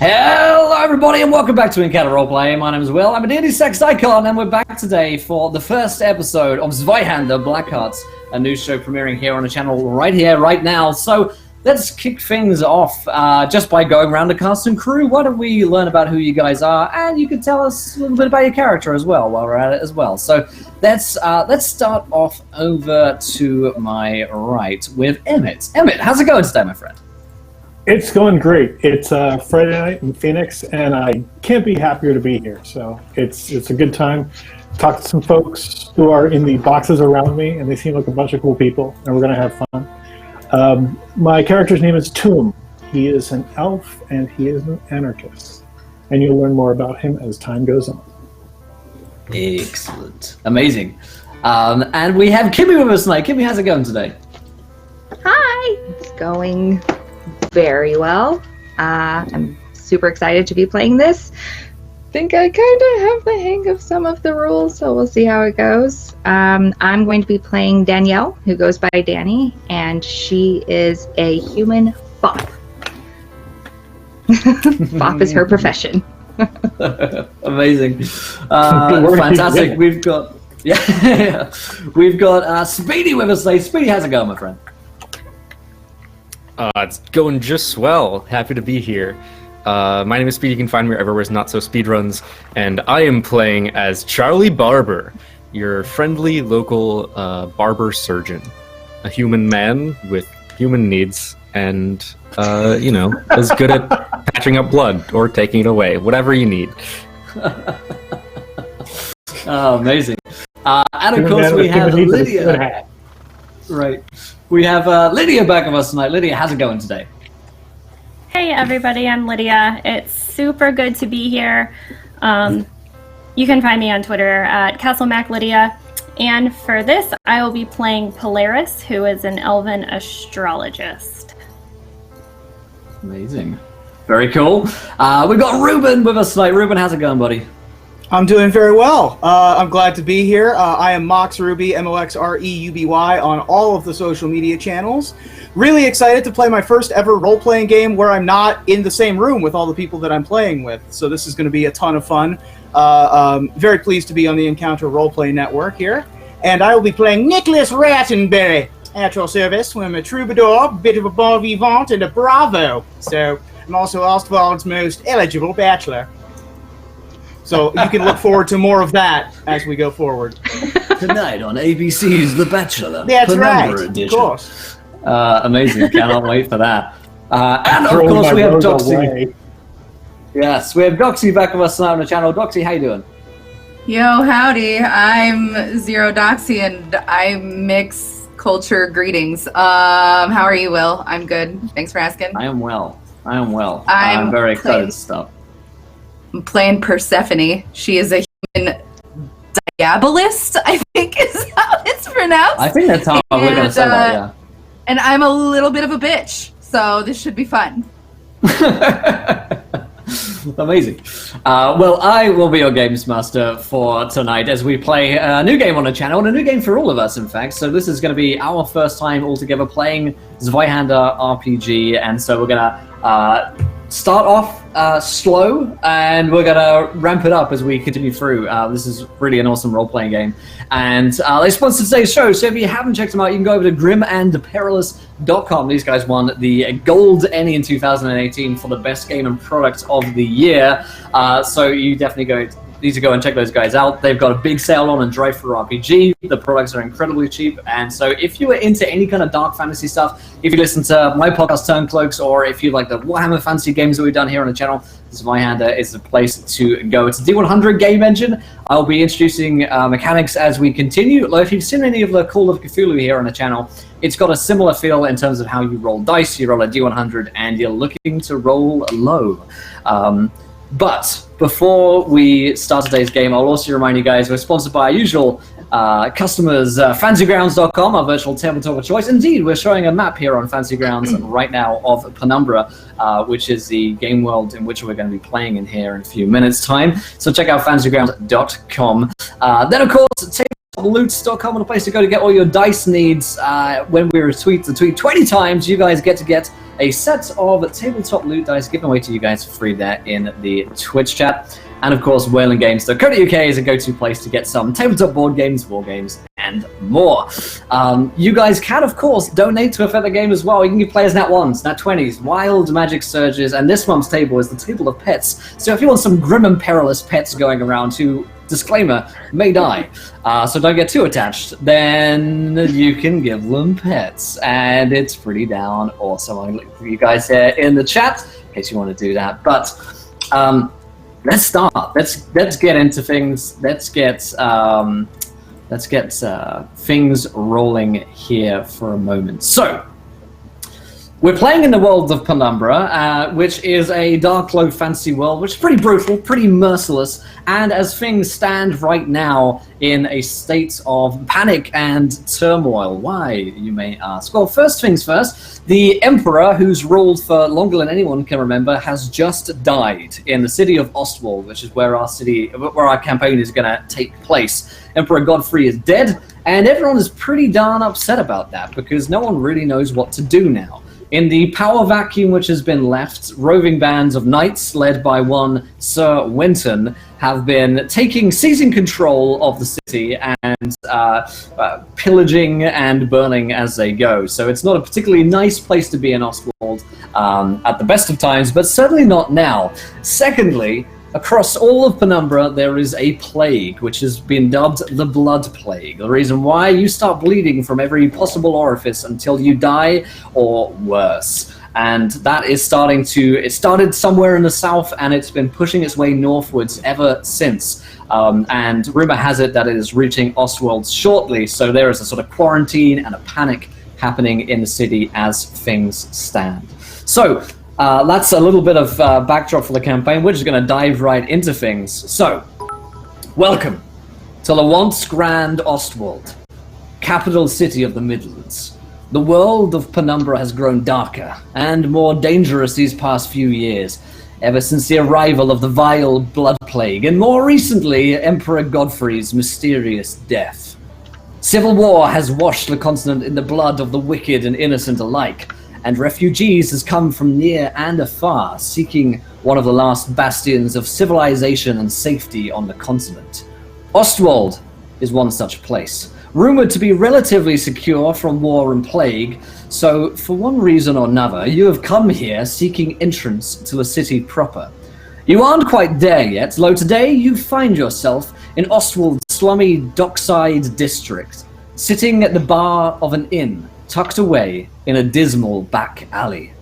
Hello everybody and welcome back to Encounter Roleplay. My name is Will, I'm a D&D sex icon, and we're back today for the first episode of Zweihander, Blackhearts, a new show premiering here on the channel right here, right now. So let's kick things off just by going around the cast and crew. Why don't we learn about who you guys are, and you can tell us a little bit about your character as well while we're at it as well. So let's start off over to my right with Emmett. Emmett, how's it going today, my friend? It's going great. It's Friday night in Phoenix, and I can't be happier to be here. So it's a good time. Talk to some folks who are in the boxes around me, and they seem like a bunch of cool people, and we're going to have fun. My character's name is Tomb. He is an elf, and he is an anarchist. And you'll learn more about him as time goes on. Excellent. Amazing. And we have Kimmy with us tonight. Kimmy, how's it going today? Hi! It's going very well. I'm super excited to be playing this. Think I kind of have the hang of some of the rules, so we'll see how it goes. I'm going to be playing Danielle, who goes by Danny, and she is a human fop. Fop is her profession. Amazing. Fantastic. We've got Speedy with us today. Speedy, how's it going, my friend? It's going just swell. Happy to be here. My name is Speedy. You can find me wherever there's not so speedruns. And I am playing as Charlie Barber, your friendly local barber surgeon. A human man with human needs and, is good at patching up blood or taking it away. Whatever you need. Oh, amazing. And of course we have Lydia. Right. We have Lydia back with us tonight. Lydia, how's it going today? Hey everybody, I'm Lydia. It's super good to be here. You can find me on Twitter at CastleMacLydia. And for this, I will be playing Polaris, who is an elven astrologist. Amazing. Very cool. We've got Ruben with us tonight. Ruben, how's it going, buddy? I'm doing very well. I'm glad to be here. I am Mox Ruby, MOXREUBY, on all of the social media channels. Really excited to play my first ever role-playing game where I'm not in the same room with all the people that I'm playing with. So this is going to be a ton of fun. Very pleased to be on the Encounter Roleplay Network here. And I will be playing Nicholas Rattenberry at your service. I'm a troubadour, bit of a bon vivant, and a bravo. So I'm also Ostwald's most eligible bachelor. So you can look forward to more of that as we go forward. Tonight on ABC's The Bachelor. That's right, edition. Of course. Amazing. Cannot wait for that. And of course we have Doxy. Yes, we have Doxy back with us tonight on the channel. Doxy, how you doing? Yo, howdy. I'm Zero Doxy, and I mix culture greetings. How are you, Will? I'm good. Thanks for asking. I am well. I'm very excited to start. I'm playing Persephone. She is a human diabolist, I think is how it's pronounced. I think that's how we're going to say that, yeah. And I'm a little bit of a bitch, so this should be fun. Amazing. Well, I will be your games master for tonight as we play a new game on the channel, and a new game for all of us, in fact. So this is going to be our first time all together playing Zweihander RPG, and so we're going to start off slow, and we're gonna ramp it up as we continue through. This is really an awesome role-playing game, and they sponsor today's show, so if you haven't checked them out, you can go over to grimandperilous.com. These guys won the Gold Ennie in 2018 for the best game and product of the year, so you definitely need to go and check those guys out. They've got a big sale on Drive Through RPG. The products are incredibly cheap, and so if you are into any kind of dark fantasy stuff, if you listen to my podcast Turncloaks, or if you like the Warhammer Fantasy games that we've done here on the channel, Zweihander is the place to go. It's a D100 game engine. I'll be introducing mechanics as we continue. Like, if you've seen any of the Call of Cthulhu here on the channel, it's got a similar feel in terms of how you roll dice. You roll a D100, and you're looking to roll low. But before we start today's game, I'll also remind you guys we're sponsored by our usual customers, FantasyGrounds.com, our virtual tabletop of choice. Indeed, we're showing a map here on Fantasy Grounds right now of Penumbra, which is the game world in which we're going to be playing in here in a few minutes' time. So check out FantasyGrounds.com. Then, of course, tabletop.loot.com, a place to go to get all your dice needs. When we retweet the tweet 20 times, you guys get to get a set of tabletop loot dice given away to you guys for free there in the Twitch chat. And of course, whalingames.co.uk is a go-to place to get some tabletop board games, war games, and more. You guys can, of course, donate to affect the game as well. You can give players Nat 1s, Nat 20s, wild magic surges, and this month's table is the table of pets. So if you want some grim and perilous pets going around who, disclaimer, may die, so don't get too attached, then you can give them pets. And it's pretty down awesome. I'll look for you guys here in the chat in case you want to do that. But let's start. Let's get into things. Let's get things rolling here for a moment. So, we're playing in the world of Penumbra, which is a dark, low fantasy world, which is pretty brutal, pretty merciless, and as things stand right now in a state of panic and turmoil. Why, you may ask? Well, first things first, the Emperor, who's ruled for longer than anyone can remember, has just died in the city of Ostwald, which is where our campaign is going to take place. Emperor Godfrey is dead, and everyone is pretty darn upset about that, because no one really knows what to do now. In the power vacuum which has been left, roving bands of knights led by one Sir Winton have been seizing control of the city and pillaging and burning as they go. So it's not a particularly nice place to be in Ostwald at the best of times, but certainly not now. Secondly, across all of Penumbra, there is a plague, which has been dubbed the Blood Plague. The reason why, you start bleeding from every possible orifice until you die, or worse. And that is it started somewhere in the south, and it's been pushing its way northwards ever since. And rumor has it that it is reaching Ostwald shortly, so there is a sort of quarantine and a panic happening in the city as things stand. So, that's a little bit of backdrop for the campaign. We're just going to dive right into things. So, welcome to the once grand Ostwald, capital city of the Midlands. The world of Penumbra has grown darker and more dangerous these past few years, ever since the arrival of the vile Blood Plague, and more recently, Emperor Godfrey's mysterious death. Civil war has washed the continent in the blood of the wicked and innocent alike, and refugees has come from near and afar, seeking one of the last bastions of civilization and safety on the continent. Ostwald is one such place, rumored to be relatively secure from war and plague, so for one reason or another, you have come here seeking entrance to the city proper. You aren't quite there yet, though today you find yourself in Ostwald's slummy dockside district, sitting at the bar of an inn, tucked away in a dismal back alley.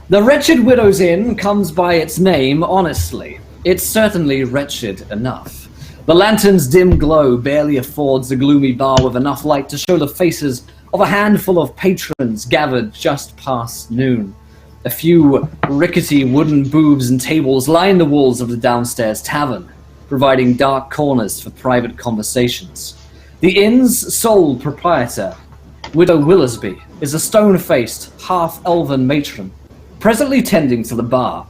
The Wretched Widow's Inn comes by its name honestly. It's certainly wretched enough. The lantern's dim glow barely affords the gloomy bar with enough light to show the faces of a handful of patrons gathered just past noon. A few rickety wooden booths and tables line the walls of the downstairs tavern, providing dark corners for private conversations. The inn's sole proprietor, Widow Willisby, is a stone-faced, half-elven matron, presently tending to the bar.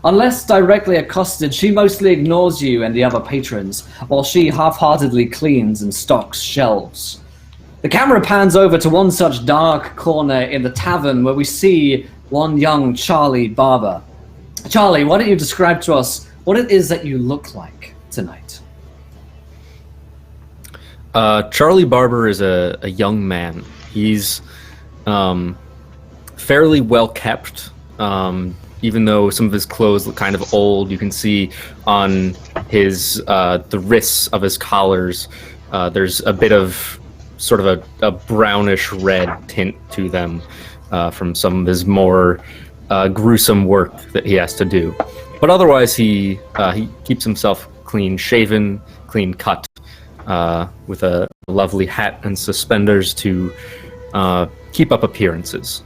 Unless directly accosted, she mostly ignores you and the other patrons, while she half-heartedly cleans and stocks shelves. The camera pans over to one such dark corner in the tavern where we see one young Charlie Barber. Charlie, why don't you describe to us what it is that you look like tonight? Charlie Barber is a young man. He's fairly well kept, even though some of his clothes look kind of old. You can see on his the wrists of his collars, there's a bit of sort of a brownish red tint to them from some of his more gruesome work that he has to do. But otherwise, he keeps himself clean shaven, clean cut, with a lovely hat and suspenders to keep up appearances.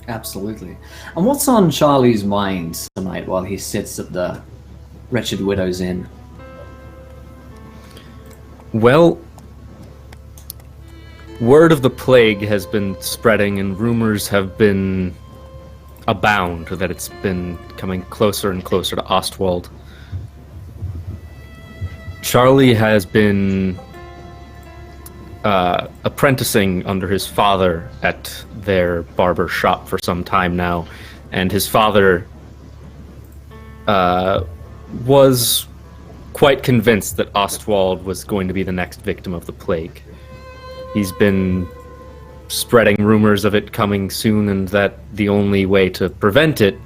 Absolutely. And what's on Charlie's mind tonight while he sits at the Wretched Widow's Inn? Well, word of the plague has been spreading and rumors have been abound that it's been coming closer and closer to Ostwald. Charlie has been apprenticing under his father at their barber shop for some time now, and his father was quite convinced that Ostwald was going to be the next victim of the plague. He's been spreading rumors of it coming soon, and that the only way to prevent it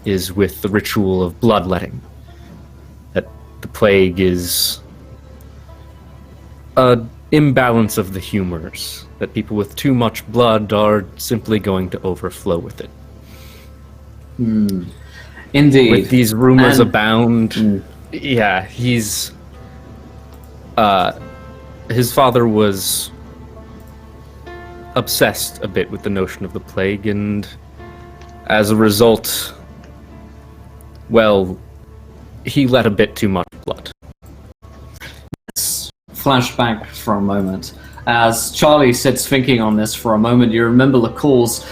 is with the ritual of bloodletting. That the plague is an imbalance of the humors, that people with too much blood are simply going to overflow with it. Indeed. With these rumors abound, yeah, his father was obsessed a bit with the notion of the plague, and as a result, well, he let a bit too much blood. Let's flashback for a moment. As Charlie sits thinking on this for a moment, you remember the calls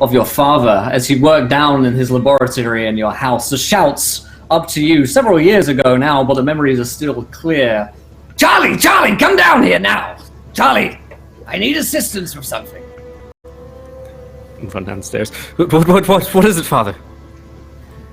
of your father as he worked down in his laboratory in your house. The shouts up to you several years ago now, but the memories are still clear. Charlie, come down here now! Charlie, I need assistance with something. Run downstairs. What is it, Father?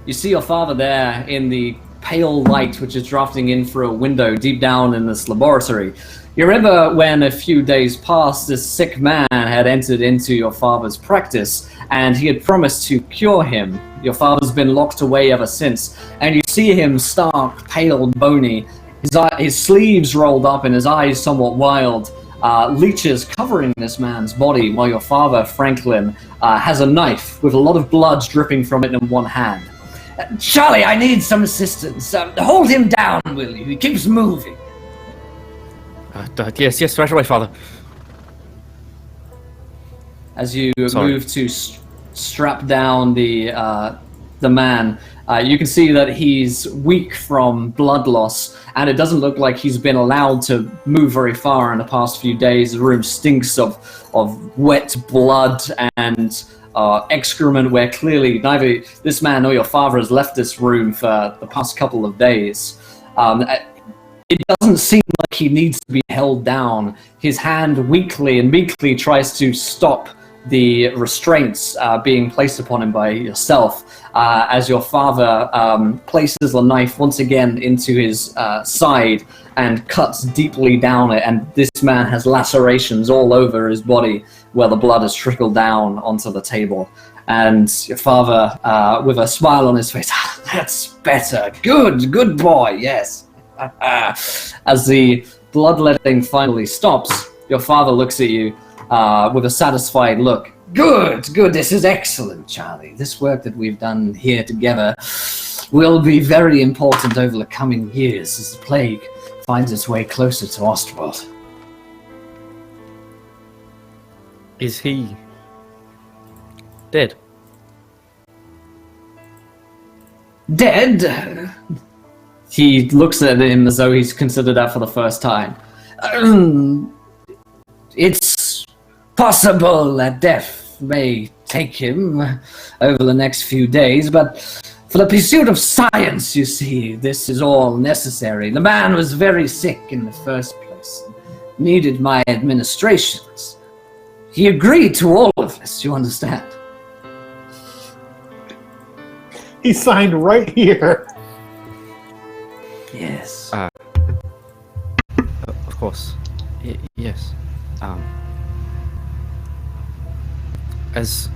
You see your father there in the pale light which is drafting in through a window deep down in this laboratory. You remember when a few days past, this sick man had entered into your father's practice, and he had promised to cure him. Your father's been locked away ever since, and you see him stark, pale, bony, his sleeves rolled up and his eyes somewhat wild, leeches covering this man's body, while your father, Franklin, has a knife with a lot of blood dripping from it in one hand. Charlie, I need some assistance. Hold him down, will you? He keeps moving. Yes, right away, Father. As you move to strap down the man, you can see that he's weak from blood loss, and it doesn't look like he's been allowed to move very far in the past few days. The room stinks of wet blood and excrement, where clearly neither this man nor your father has left this room for the past couple of days. It doesn't seem like he needs to be held down. His hand weakly and meekly tries to stop the restraints being placed upon him by yourself, as your father places the knife once again into his side and cuts deeply down it, and this man has lacerations all over his body where the blood has trickled down onto the table. And your father, with a smile on his face, that's better, good boy, yes. As the bloodletting finally stops, your father looks at you with a satisfied look. Good, this is excellent, Charlie. This work that we've done here together will be very important over the coming years as the plague finds its way closer to Ostwald. Is he dead? Dead? He looks at him as though he's considered that for the first time. It's possible that death may take him over the next few days, but for the pursuit of science, you see, this is all necessary. The man was very sick in the first place, needed my administrations. He agreed to all of this, you understand? He signed right here. Yes. Of course. Yes. As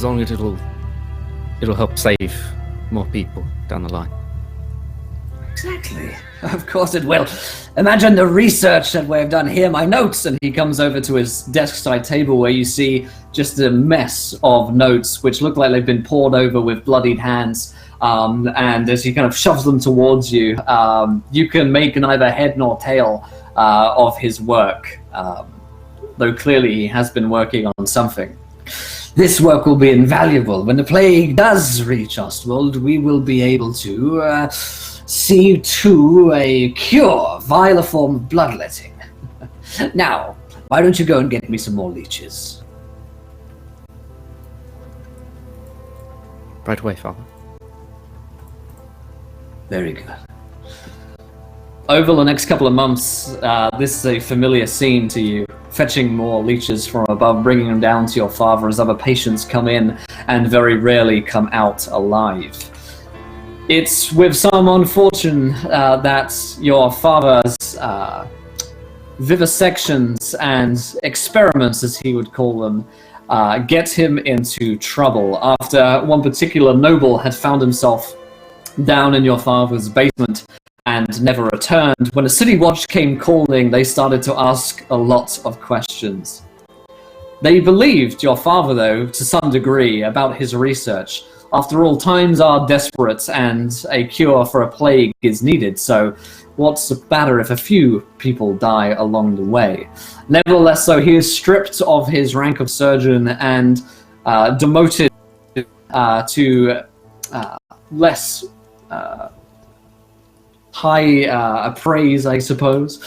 long as it'll help save more people down the line. Exactly. Of course it will. Imagine the research that we've done here, my notes, and he comes over to his desk side table where you see just a mess of notes which look like they've been poured over with bloodied hands. And as he kind of shoves them towards you, you can make neither head nor tail of his work, though clearly he has been working on something. This work will be invaluable. When the plague does reach Ostwald, we will be able to see to a cure via the form of bloodletting. Now, why don't you go and get me some more leeches? Right away, Father. Very good. over the next couple of months, this is a familiar scene to you. Fetching more leeches from above, bringing them down to your father as other patients come in and very rarely come out alive. It's with some unfortune that your father's vivisections and experiments, as he would call them, get him into trouble after one particular noble had found himself down in your father's basement and never returned. When a city watch came calling, they started to ask a lot of questions. They believed your father, though, to some degree, about his research. After all, times are desperate and a cure for a plague is needed, so what's the matter if a few people die along the way? Nevertheless, though, he is stripped of his rank of surgeon and demoted to less high praise, I suppose.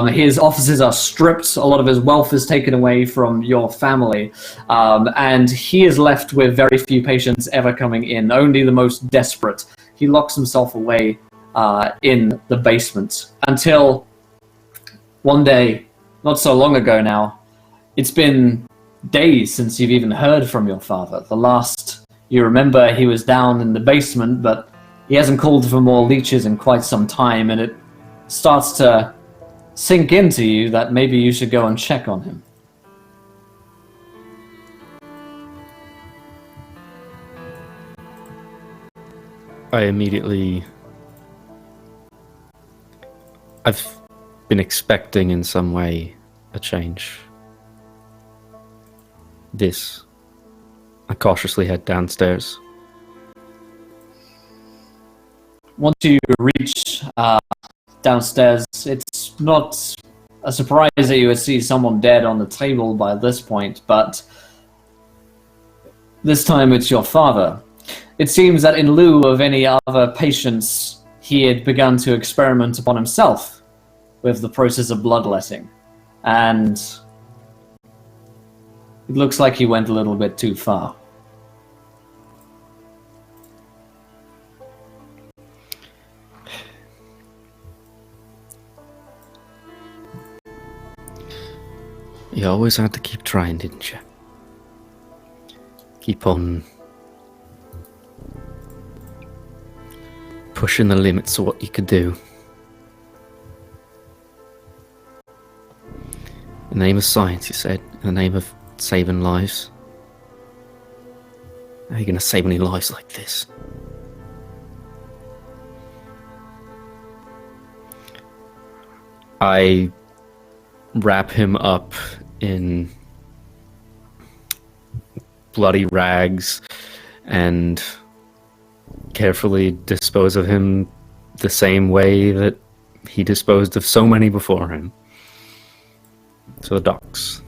His offices are stripped, a lot of his wealth is taken away from your family, and he is left with very few patients ever coming in, only the most desperate. He locks himself away in the basement until one day, not so long ago now, it's been days since you've even heard from your father. The last you remember, he was down in the basement, but he hasn't called for more leeches in quite some time, and it starts to sink into you that maybe you should go and check on him. I've been expecting in some way a change. I cautiously head downstairs. Once you reach downstairs, it's not a surprise that you would see someone dead on the table by this point, but this time it's your father. It seems that in lieu of any other patients, he had begun to experiment upon himself with the process of bloodletting, and it looks like he went a little bit too far. You always had to keep trying, didn't you? Keep on pushing the limits of what you could do. In the name of science, you said. In the name of saving lives. How are you going to save any lives like this? I wrap him up in bloody rags and carefully dispose of him the same way that he disposed of so many before him. To the docks.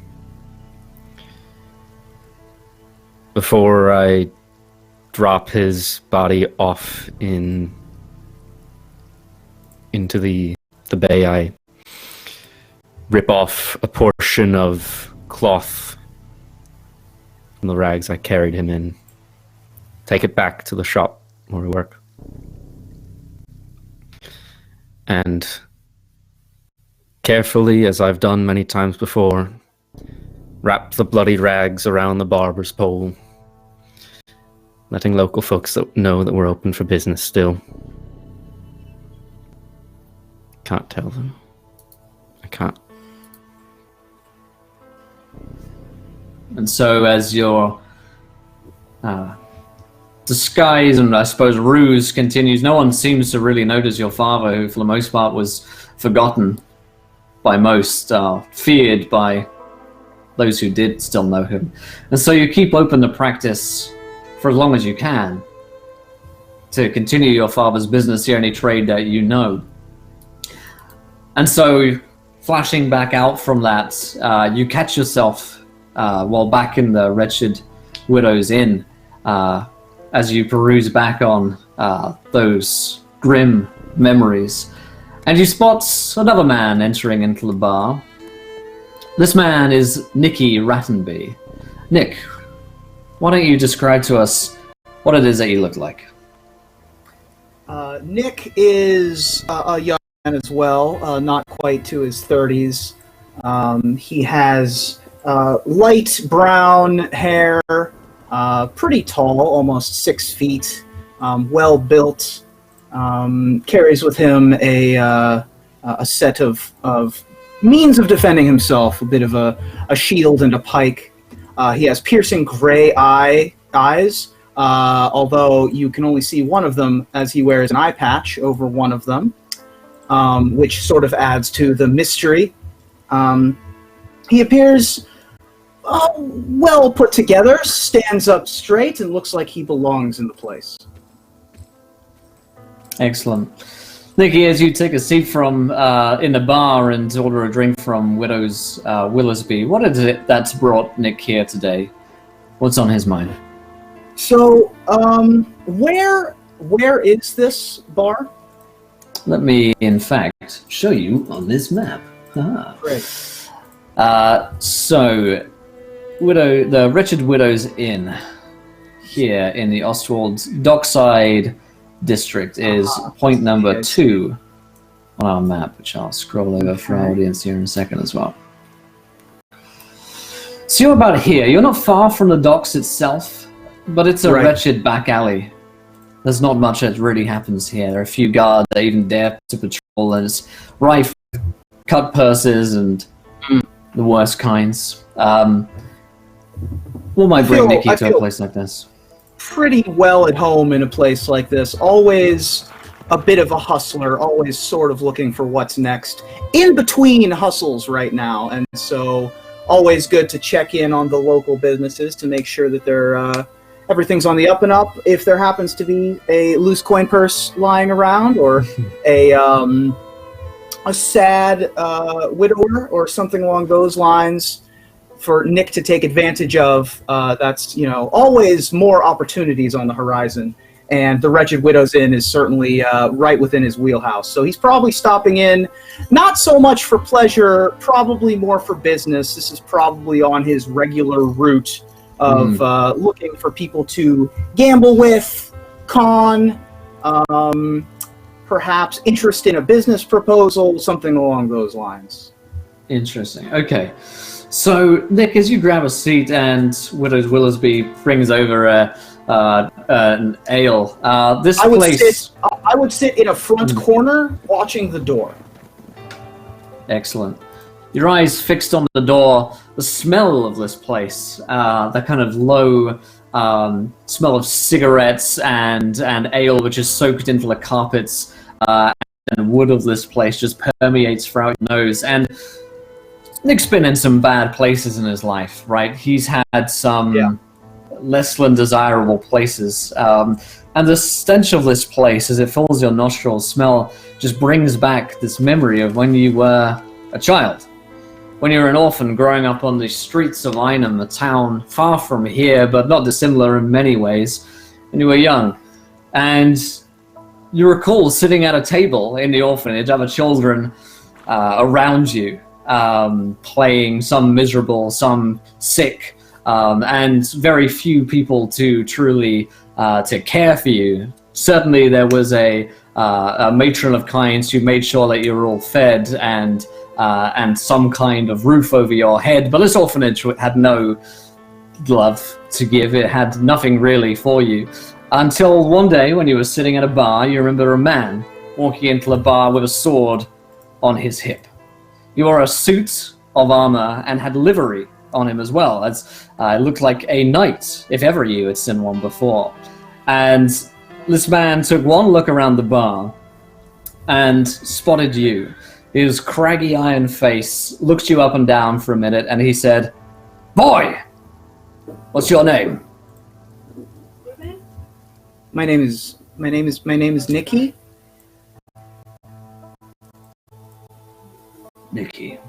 Before I drop his body off into the bay, I rip off a portion of cloth from the rags I carried him in, take it back to the shop where we work, and carefully, as I've done many times before, wrap the bloody rags around the barber's pole, letting local folks know that we're open for business still. Can't tell them. I can't. And so as your disguise and I suppose ruse continues, no one seems to really notice your father, who for the most part was forgotten by most, feared by those who did still know him. And so you keep open the practice for as long as you can to continue your father's business, the only trade that you know. And so, flashing back out from that, you catch yourself while back in the wretched Widow's Inn, as you peruse back on those grim memories. And you spot another man entering into the bar. This man is Nicky Rattenby. Nick, why don't you describe to us what it is that you look like? Nick is a young as well, not quite to his 30s. He has light brown hair, pretty tall, almost 6 feet, well built. Carries with him a set of means of defending himself, a bit of a shield and a pike. He has piercing gray eyes, although you can only see one of them as he wears an eye patch over one of them, which sort of adds to the mystery. He appears well put together, stands up straight, and looks like he belongs in the place. Excellent. Nikki, as you take a seat from in the bar and order a drink from Widow's Willisby, what is it that's brought Nick here today? What's on his mind? So, where is this bar? Let me, in fact, show you on this map. Ah. Great. So, the Wretched Widow's Inn here in the Ostwald Dockside District is point number 2 on our map, which I'll scroll over for our audience here in a second as well. So you're about here. You're not far from the docks itself, but it's a wretched back alley. There's not much that really happens here. There are a few guards that even dare to patrol, and it's rife with cut purses and the worst kinds. What might bring Nikki to a place like this? Pretty well at home in a place like this. Always a bit of a hustler, always sort of looking for what's next. In between hustles right now, and so always good to check in on the local businesses to make sure that they're everything's on the up and up. If there happens to be a loose coin purse lying around, or a sad widower or something along those lines for Nick to take advantage of, that's, always more opportunities on the horizon. And the Wretched Widow's Inn is certainly right within his wheelhouse. So he's probably stopping in, not so much for pleasure, probably more for business. This is probably on his regular route of looking for people to gamble with, con, perhaps interest in a business proposal, something along those lines. Interesting. Okay. So, Nick, as you grab a seat and Widow's Willisby brings over an ale, I would sit in a front corner watching the door. Excellent. Your eyes fixed on the door, the smell of this place, the kind of low smell of cigarettes and ale which is soaked into the carpets and wood of this place just permeates throughout your nose. And Nick's been in some bad places in his life, right? He's had some less than desirable places. And the stench of this place, as it fills your nostrils, smell, just brings back this memory of when you were a child. When you were an orphan growing up on the streets of Einem, a town far from here, but not dissimilar in many ways, and you were young. And you recall sitting at a table in the orphanage, other children around you, playing, some miserable, some sick, and very few people to truly to care for you. Certainly there was a matron of kinds who made sure that you were all fed and some kind of roof over your head, but this orphanage had no love to give. It had nothing really for you. Until one day when you were sitting at a bar, you remember a man walking into the bar with a sword on his hip. He wore a suit of armor and had livery on him as well, as it looked like a knight, if ever you had seen one before. And this man took one look around the bar and spotted you. His craggy iron face looked you up and down for a minute, and he said, "Boy, what's your name?" My name is Nikki. Nikki.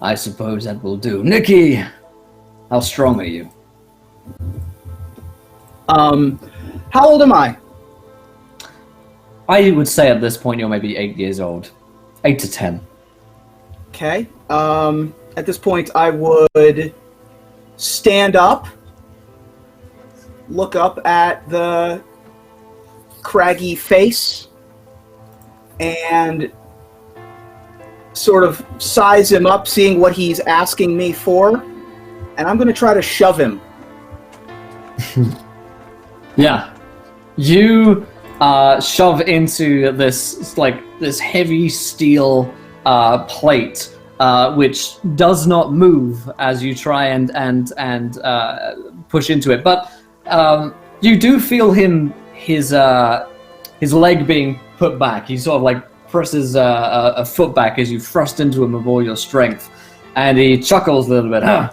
I suppose that will do. Nikki, how strong are you? How old am I? I would say at this point you're maybe 8 years old. 8 to 10. Okay. At this point, I would stand up, look up at the craggy face, and sort of size him up, seeing what he's asking me for, and I'm going to try to shove him. Yeah. You shove into this heavy steel plate, which does not move as you try and push into it. But you do feel his leg being put back. He sort of like presses a foot back as you thrust into him with all your strength, and he chuckles a little bit. Huh,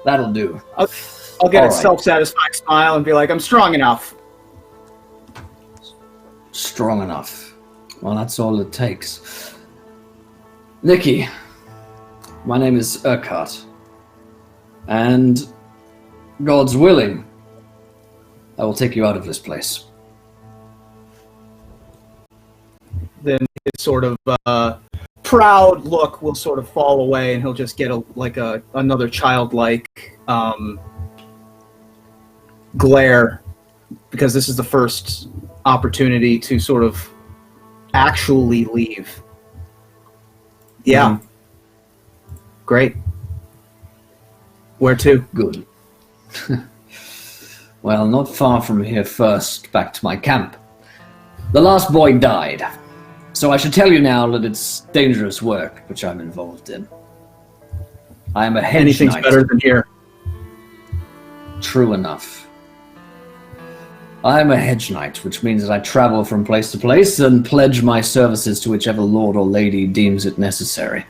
that'll do. I'll get All a right. self-satisfied smile and be like, I'm strong enough. Strong enough. Well, that's all it takes. Nikki, my name is Urquhart, and God's willing, I will take you out of this place. Then his sort of proud look will sort of fall away, and he'll just get another childlike glare, because this is the first opportunity to sort of actually leave. Yeah. Great. Where to? Good. Well, not far from here first, back to my camp. The last boy died, so I should tell you now that it's dangerous work which I'm involved in. I am a hedge Anything's knight. better than here. True enough. I am a hedge knight, which means that I travel from place to place and pledge my services to whichever lord or lady deems it necessary.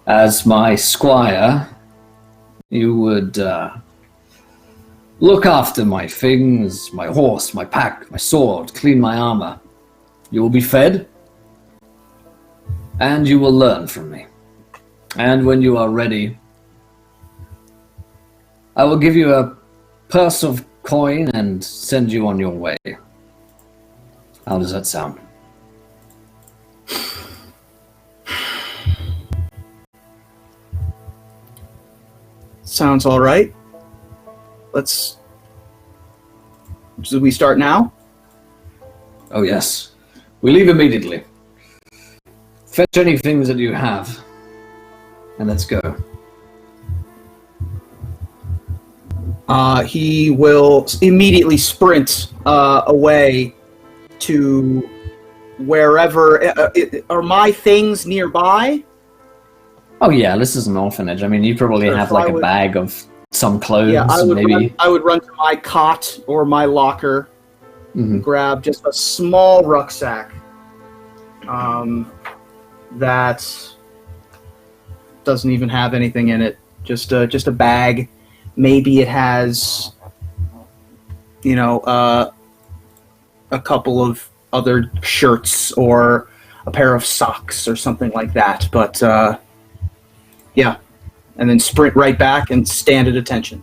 As my squire, you would look after my things, my horse, my pack, my sword, clean my armor. You will be fed, and you will learn from me. And when you are ready, I will give you a purse of coin and send you on your way. How does that sound? Sounds all right. Should we start now? Oh yes. We leave immediately. Fetch any things that you have, and let's go. He will immediately sprint away to wherever. Are my things nearby? Oh yeah, this is an orphanage. I mean, you probably Sure, have so like I a would- bag of some clothes, Yeah, I would. maybe. I would run to my cot or my locker, Mhm. grab just a small rucksack. That doesn't even have anything in it. Just a bag. Maybe it has, a couple of other shirts or a pair of socks or something like that. But yeah, and then sprint right back and stand at attention.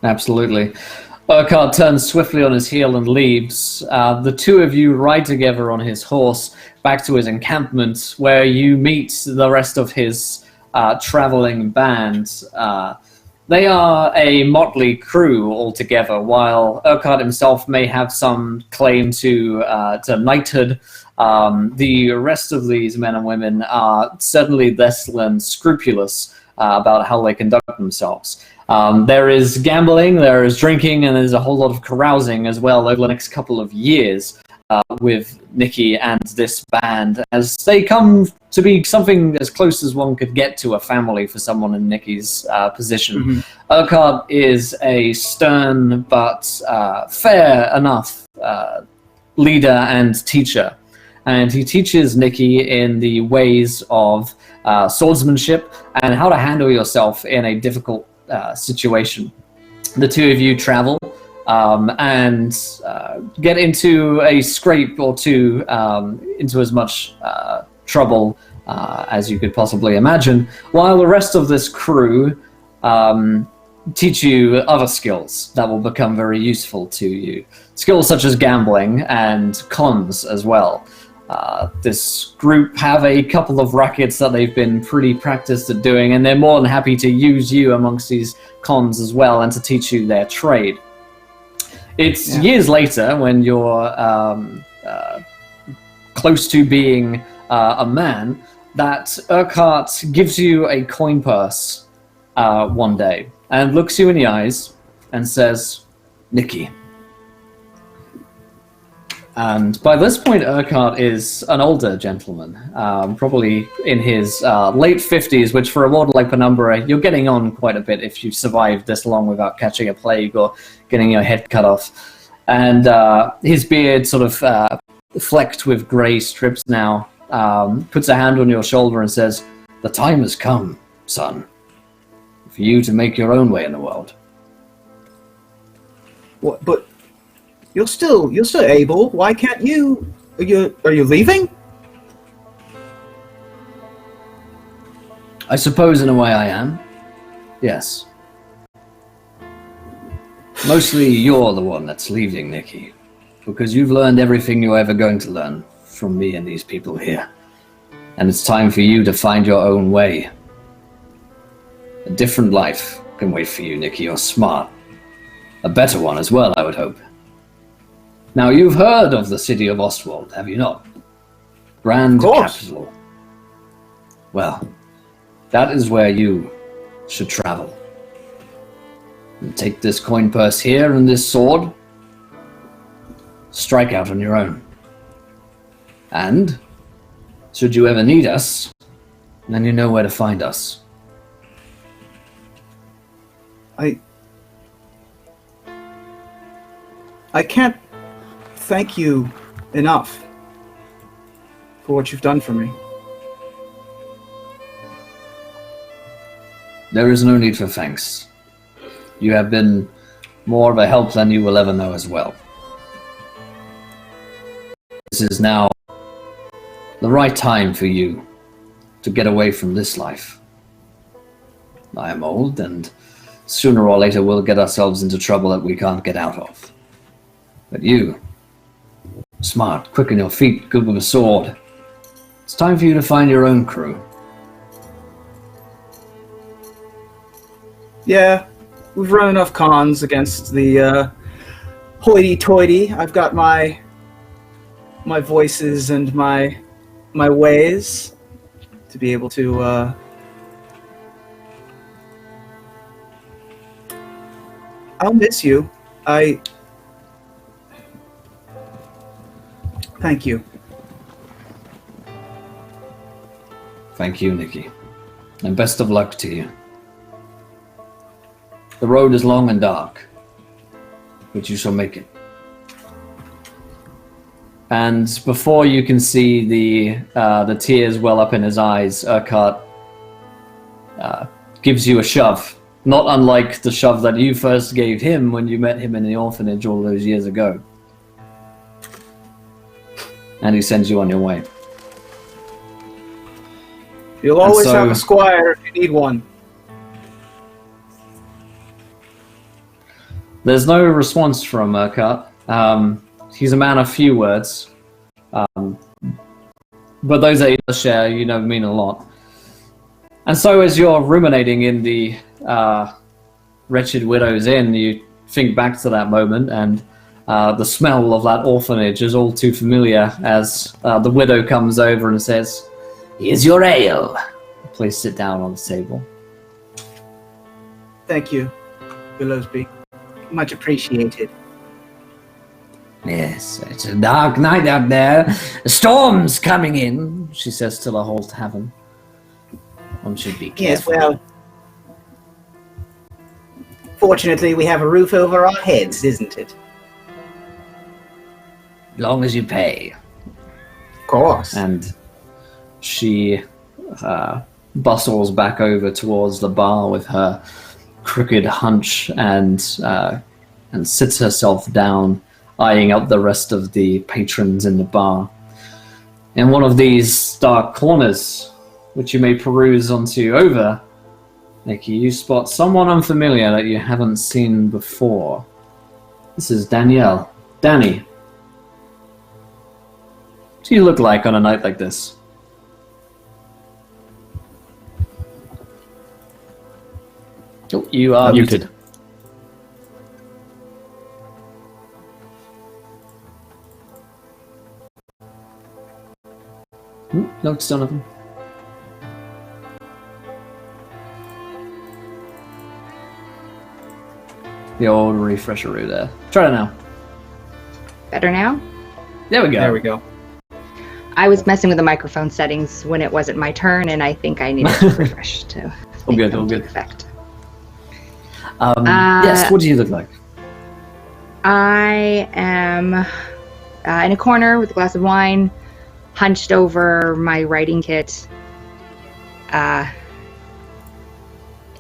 Absolutely. Urquhart turns swiftly on his heel and leaves. The two of you ride together on his horse back to his encampment, where you meet the rest of his traveling band. They are a motley crew altogether. While Urquhart himself may have some claim to knighthood, the rest of these men and women are certainly less than scrupulous about how they conduct themselves. There is gambling, there is drinking, and there's a whole lot of carousing as well over the next couple of years with Nikki and this band, as they come to be something as close as one could get to a family for someone in Nikki's position. Mhm. Urquhart is a stern but fair enough leader and teacher, and he teaches Nikki in the ways of swordsmanship and how to handle yourself in a difficult situation. The two of you travel and get into a scrape or two, into as much trouble as you could possibly imagine, while the rest of this crew teach you other skills that will become very useful to you. Skills such as gambling and cons as well. This group have a couple of rackets that they've been pretty practiced at doing, and they're more than happy to use you amongst these cons as well and to teach you their trade. It's years later when you're close to being a man, that Urquhart gives you a coin purse one day and looks you in the eyes and says, Nikki. And by this point, Urquhart is an older gentleman, probably in his late 50s, which for a mortal like Penumbra, you're getting on quite a bit if you survived this long without catching a plague or getting your head cut off. And his beard sort of flecked with grey strips now, puts a hand on your shoulder and says, the time has come, son, for you to make your own way in the world. What? But you're still able. Why can't you? Are you leaving? I suppose in a way I am. Yes. Mostly you're the one that's leaving, Nikki, because you've learned everything you're ever going to learn from me and these people here. And it's time for you to find your own way. A different life can wait for you, Nikki. You're smart. A better one as well, I would hope. Now, you've heard of the city of Ostwald, have you not? Grand capital. Well, that is where you should travel. And take this coin purse here and this sword. Strike out on your own. And, should you ever need us, then you know where to find us. I can't thank you enough for what you've done for me. There is no need for thanks. You have been more of a help than you will ever know as well. This is now the right time for you to get away from this life. I am old, and sooner or later we'll get ourselves into trouble that we can't get out of. But you, smart, quick on your feet, good with a sword. It's time for you to find your own crew. Yeah, we've run enough cons against the hoity-toity. I've got my voices and my ways to be able to I'll miss you. Thank you. Thank you, Nikki. And best of luck to you. The road is long and dark, but you shall make it. And before you can see the tears well up in his eyes, Urquhart gives you a shove, not unlike the shove that you first gave him when you met him in the orphanage all those years ago. And he sends you on your way. You'll always have a squire if you need one. There's no response from Urquhart. He's a man of few words. But those that he does share, mean a lot. And so as you're ruminating in the Wretched Widow's Inn, you think back to that moment, and the smell of that orphanage is all too familiar as the widow comes over and says, "Here's your ale." Please sit down on the table. Thank you, Willowsby. Much appreciated. Yes, it's a dark night out there. A storm's coming in, she says to the whole tavern. One should be careful. Yes, well, fortunately we have a roof over our heads, isn't it? Long as you pay. Of course. And she bustles back over towards the bar with her crooked hunch and sits herself down, eyeing up the rest of the patrons in the bar. In one of these dark corners, which you may peruse onto over, Nikki, you spot someone unfamiliar that you haven't seen before. This is Danielle. Danny. What do you look like on a night like this? Oh, you are muted. No, still nothing. The old refresher there. Try it now. Better now? There we go. There we go. I was messing with the microphone settings when it wasn't my turn, and I think I needed to refresh to All good, all take good. effect. Yes, what do you look like? I am in a corner with a glass of wine, hunched over my writing kit.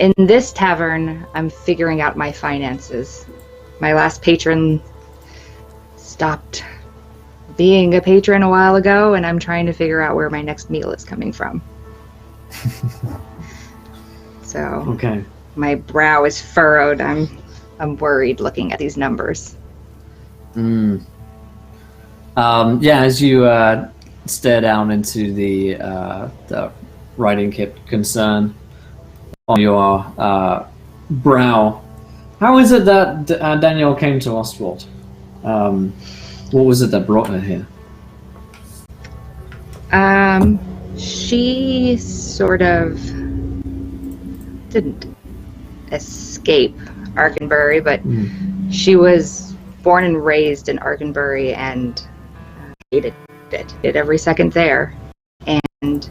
In this tavern, I'm figuring out my finances. My last patron stopped being a patron a while ago, and I'm trying to figure out where my next meal is coming from. So, Okay. my brow is furrowed. I'm worried looking at these numbers. Yeah, as you stare down into the writing kit concern on your brow, how is it that Danielle came to Ostwald? What was it that brought her here? She sort of didn't escape Arkenbury, but she was born and raised in Arkenbury and hated it every second there. And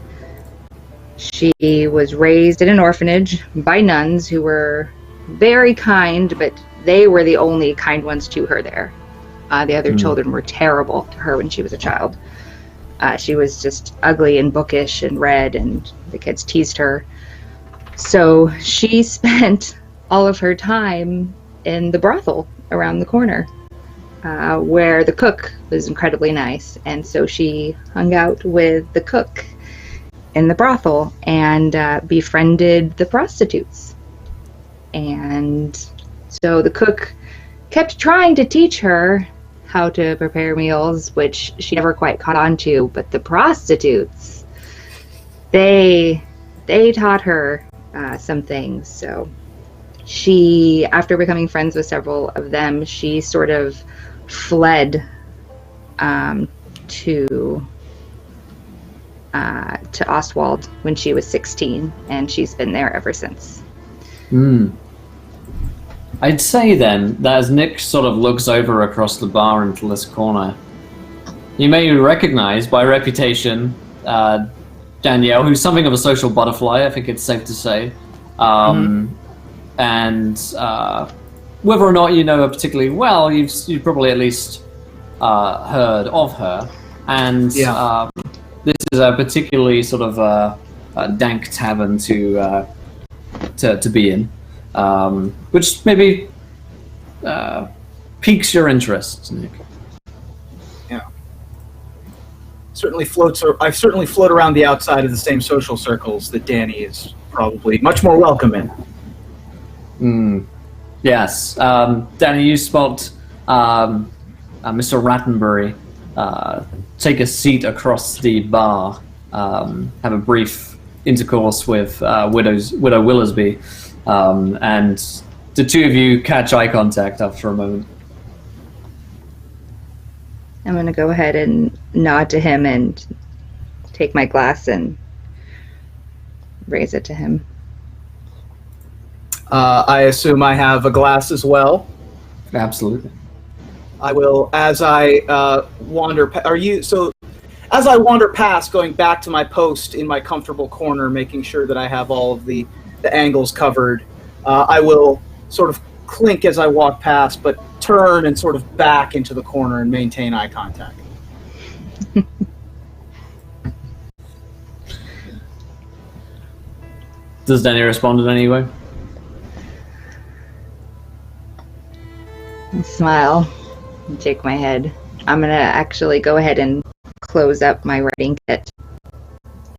she was raised in an orphanage by nuns who were very kind, but they were the only kind ones to her there. The other children were terrible to her when she was a child. She was just ugly and bookish and red, and the kids teased her. So she spent all of her time in the brothel around the corner, where the cook was incredibly nice. And so she hung out with the cook in the brothel and befriended the prostitutes. And so the cook kept trying to teach her how to prepare meals, which she never quite caught on to, but the prostitutes, they taught her some things. So she, after becoming friends with several of them, she sort of fled to Ostwald when she was 16, and she's been there ever since. I'd say then that as Nick sort of looks over across the bar into this corner, you may recognize by reputation Danielle, who's something of a social butterfly, I think it's safe to say. And whether or not you know her particularly well, you've probably at least heard of her. And this is a particularly sort of a dank tavern to be in. Which maybe piques your interest, Nick. Yeah. I certainly float around the outside of the same social circles that Danny is probably much more welcome in. Yes. Danny, you spot Mr. Rattenbury take a seat across the bar, have a brief intercourse with Widow Willersby. And the two of you catch eye contact after a moment. I'm going to go ahead and nod to him and take my glass and raise it to him. I assume I have a glass as well. Absolutely. I will, as I wander. As I wander past, going back to my post in my comfortable corner, making sure that I have all of the angles covered, I will sort of clink as I walk past, but turn and sort of back into the corner and maintain eye contact. Does Danny respond in any way? I smile and shake my head. I'm going to actually go ahead and close up my writing kit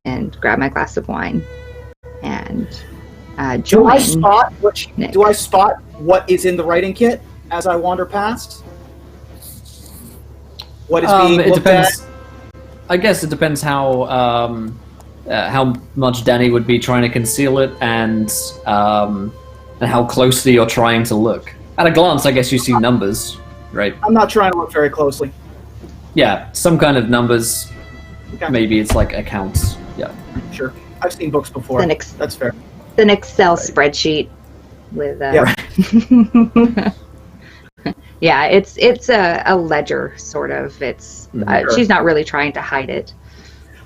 and grab my glass of wine and Do I spot Nick. Do I spot what is in the writing kit as I wander past? What is being It looked depends. at? I guess it depends how much Danny would be trying to conceal it, and how closely you're trying to look. At a glance, I guess you see numbers, right? I'm not trying to look very closely. Yeah, some kind of numbers. Okay. maybe it's like accounts. Yeah. Sure. I've seen books before. That's fair. It's an Excel spreadsheet with Yeah. yeah, it's a ledger sort of. It's Sure. she's not really trying to hide it.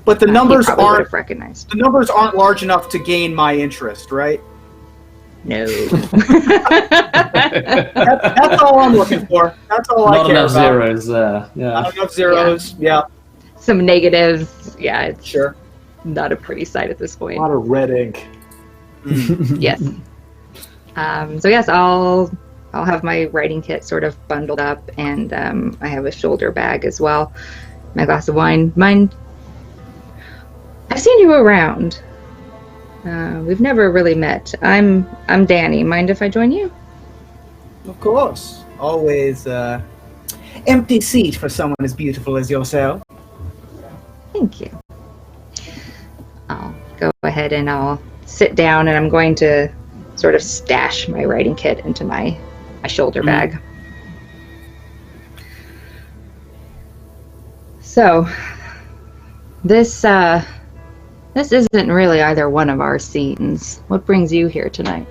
But the numbers you probably would aren't have recognized. the numbers aren't large enough to gain my interest, right? No. That's all I'm looking for. That's all I Not care enough about. zeros there. Yeah. Not enough zeros. Yeah. Some negatives. Yeah, it's Sure. not a pretty sight at this A point. lot of red ink. Yes. So yes, I'll have my writing kit sort of bundled up, and I have a shoulder bag as well. My glass of wine. Mine. I've seen you around. We've never really met. I'm Danny. Mind if I join you? Of course. Always empty seat for someone as beautiful as yourself. Thank you. I'll go ahead and I'll sit down, and I'm going to sort of stash my writing kit into my shoulder bag. So, this isn't really either one of our scenes. What brings you here tonight?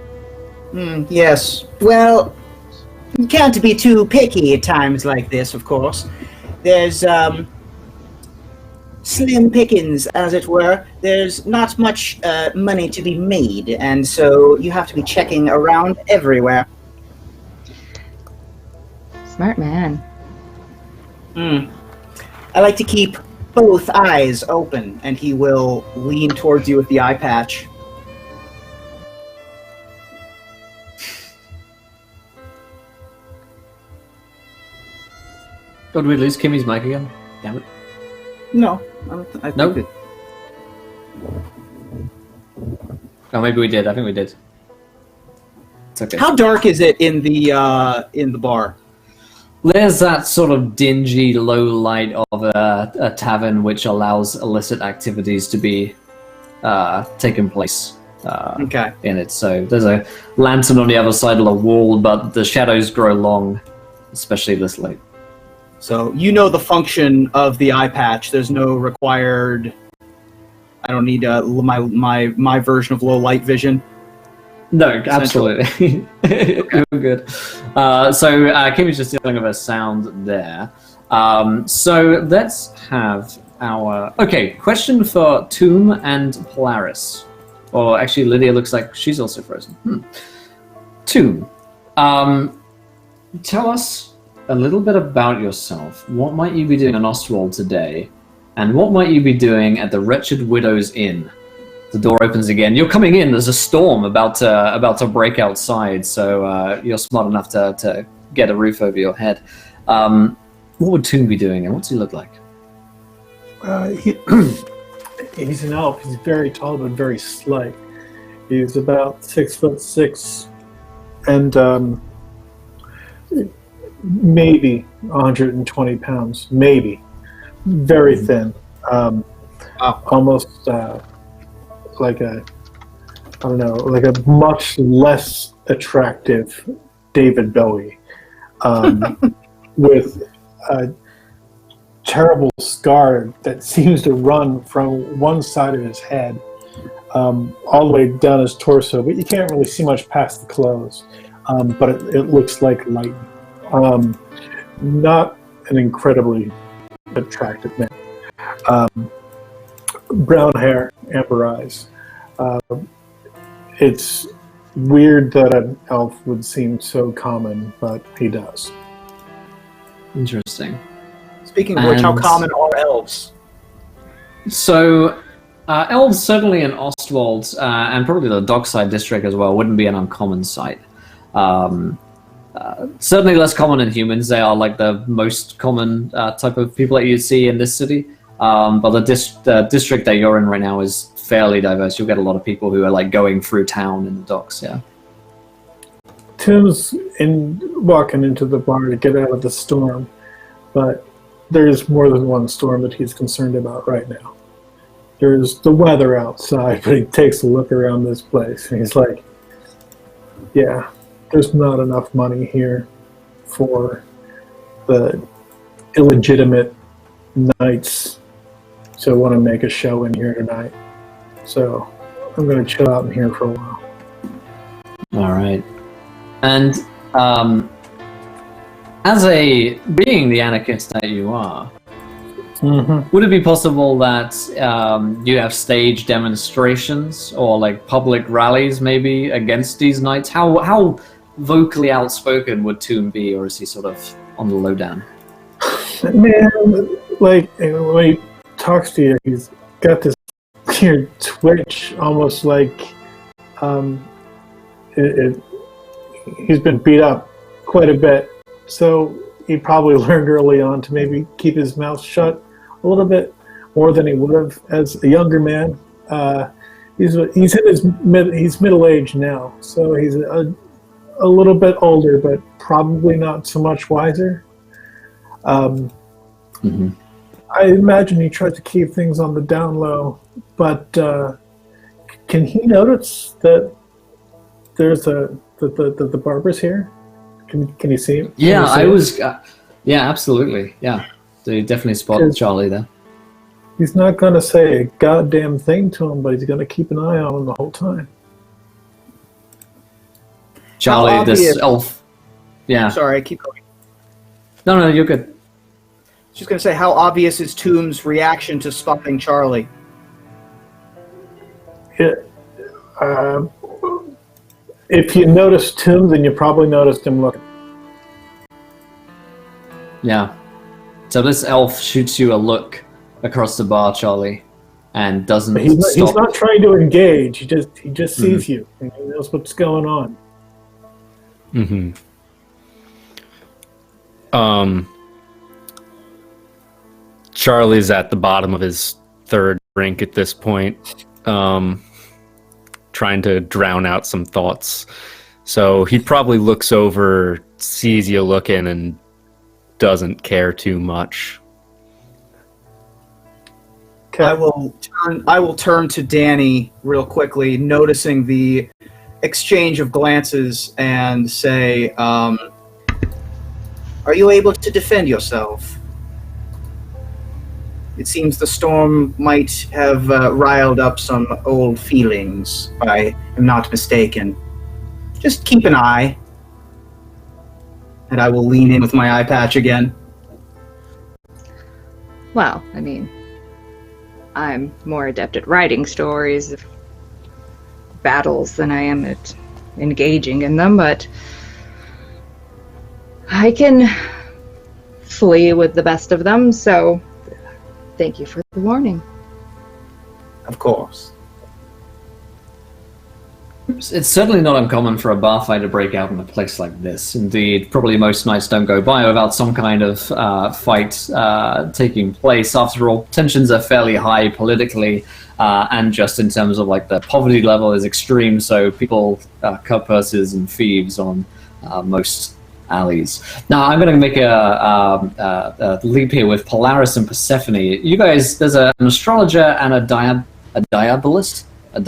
Yes. Well, you can't be too picky at times like this, of course. There's slim pickings, as it were. There's not much money to be made, and so you have to be checking around everywhere. Smart man. I like to keep both eyes open, and he will lean towards you with the eye patch. Oh, did we lose Kimmy's mic again? Damn it. No, I think Nope. that- Oh, maybe we did. I think we did. It's okay. How dark is it in the bar? There's that sort of dingy low light of a tavern which allows illicit activities to be taken place Okay. in it. So there's a lantern on the other side of the wall, but the shadows grow long, especially this late. So you know the function of the eye patch. There's no required. I don't need my version of low light vision. No, absolutely. You're good. So Kimmy's just dealing with a sound there. So let's have our... Okay, question for Tomb and Polaris. Or actually, Lydia looks like she's also frozen. Tomb, tell us a little bit about yourself. What might you be doing on Ostwald today? And what might you be doing at the Wretched Widow's Inn? The door opens again. You're coming in. There's a storm about to break outside, so you're smart enough to get a roof over your head. What would Toon be doing, and what's he look like? He's an elf. He's very tall but very slight. He's about 6'6", and maybe 120 pounds. Maybe. Very thin. Almost like a, I don't know, like a much less attractive David Bowie, with a terrible scar that seems to run from one side of his head all the way down his torso, but you can't really see much past the clothes. But it looks like light. Not an incredibly attractive man. Brown hair, amber eyes. It's weird that an elf would seem so common, but he does. Interesting. Speaking of which, how And- common are elves? So, elves certainly in Ostwald, and probably the Dockside district as well, wouldn't be an uncommon sight. Certainly less common in humans. They are like the most common type of people that you see in this city. But the district that you're in right now is fairly diverse. You'll get a lot of people who are like going through town in the docks, yeah. Tim's walking into the bar to get out of the storm, but there's more than one storm that he's concerned about right now. There's the weather outside, but he takes a look around this place, and he's like, yeah, there's not enough money here for the illegitimate knights to want to make a show in here tonight. So I'm going to chill out in here for a while. All right. And being the anarchist that you are, would it be possible that you have staged demonstrations or like public rallies maybe against these knights? How vocally outspoken would Tomb be, or is he sort of on the lowdown? Man, like when he talks to you, he's got this weird twitch, almost like he's been beat up quite a bit. So he probably learned early on to maybe keep his mouth shut a little bit more than he would have as a younger man. He's middle aged now, so he's a little bit older, but probably not so much wiser. I imagine he tries to keep things on the down low, but can he notice that there's the barber's here? Can you see him? Yeah, yeah, absolutely. Yeah, so you definitely spotted Charlie there. He's not going to say a goddamn thing to him, but he's going to keep an eye on him the whole time. Charlie, this elf. Yeah. Sorry, keep going. No, you're good. Just going to say, how obvious is Tomb's reaction to spotting Charlie? If you noticed Tomb, then you probably noticed him looking. Yeah. So this elf shoots you a look across the bar, Charlie, and doesn't stop. He's not trying to engage. He just sees you, and he knows what's going on. Charlie's at the bottom of his third drink at this point, trying to drown out some thoughts. So he probably looks over, sees you looking, and doesn't care too much. Okay. I will turn to Danny real quickly, noticing the exchange of glances, and say, "Are you able to defend yourself? It seems the storm might have riled up some old feelings, if I am not mistaken. Just keep an eye." And I will lean in with my eye patch again. Well, I mean, I'm more adept at writing stories of battles than I am at engaging in them, but I can flee with the best of them, so thank you for the warning. Of course. It's certainly not uncommon for a bar fight to break out in a place like this. Indeed, probably most nights don't go by without some kind of fight taking place. After all, tensions are fairly high politically, and just in terms of like the poverty level is extreme, so people cut purses and thieves on most alleys. Now, I'm going to make a leap here with Polaris and Persephone. You guys, there's an astrologer and a diabolist, I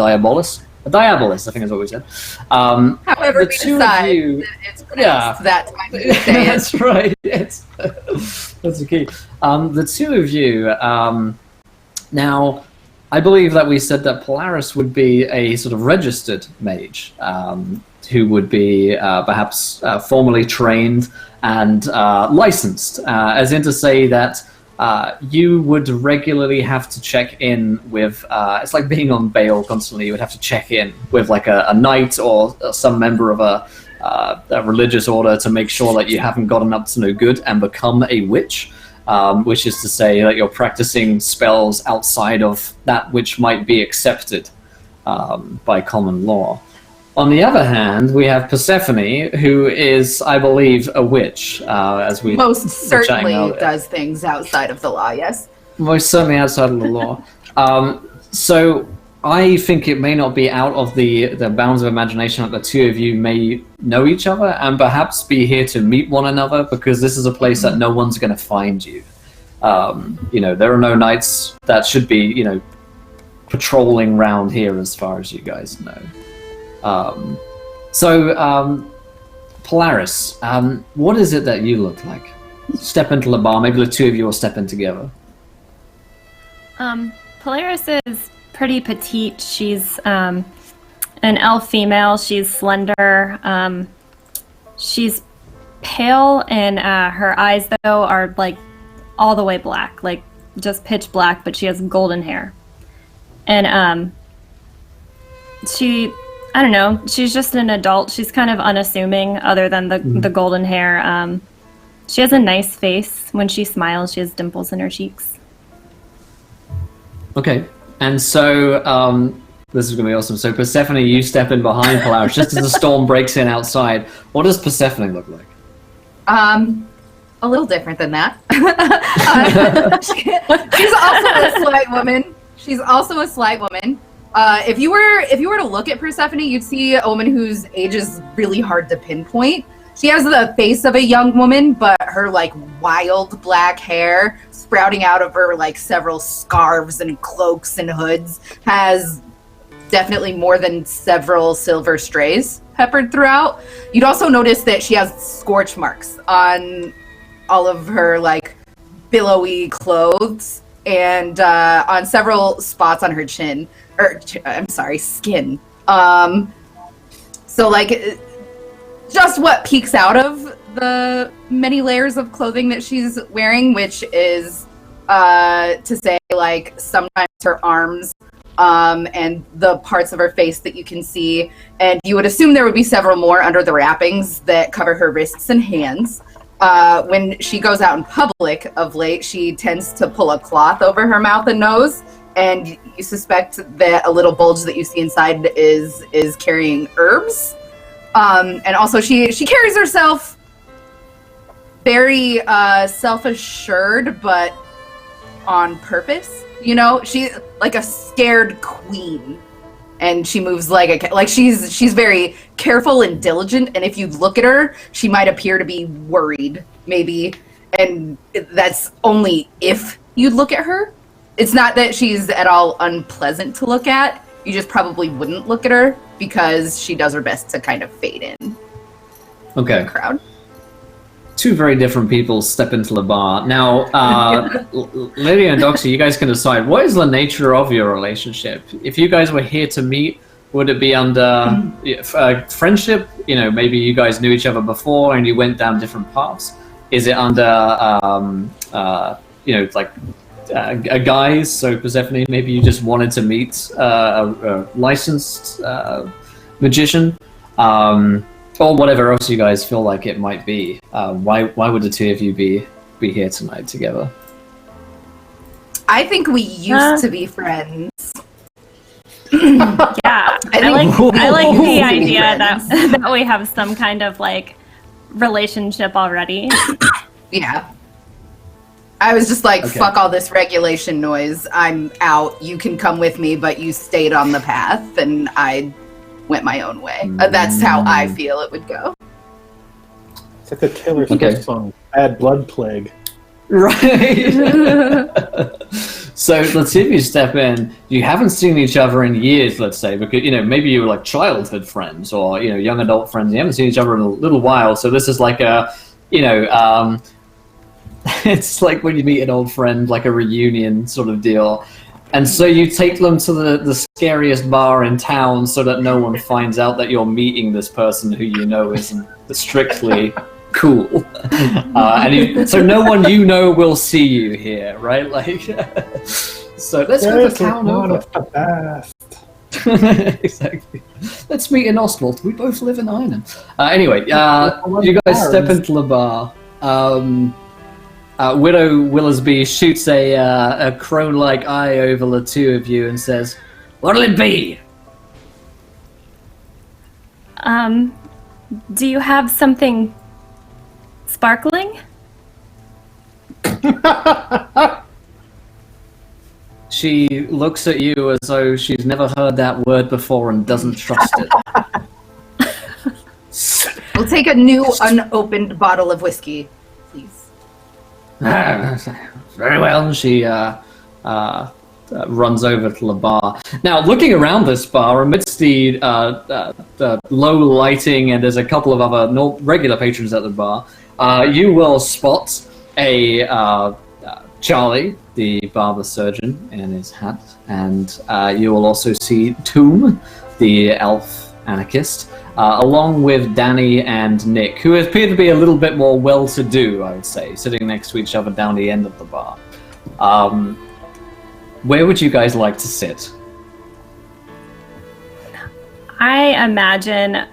think is what we said. However the we two decide of you, it's pronounced that time to say it. that's right. That's the key. The two of you, now, I believe that we said that Polaris would be a sort of registered mage, who would be perhaps formally trained and licensed, as in to say that you would regularly have to check in with, it's like being on bail constantly. You would have to check in with like a knight or some member of a religious order to make sure that you haven't gotten up to no good and become a witch, which is to say that you're practicing spells outside of that which might be accepted by common law. On the other hand, we have Persephone, who is, I believe, a witch, as we Most were certainly chatting earlier. does things outside of the law, yes. Most certainly outside of the law. So I think it may not be out of the bounds of imagination that the two of you may know each other and perhaps be here to meet one another, because this is a place that no one's going to find you. There are no knights that should be, patrolling around here as far as you guys know. Polaris, what is it that you look like? Step into the bar, maybe the two of you will step in together. Polaris is pretty petite. She's an elf female. She's slender. She's pale, and her eyes, though, are like all the way black, like just pitch black, but she has golden hair. And I don't know, she's just an adult. She's kind of unassuming other than the golden hair. She has a nice face. When she smiles, she has dimples in her cheeks. Okay. And so, this is going to be awesome. So, Persephone, you step in behind Polaris just as the storm breaks in outside. What does Persephone look like? A little different than that. She's also a slight woman. If you were to look at Persephone, you'd see a woman whose age is really hard to pinpoint. She has the face of a young woman, but her like wild black hair sprouting out of her like several scarves and cloaks and hoods has definitely more than several silver strays peppered throughout. You'd also notice that she has scorch marks on all of her like billowy clothes and on several spots on her skin. So like just what peeks out of the many layers of clothing that she's wearing, which is to say like sometimes her arms and the parts of her face that you can see, and you would assume there would be several more under the wrappings that cover her wrists and hands. When she goes out in public of late, she tends to pull a cloth over her mouth and nose, and you suspect that a little bulge that you see inside is carrying herbs. And also she carries herself very self-assured, but on purpose. You know, she's like a scared queen, and she moves like she's very careful and diligent. And if you look at her, she might appear to be worried, maybe, and that's only if you look at her. It's not that she's at all unpleasant to look at. You just probably wouldn't look at her because she does her best to kind of fade in. Okay. The crowd. Two very different people step into the bar. Now, Lydia and Doxy, you guys can decide, what is the nature of your relationship? If you guys were here to meet, would it be under friendship? You know, maybe you guys knew each other before and you went down different paths. Is it under, like a guise? So Persephone, maybe you just wanted to meet a licensed magician? Or whatever else you guys feel like it might be. Why would the two of you be here tonight together? I think we used to be friends. Yeah, I like the idea that we have some kind of like relationship already. Yeah. I was just like, okay. Fuck all this regulation noise. I'm out. You can come with me, but you stayed on the path, and I went my own way. That's how I feel it would go. It's like the Taylor Swift song, Bad Blood Plague. Right. So let's see if you step in. You haven't seen each other in years, let's say, because maybe you were like childhood friends or young adult friends. You haven't seen each other in a little while. So this is like a it's like when you meet an old friend, like a reunion sort of deal. And so you take them to the scariest bar in town so that no one finds out that you're meeting this person who isn't strictly cool. So no one will see you here, right? Like, so let's go to town over. Exactly. Let's meet in Ostwald. We both live in Ireland. Anyway, you guys step into the bar. Widow Willisby shoots a crone-like eye over the two of you and says, "What'll it be?" Do you have something sparkling? She looks at you as though she's never heard that word before and doesn't trust it. We'll take a new unopened bottle of whiskey, please. Very well. She runs over to the bar. Now, looking around this bar, amidst the low lighting, and there's a couple of other regular patrons at the bar, you will spot a Charlie, the barber surgeon, in his hat, and you will also see Toom, the elf anarchist, along with Danny and Nick, who appear to be a little bit more well-to-do, I would say, sitting next to each other down the end of the bar. Where would you guys like to sit? I imagine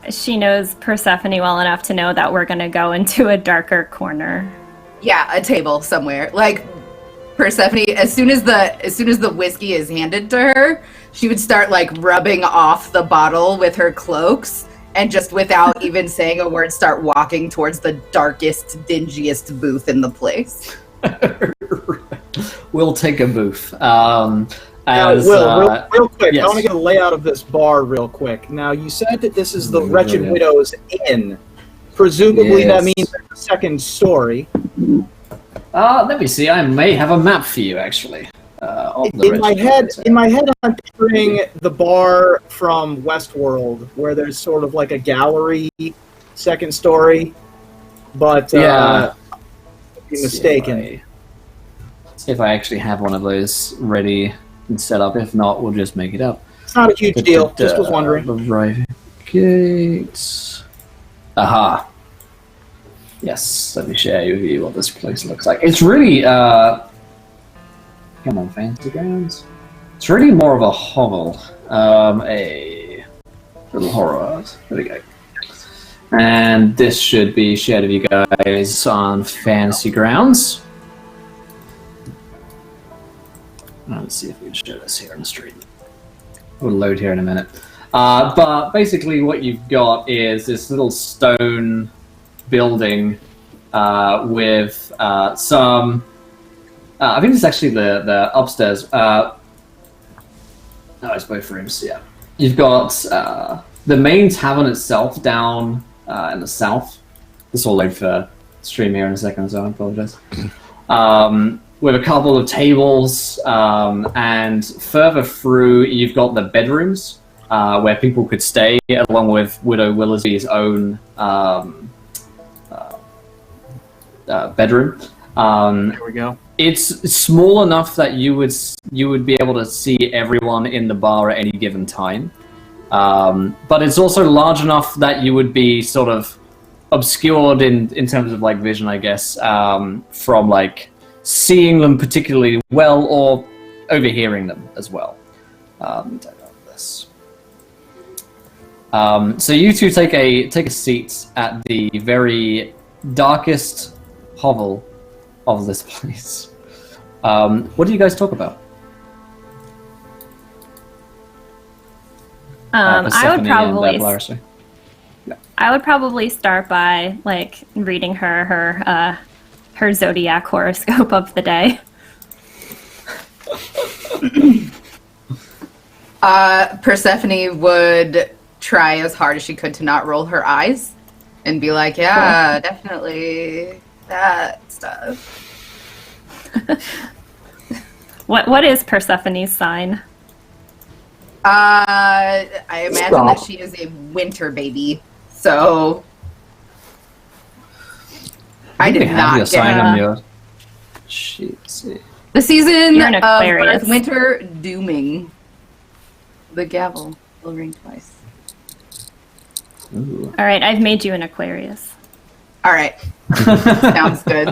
she knows Persephone well enough to know that we're going to go into a darker corner. Yeah, a table somewhere. Like Persephone, as soon as the whiskey is handed to her, she would start like rubbing off the bottle with her cloaks, and just without even saying a word, start walking towards the darkest, dingiest booth in the place. We'll take a booth. Real quick, yes. I want to get a layout of this bar real quick. Now, you said that this is the Wretched yeah. Widow's Inn. Presumably that Yes. means there's a second story. Let me see. I may have a map for you, actually. Of the In my head, I'm picturing the bar from Westworld, where there's sort of like a gallery second story, but Yeah. be mistaken. See if I actually have one of those ready and set up. If not, we'll just make it up. It's not a huge deal. Just was wondering. The right gates. Aha. Yes, let me share with you what this place looks like. It's really, come on, Fantasy Grounds. It's really more of a hovel. A little horror. There we go. And this should be shared with you guys on Fantasy Grounds. Let's see if we can show this here on the stream. We'll load here in a minute. But basically what you've got is this little stone building with some... I think it's actually the upstairs. No, it's both rooms, yeah. You've got the main tavern itself down in the south. This will load for stream here in a second, so I apologize. With a couple of tables, and further through, you've got the bedrooms where people could stay, along with Widow Willoughby's own bedroom. There we go. It's small enough that you would be able to see everyone in the bar at any given time, but it's also large enough that you would be sort of obscured in terms of like vision, I guess, from like seeing them particularly well or overhearing them as well. This. So you two take a seat at the very darkest hovel of this place. What do you guys talk about? I would probably Larissa. I would probably start by like reading her zodiac horoscope of the day. Persephone would try as hard as she could to not roll her eyes and be like, yeah, definitely that stuff. What is Persephone's sign? I imagine that she is a winter baby, so I did not your get sign on your sheet. See. the season You're an of Aquarius. winter dooming. The gavel will ring twice. Ooh. All right, I've made you an Aquarius. All right, sounds good.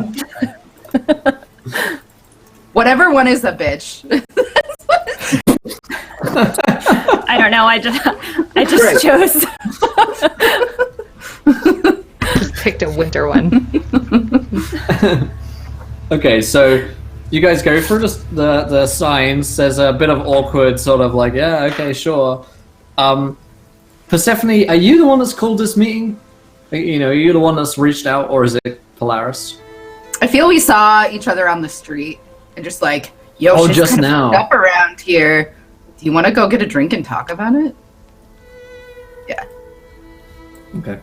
Whatever one is a bitch. I don't know. I just chose. Picked a winter one. Okay, so you guys go through the signs. There's a bit of awkward sort of like, yeah, okay, sure. Persephone, are you the one that's called this meeting? You know, are you the one that's reached out, or is it Polaris? I feel we saw each other on the street and just like, yo, Oh, shit's just kinda now. fucked up around here. Do you want to go get a drink and talk about it? Yeah. Okay.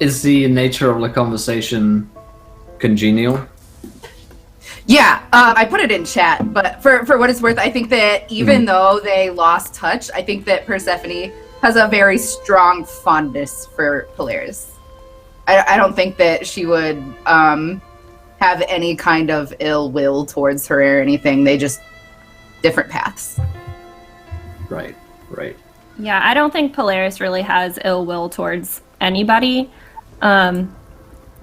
Is the nature of the conversation congenial? Yeah, I put it in chat, but for what it's worth, I think that even though they lost touch, I think that Persephone has a very strong fondness for Polaris. I don't think that she would have have any kind of ill will towards her or anything. They just different paths. Right. Yeah, I don't think Polaris really has ill will towards anybody. And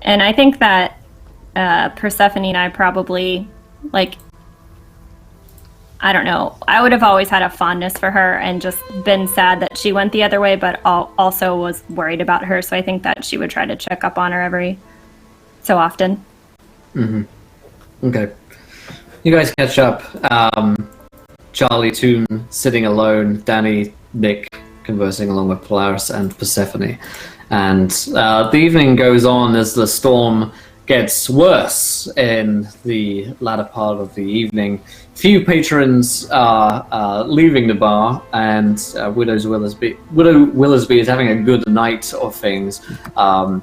I think that Persephone and I probably, like, I don't know, I would have always had a fondness for her and just been sad that she went the other way, but also was worried about her. So I think that she would try to check up on her every so often. Okay. You guys catch up. Charlie, Toon sitting alone, Danny, Nick conversing along with Polaris and Persephone. And the evening goes on as the storm gets worse in the latter part of the evening. Few patrons are leaving the bar, and Widow Willisby is having a good night of things. And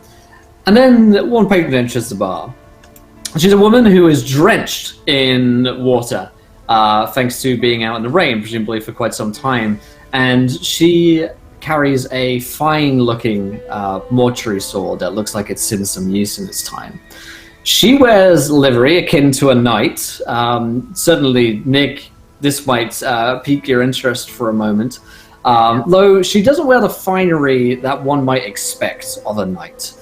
then one patron enters the bar. She's a woman who is drenched in water, thanks to being out in the rain, presumably for quite some time. And she carries a fine-looking mortuary sword that looks like it's seen some use in its time. She wears livery akin to a knight. Certainly, Nick, this might pique your interest for a moment. Though she doesn't wear the finery that one might expect of a knight.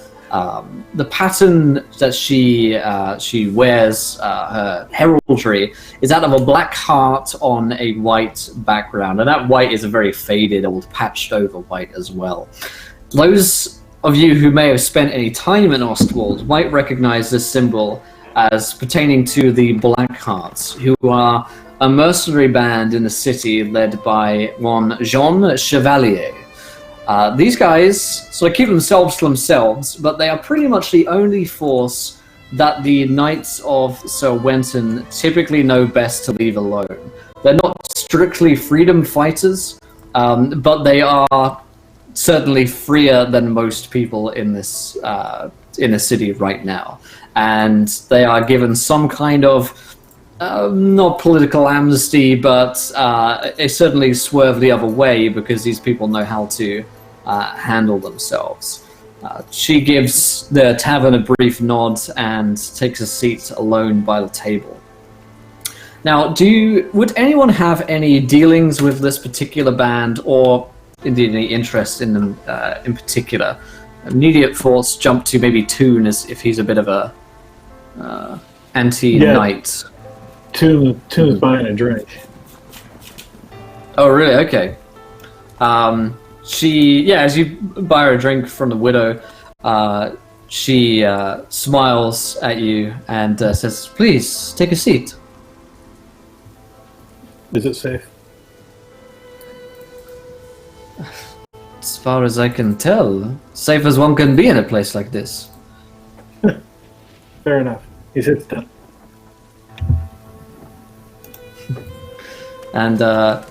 The pattern that she wears, her heraldry, is that of a black heart on a white background, and that white is a very faded, old, patched-over white as well. Those of you who may have spent any time in Ostwald might recognize this symbol as pertaining to the Blackhearts, who are a mercenary band in the city led by one Jean Chevalier. These guys sort of keep themselves to themselves, but they are pretty much the only force that the Knights of Sir Wenton typically know best to leave alone. They're not strictly freedom fighters, but they are certainly freer than most people in this in the city right now. And they are given some kind of not political amnesty, but they certainly swerve the other way because these people know how to handle themselves. She gives the tavern a brief nod and takes a seat alone by the table. Now, would anyone have any dealings with this particular band, or indeed any interest in them in particular? Immediate thoughts jump to maybe Toon, as if he's a bit of a anti-knight. Toon's buying a drink. Oh, really? Okay. As you buy her a drink from the widow, she smiles at you and says, "Please, take a seat." Is it safe? As far as I can tell, safe as one can be in a place like this. Fair enough. He sits down. And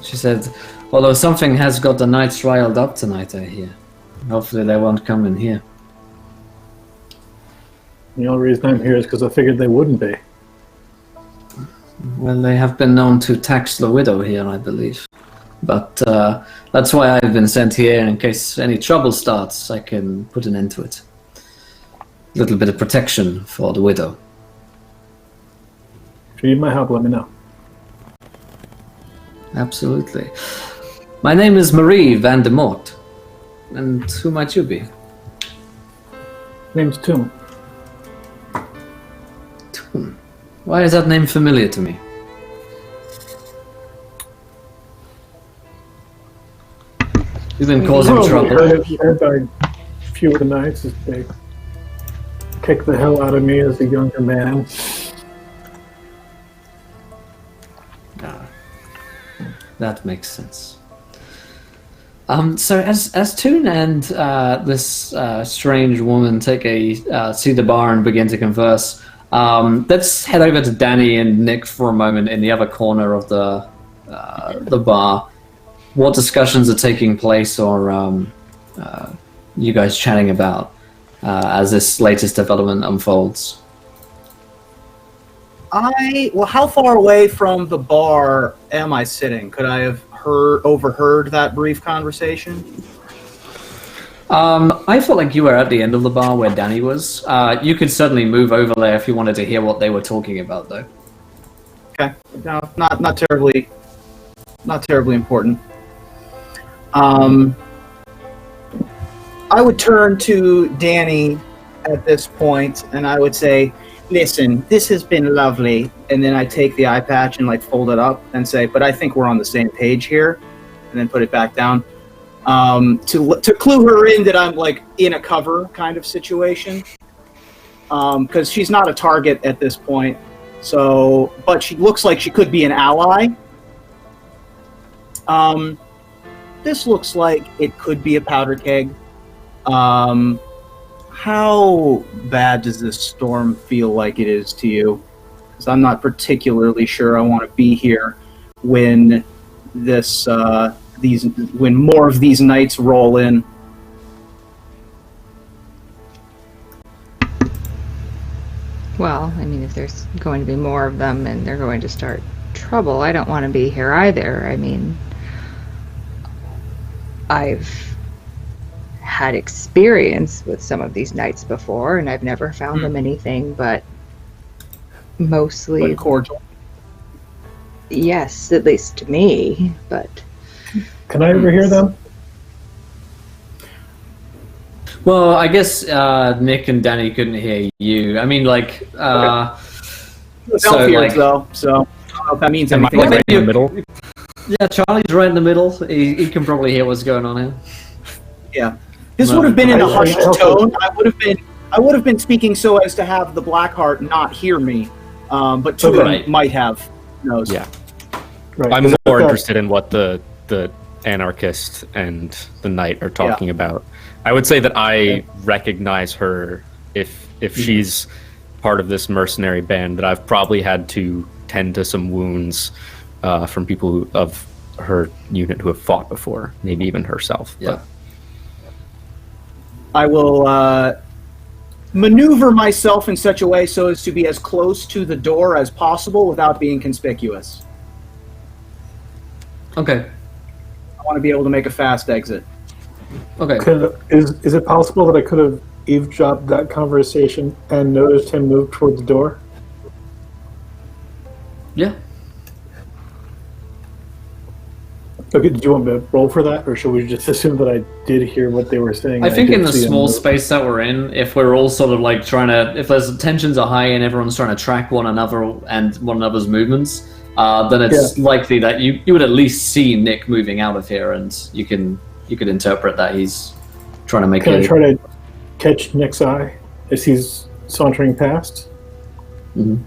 she said, "Although something has got the knights riled up tonight, I hear. Hopefully they won't come in here." The only reason I'm here is because I figured they wouldn't be. Well, they have been known to tax the widow here, I believe. But that's why I've been sent here, in case any trouble starts, I can put an end to it. A little bit of protection for the widow. If you need my help, let me know. Absolutely. My name is Marie Van de Mort. And who might you be? Name's Toon. Toon. Why is that name familiar to me? You've been causing trouble. Heard by a few of the knights as they kicked the hell out of me as a younger man. That makes sense. So as Toon and this strange woman take a seat at the bar and begin to converse, let's head over to Danny and Nick for a moment in the other corner of the bar. What discussions are taking place, or you guys chatting about as this latest development unfolds? How far away from the bar am I sitting? Could I have overheard that brief conversation? I felt like you were at the end of the bar where Danny was. You could certainly move over there if you wanted to hear what they were talking about, though. Okay. No, not terribly important. I would turn to Danny at this point, and I would say, "Listen, this has been lovely." And then I take the eye patch and like fold it up and say, "But I think we're on the same page here," and then put it back down. To clue her in that I'm like in a cover kind of situation, because she's not a target at this point. So, but she looks like she could be an ally. This looks like it could be a powder keg. How bad does this storm feel like it is to you? Because I'm not particularly sure I want to be here when this when more of these nights roll in. Well, I mean, if there's going to be more of them and they're going to start trouble, I don't want to be here either. I mean, I've had experience with some of these nights before, and I've never found them anything but mostly cordial. Yes, at least to me, but... Can I overhear them? Well, I guess Nick and Danny couldn't hear you. I mean, like... though, so I don't know if that means anything. Right in the middle? Yeah, Charlie's right in the middle. He can probably hear what's going on here. Yeah. This would have been in a hushed tone. I would have been speaking so as to have the Blackheart not hear me, but two of them might have. Who knows? Yeah. Right. I'm more interested in what the anarchist and the knight are talking about. I would say that I recognize her if she's part of this mercenary band, that I've probably had to tend to some wounds from people of her unit who have fought before, maybe even herself. Yeah. But I will maneuver myself in such a way so as to be as close to the door as possible without being conspicuous. Okay. I want to be able to make a fast exit. Okay. Is it possible that I could have eavesdropped that conversation and noticed him move toward the door? Yeah. Okay, do you want me to roll for that, or should we just assume that I did hear what they were saying? I think in the small space that we're in, if we're all sort of like trying to, if there's tensions are high and everyone's trying to track one another and one another's movements, then it's likely that you would at least see Nick moving out of here, and you could interpret that he's trying to make. Can I try to catch Nick's eye as he's sauntering past? Mm-hmm.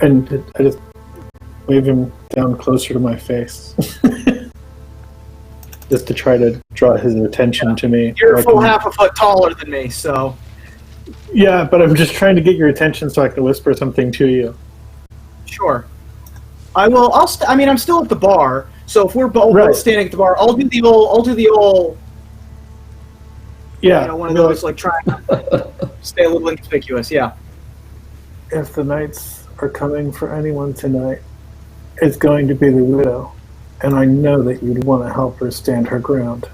And I just wave him down closer to my face. Just to try to draw his attention to me. You're a full half a foot taller than me, so... Yeah, but I'm just trying to get your attention so I can whisper something to you. Sure. I'm still at the bar, so if we're both standing at the bar, I'll do the old... Yeah. One of those, like, trying to stay a little inconspicuous, yeah. If the knights are coming for anyone tonight, it's going to be the widow, and I know that you'd want to help her stand her ground.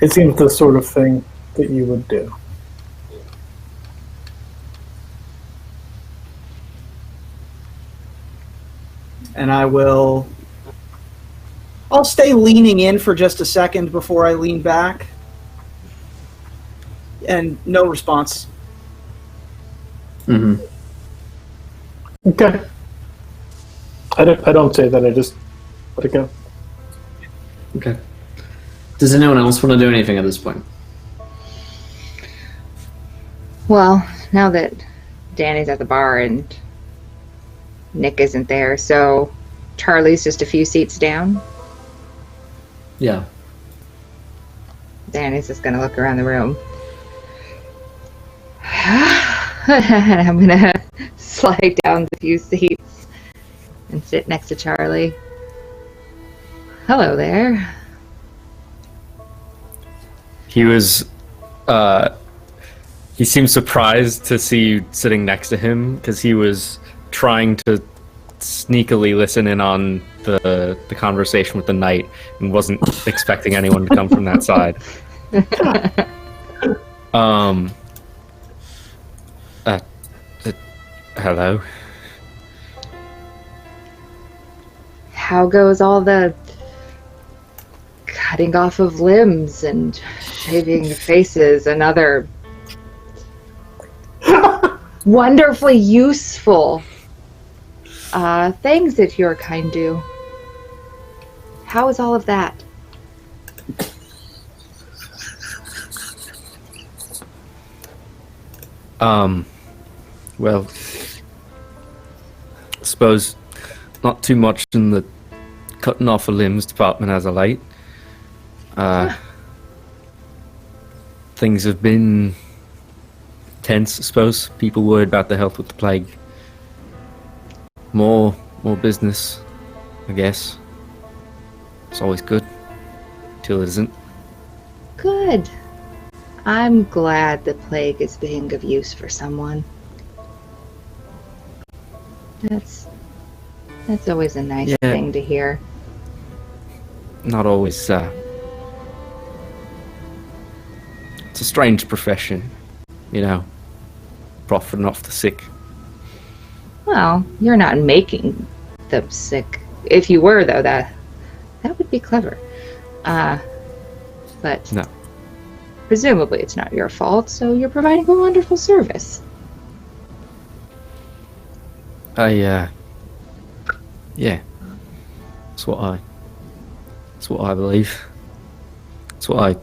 It seems the sort of thing that you would do. And I'll stay leaning in for just a second before I lean back. And no response. Mm-hmm. Okay. I don't say that, I just let it go. Okay. Does anyone else want to do anything at this point? Well, now that Danny's at the bar and Nick isn't there, so Charlie's just a few seats down. Yeah. Danny's just gonna look around the room. And I'm gonna slide down the few seats and sit next to Charlie. Hello there. he was, he seemed surprised to see you sitting next to him because he was trying to sneakily listen in on the conversation with the knight and wasn't expecting anyone to come from that side. Hello. How goes all the cutting off of limbs and shaving faces and other wonderfully useful things that your kind do? How is all of that? Well, I suppose not too much in the cutting off of limbs department as of late. Things have been tense, I suppose. People worried about their health with the plague. More business, I guess. It's always good, till it isn't. Good. I'm glad the plague is being of use for someone. That's always a nice thing to hear. Not always, it's a strange profession, you know, profiting off the sick. Well, you're not making them sick. If you were, though, that would be clever. But No. presumably it's not your fault, so you're providing a wonderful service. Yeah. That's what I believe. That's what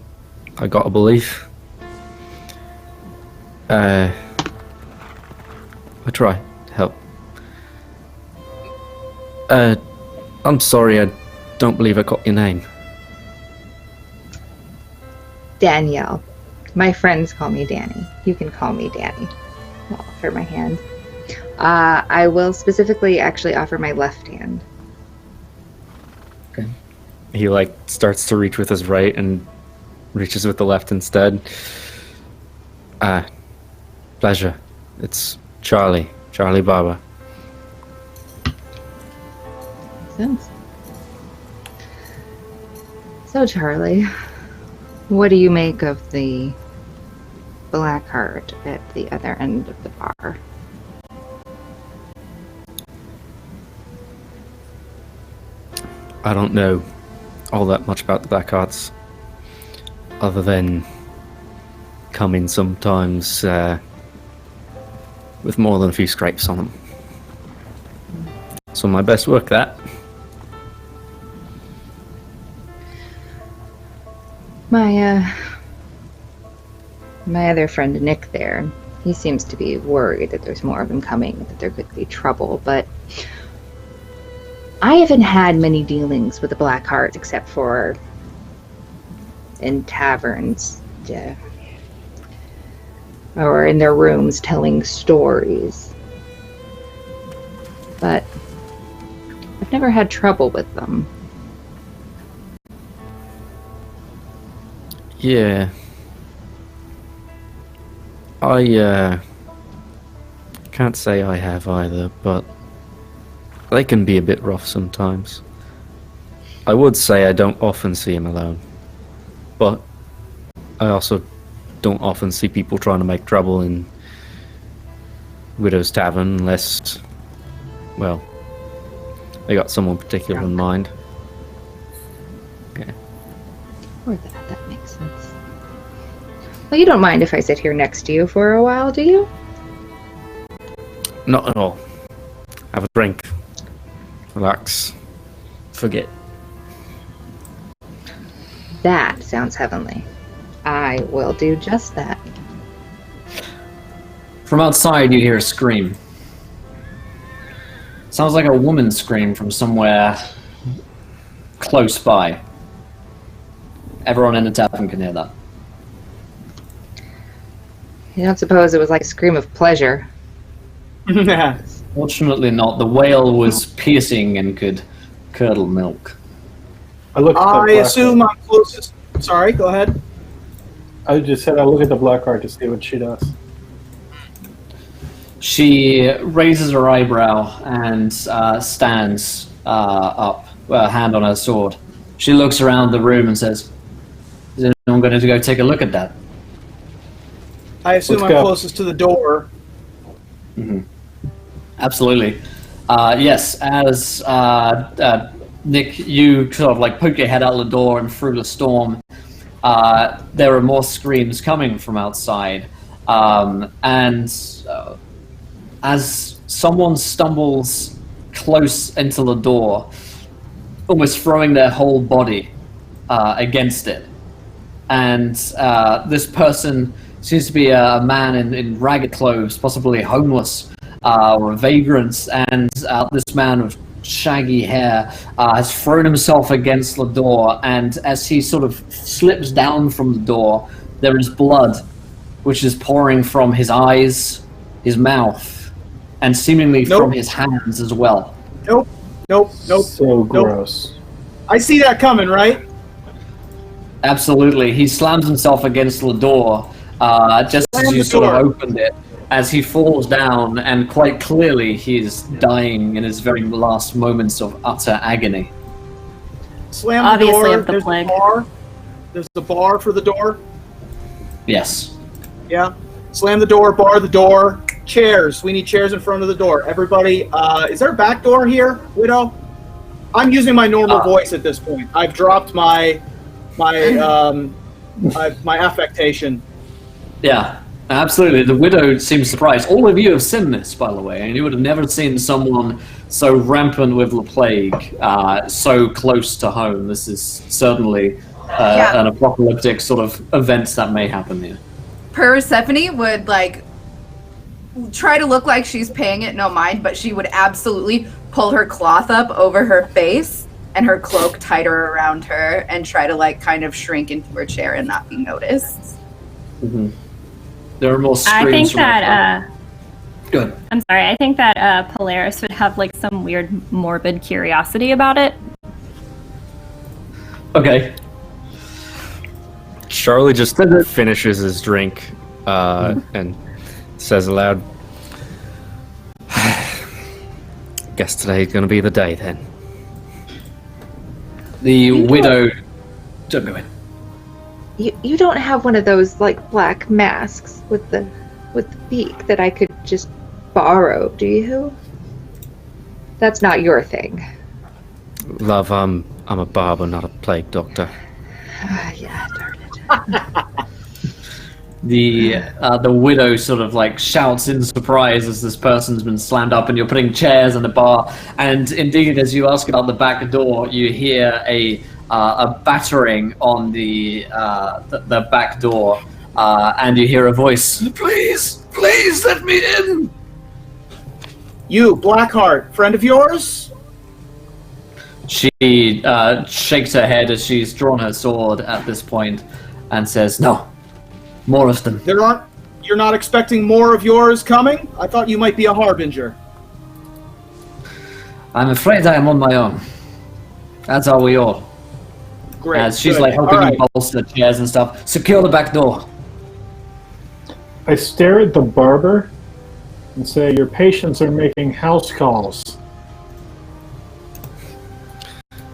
I gotta believe. I try to help. I'm sorry, I don't believe I got your name. Danielle. My friends call me Danny. You can call me Danny. I'll offer my hand. I will specifically actually offer my left hand. Okay. He starts to reach with his right and reaches with the left instead. Pleasure. It's Charlie Barber. Makes sense. So, Charlie, what do you make of the Blackheart at the other end of the bar? I don't know all that much about the Blackhearts, other than coming sometimes with more than a few scrapes on them. So my best work, that. My other friend Nick there, he seems to be worried that there's more of them coming, that there could be trouble, but I haven't had many dealings with the Blackhearts except for in taverns, or in their rooms telling stories. But I've never had trouble with them. Yeah. I can't say I have either, but they can be a bit rough sometimes. I would say I don't often see him alone, but I also don't often see people trying to make trouble in Widow's Tavern unless, well, they got someone particular in mind. Okay. Or that makes sense. Well, you don't mind if I sit here next to you for a while, do you? Not at all. Have a drink. Relax. Forget. That sounds heavenly. I will do just that. From outside, you hear a scream. Sounds like a woman's scream from somewhere close by. Everyone in the tavern can hear that. You don't suppose it was like a scream of pleasure? Fortunately not. The wail was piercing and could curdle milk. I assume I'm closest. Sorry, go ahead. I just said I look at the Blackheart to see what she does. She raises her eyebrow and stands up hand on her sword. She looks around the room and says, "Is anyone going to go take a look at that?" I assume Let's I'm go. closest to the door. Absolutely. Yes, as Nick, you sort of like poke your head out the door and through the storm, there are more screams coming from outside. As someone stumbles close into the door, almost throwing their whole body against it, and this person seems to be a man in ragged clothes, possibly homeless or a vagrant, and this man with shaggy hair has thrown himself against the door, and as he sort of slips down from the door, there is blood which is pouring from his eyes, his mouth, and seemingly from his hands as well. Nope. So gross. I see that coming, right? Absolutely. He slams himself against the door just as Slam you the sort of door. opened it, as he falls down, and quite clearly he's dying in his very last moments of utter agony. Slam Obviously the door. of the There's plague. a bar. There's a bar for the door. Yes. Yeah. Slam the door, bar the door. Chairs. We need chairs in front of the door. Everybody, is there a back door here, Widow? I'm using my normal voice at this point. I've dropped my affectation. Yeah, absolutely. The widow seems surprised. All of you have seen this, by the way, and you would have never seen someone so rampant with the plague, so close to home. This is certainly an apocalyptic sort of event that may happen here. Persephone would like try to look like she's paying it no mind, but she would absolutely pull her cloth up over her face and her cloak tighter around her and try to like kind of shrink into her chair and not be noticed. Mm-hmm. There are more screams. I think from that. Good. I'm sorry. I think that Polaris would have like some weird morbid curiosity about it. Okay. Charlie just finishes his drink and says aloud, "Guess today's gonna be the day then." The widow. Don't go in. You don't have one of those like black masks with the beak that I could just borrow, do you? That's not your thing. Love, I'm a barber, not a plague doctor. Yeah, darn it. The widow sort of like shouts in surprise as this person's been slammed up, and you're putting chairs in the bar. And indeed, as you ask about the back door, you hear a battering on the back door, and you hear a voice. Please let me in. You, Blackheart, friend of yours? She shakes her head as she's drawn her sword at this point, and says, "No, more of them." You're not expecting more of yours coming? I thought you might be a harbinger. I'm afraid I am on my own. That's how we all. Great. As she's good. like helping All right. you bolster chairs and stuff. Secure the back door. I stare at the barber and say, "Your patients are making house calls."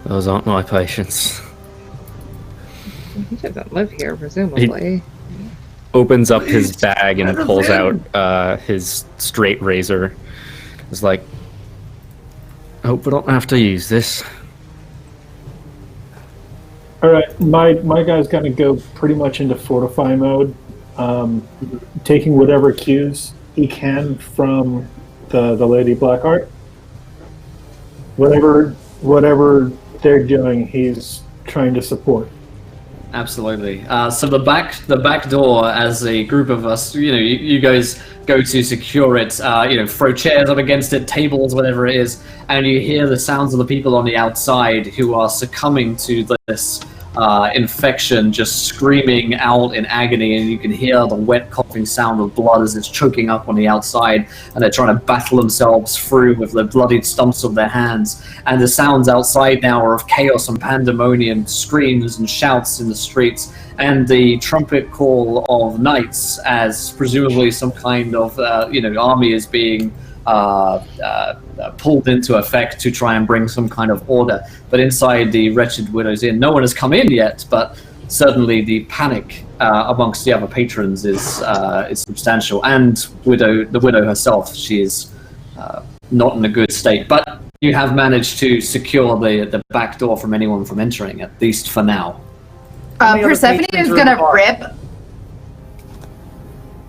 Those aren't my patients. He doesn't live here, presumably. Opens up his bag and pulls out his straight razor. It's like, hope we don't have to use this. All right, my guy's gonna go pretty much into fortify mode, taking whatever cues he can from the Lady Blackheart. Whatever they're doing, he's trying to support. Absolutely. So the back door, as a group of us, you guys go to secure it. Throw chairs up against it, tables, whatever it is, and you hear the sounds of the people on the outside who are succumbing to this infection, just screaming out in agony, and you can hear the wet coughing sound of blood as it's choking up on the outside, and they're trying to battle themselves through with the bloodied stumps of their hands. And the sounds outside now are of chaos and pandemonium, screams and shouts in the streets, and the trumpet call of knights, as presumably some kind of army is being pulled into effect to try and bring some kind of order. But inside the Wretched Widow's Inn, no one has come in yet, but certainly the panic amongst the other patrons is substantial. And the widow herself, she is not in a good state. But you have managed to secure the back door from anyone from entering, at least for now. Persephone is going to rip.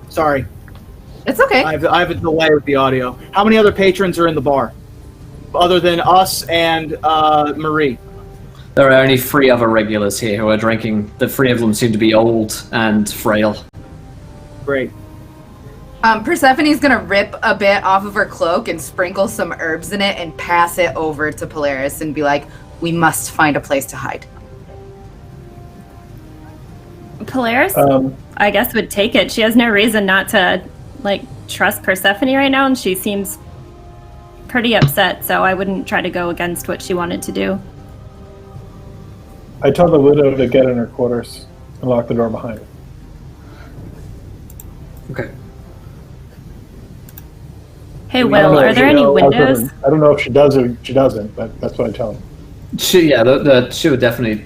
Sorry. It's okay. I have a delay with the audio. How many other patrons are in the bar? Other than us and Marie? There are only 3 other regulars here who are drinking. The 3 of them seem to be old and frail. Great. Persephone's gonna rip a bit off of her cloak and sprinkle some herbs in it and pass it over to Polaris and be like, we must find a place to hide. Polaris, I guess, would take it. She has no reason not to, trust Persephone right now, and she seems pretty upset, so I wouldn't try to go against what she wanted to do. I tell the widow to get in her quarters and lock the door behind her. Okay. Hey, Will, are there any windows? I don't know if she does or she doesn't, but that's what I tell her. She would definitely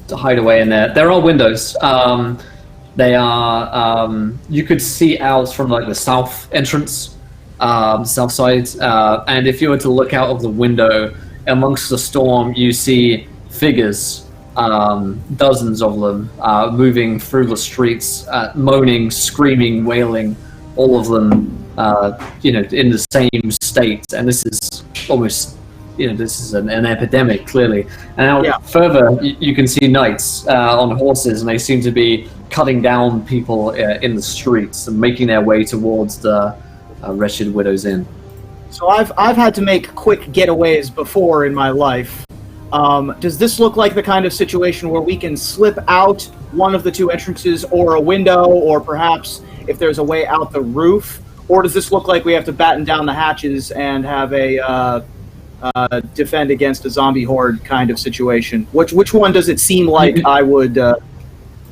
hide away in there. There are windows. They are. You could see out from the south entrance, south side, and if you were to look out of the window amongst the storm, you see figures, dozens of them, moving through the streets, moaning, screaming, wailing, all of them, in the same state. And this is almost, this is an epidemic, clearly. And now further, you can see knights on horses, and they seem to be cutting down people in the streets and making their way towards the Wretched Widow's Inn. So I've had to make quick getaways before in my life. Does this look like the kind of situation where we can slip out one of the 2 entrances or a window, or perhaps if there's a way out the roof? Or does this look like we have to batten down the hatches and have a defend against a zombie horde kind of situation? Which one does it seem like I would...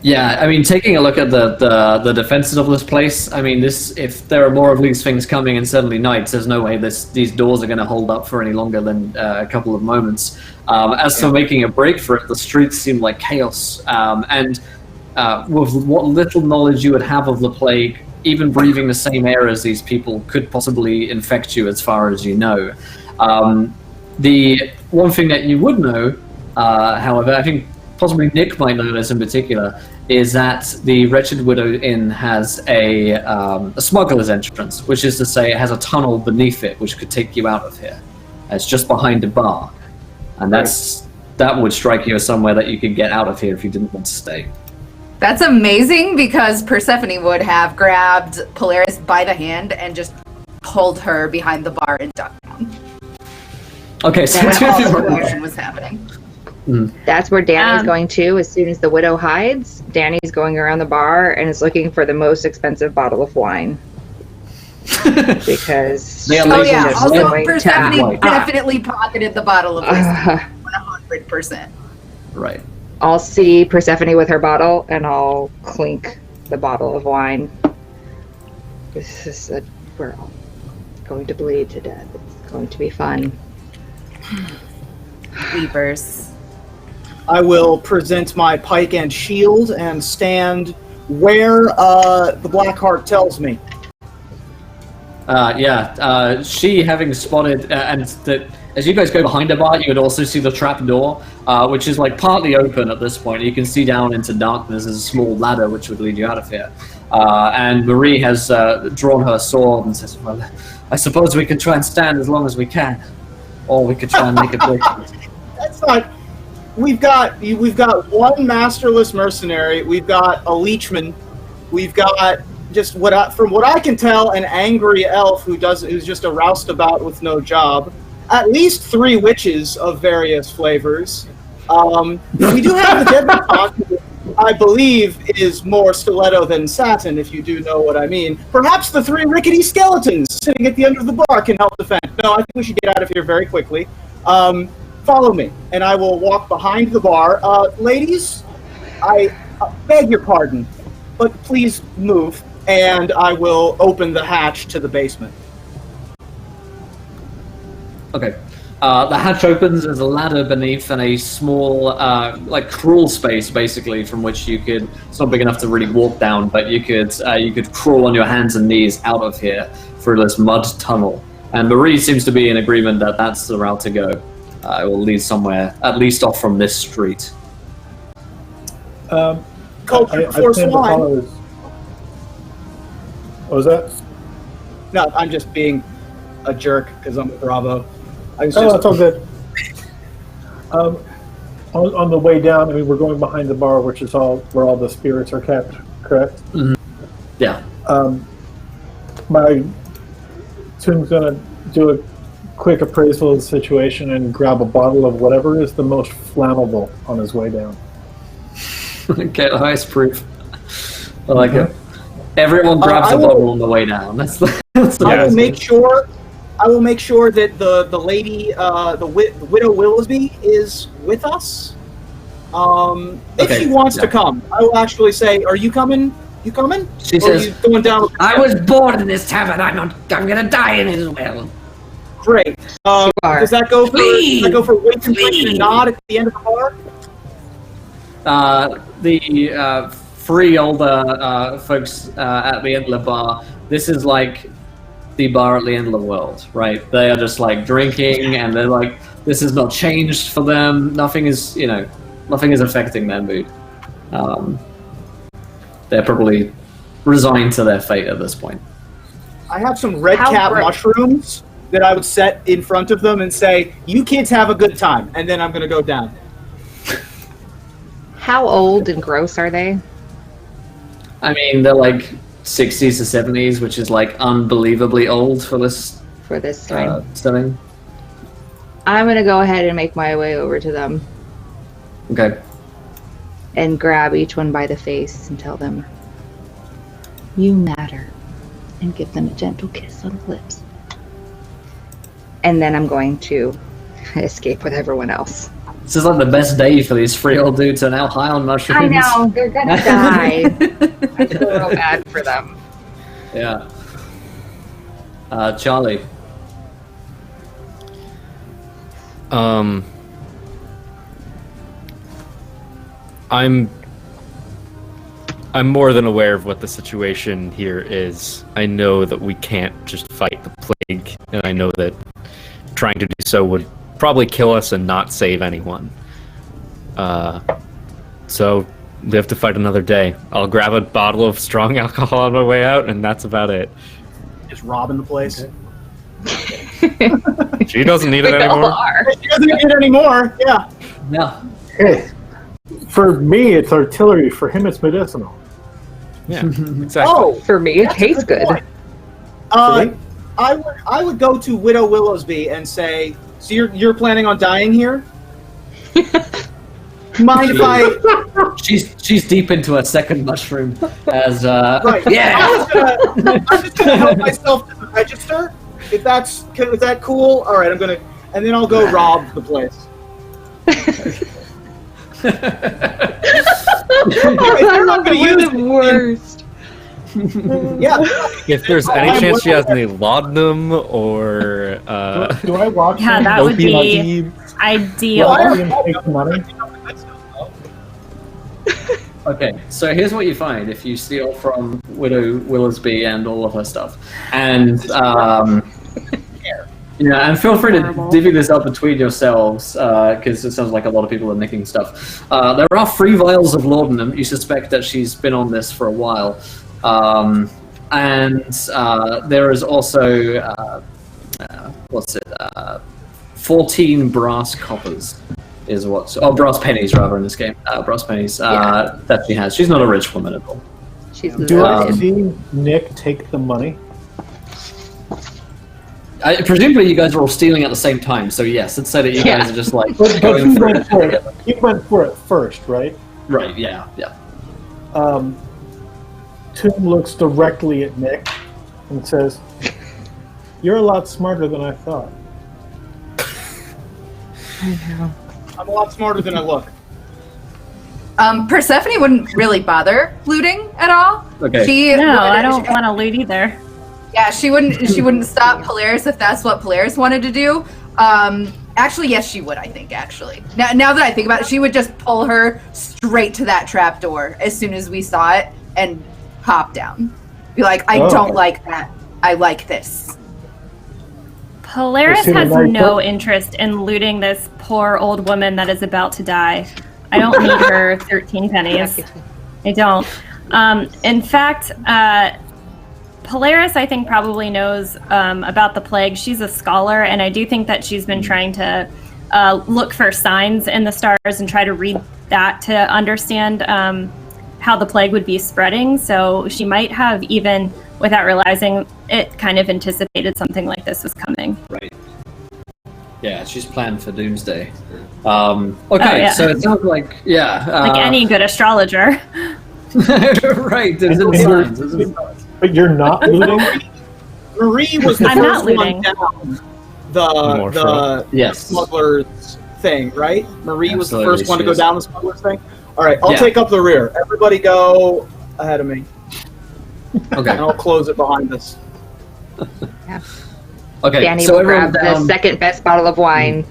Yeah, I mean, taking a look at the defenses of this place, I mean, if there are more of these things coming, and suddenly nights, there's no way these doors are going to hold up for any longer than a couple of moments. As for making a break for it, the streets seem like chaos. And with what little knowledge you would have of the plague, even breathing the same air as these people could possibly infect you, as far as you know. The one thing that you would know, however, I think possibly Nick might know this in particular, is that the Wretched Widow Inn has a smuggler's entrance, which is to say it has a tunnel beneath it which could take you out of here. It's just behind a bar. And that would strike you as somewhere that you could get out of here if you didn't want to stay. That's amazing, because Persephone would have grabbed Polaris by the hand and just pulled her behind the bar and ducked down. Okay, so when all the commotion was happening. That's where Danny's going to. As soon as the widow hides, Danny's going around the bar and is looking for the most expensive bottle of wine. Because also Persephone definitely pocketed the bottle of whiskey. 100%. Right. I'll see Persephone with her bottle, and I'll clink the bottle of wine. We're all going to bleed to death. It's going to be fun. Weepers. I will present my pike and shield and stand where the Blackheart tells me. She having spotted, as you guys go behind the bar, you would also see the trap door, which is partly open at this point. You can see down into darkness. There's a small ladder which would lead you out of here. And Marie has drawn her sword and says, "Well, I suppose we could try and stand as long as we can, or we could try and make a break." That's not. We've got one masterless mercenary. We've got a leechman. We've got from what I can tell, an angry elf who's just a roustabout with no job. At least 3 witches of various flavors. We do have the deadly constable, I believe, is more stiletto than satin, if you do know what I mean. Perhaps the 3 rickety skeletons sitting at the end of the bar can help defend. No, I think we should get out of here very quickly. Follow me, and I will walk behind the bar. Ladies, I beg your pardon, but please move, and I will open the hatch to the basement. Okay. The hatch opens. There's a ladder beneath and a small, like crawl space, basically, from which you could. It's not big enough to really walk down, but you could crawl on your hands and knees out of here through this mud tunnel. And Marie seems to be in agreement that that's the route to go. It will lead somewhere, at least off from this street. Culture before swine. What was that? No, I'm just being a jerk because I'm a Bravo. That's all good. On the way down, I mean, we're going behind the bar, which is where all the spirits are kept, correct? Mm-hmm. Yeah. My Toon's gonna do a quick appraisal of the situation and grab a bottle of whatever is the most flammable on his way down. Okay, the highest proof. I like it. Everyone grabs a bottle on the way down. That's I will make sure. I will make sure that the lady, the Widow Willowsby, is with us. If she wants to come, I will actually say, "Are you coming? You coming?" She or says, are you going down? "I was born in this tavern. I'm gonna die in it as well." Great. Does that go for wait and drink and nod at the end of the bar? The three older folks at the end of the bar. This is like the bar at the end of the world, right? They are just like drinking, and they're like, this has not changed for them. Nothing is affecting their mood. They're probably resigned to their fate at this point. I have some red cap mushrooms that I would set in front of them and say, "You kids have a good time," and then I'm gonna go down. How old and gross are they? I mean, they're like 60s to 70s, which is like unbelievably old for this time. Setting. I'm gonna go ahead and make my way over to them. Okay. And grab each one by the face and tell them, "You matter," and give them a gentle kiss on the lips. And then I'm going to escape with everyone else. This is like the best day for these three old dudes who are now high on mushrooms. I know, they're gonna die. I feel real bad for them. Yeah. Charlie. I'm more than aware of what the situation here is. I know that we can't just fight the plague, and I know that trying to do so would probably kill us and not save anyone. So we have to fight another day. I'll grab a bottle of strong alcohol on my way out, and that's about it. Just robbing the place. She doesn't need it anymore. She doesn't need it anymore. Yeah. No. Hey, for me, it's artillery. For him, it's medicinal. Yeah, exactly. Oh, for me, it tastes good. I would go to Widow Willowsby and say, "So you're planning on dying here? Mind if I?" She's deep into a second mushroom. As right. Yeah. I'm just gonna help myself to the register. Is that cool? All right, and then I'll go rob the place. You're the worst. Yeah. If there's any chance she has any laudanum or Do I watch? Yeah, that would be ideal. Take the money? Okay, so here's what you find if you steal from Widow Willowsby and all of her stuff. And and feel free to divvy this up between yourselves, because it sounds like a lot of people are nicking stuff. There are 3 vials of laudanum. You suspect that she's been on this for a while. And there is also 14 brass coppers is what's brass pennies rather in this game. Brass pennies that she has. She's not a rich woman at all. She's Do I see Nick take the money? Presumably you guys are all stealing at the same time, so yes, let's say that you guys are just like But going he through went for it. He went for it first, right? Right, yeah. Toon looks directly at Nick and says, "You're a lot smarter than I thought." I know. I'm a lot smarter than I look. Persephone wouldn't really bother looting at all. Okay. No, I don't want to loot either. Yeah, she wouldn't stop Polaris if that's what Polaris wanted to do. Actually, yes, she would, I think, actually. Now that I think about it, she would just pull her straight to that trap door as soon as we saw it and hop down. Be like, I don't like that. I like this. Polaris has no interest in looting this poor old woman that is about to die. I don't need her 13 pennies. I don't. In fact, Polaris, I think, probably knows about the plague. She's a scholar, and I do think that she's been trying to look for signs in the stars and try to read that to understand how the plague would be spreading. So she might have, even without realizing it, kind of anticipated something like this was coming. Right. Yeah, she's planned for doomsday. Okay, so it sounds like, like any good astrologer. Right, there's no signs. But you're not looting? Marie was the I'm not first one looting. down the smuggler's thing, right? Marie was the first one to go down the smuggler's thing? Alright, I'll take up the rear. Everybody go ahead of me. Okay. And I'll close it behind us. Yeah. Okay, Danny so will grab everyone the second best bottle of wine.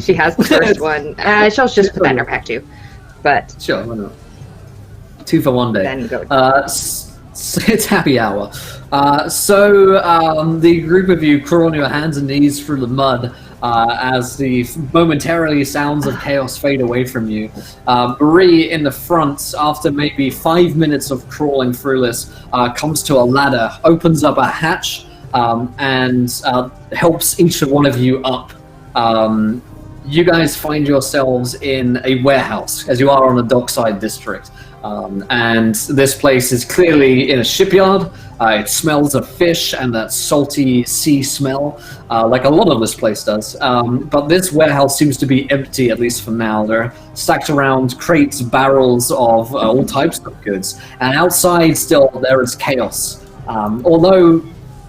She has the first one. She'll just put that in her pack too. But sure, why not? 2 for 1 day. Then go. It's happy hour. So the group of you crawl on your hands and knees through the mud as the momentarily sounds of chaos fade away from you. Marie in the front, after maybe 5 minutes of crawling through this, comes to a ladder, opens up a hatch, and helps each one of you up. You guys find yourselves in a warehouse, as you are on a dockside district. And this place is clearly in a shipyard. It smells of fish and that salty sea smell, like a lot of this place does. But this warehouse seems to be empty, at least for now. They're stacked around crates, barrels of all types of goods. And outside still, there is chaos. Although,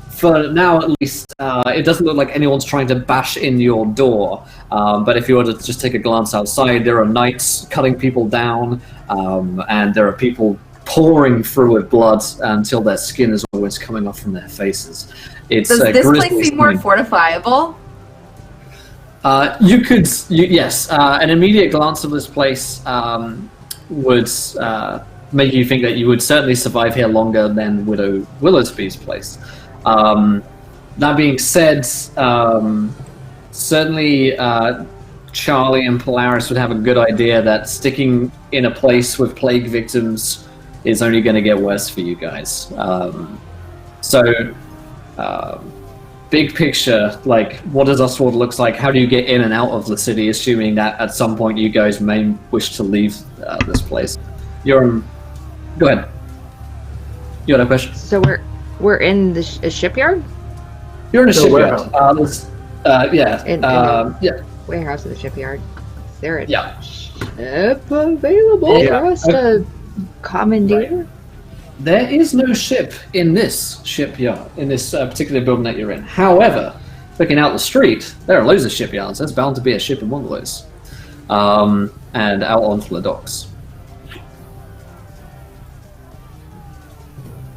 for now at least, it doesn't look like anyone's trying to bash in your door. But if you were to just take a glance outside, there are knights cutting people down, and there are people pouring through with blood until their skin is always coming off from their faces. It's Does this place seem more fortifiable? Yes. An immediate glance of this place would make you think that you would certainly survive here longer than Widow Willoughby's place. That being said, certainly Charlie and Polaris would have a good idea that sticking in a place with plague victims is only going to get worse for you guys. Big picture, like, what does Ostwald looks like? How do you get in and out of the city, assuming that at some point you guys may wish to leave this place? Go ahead. You had a question? So we're in the shipyard? You're in a shipyard. Warehouse of the shipyard. Is there a ship available for us to commandeer? There is no ship in this shipyard, in this particular building that you're in. However, looking out the street, there are loads of shipyards. There's bound to be a ship in one of those. And out onto the docks.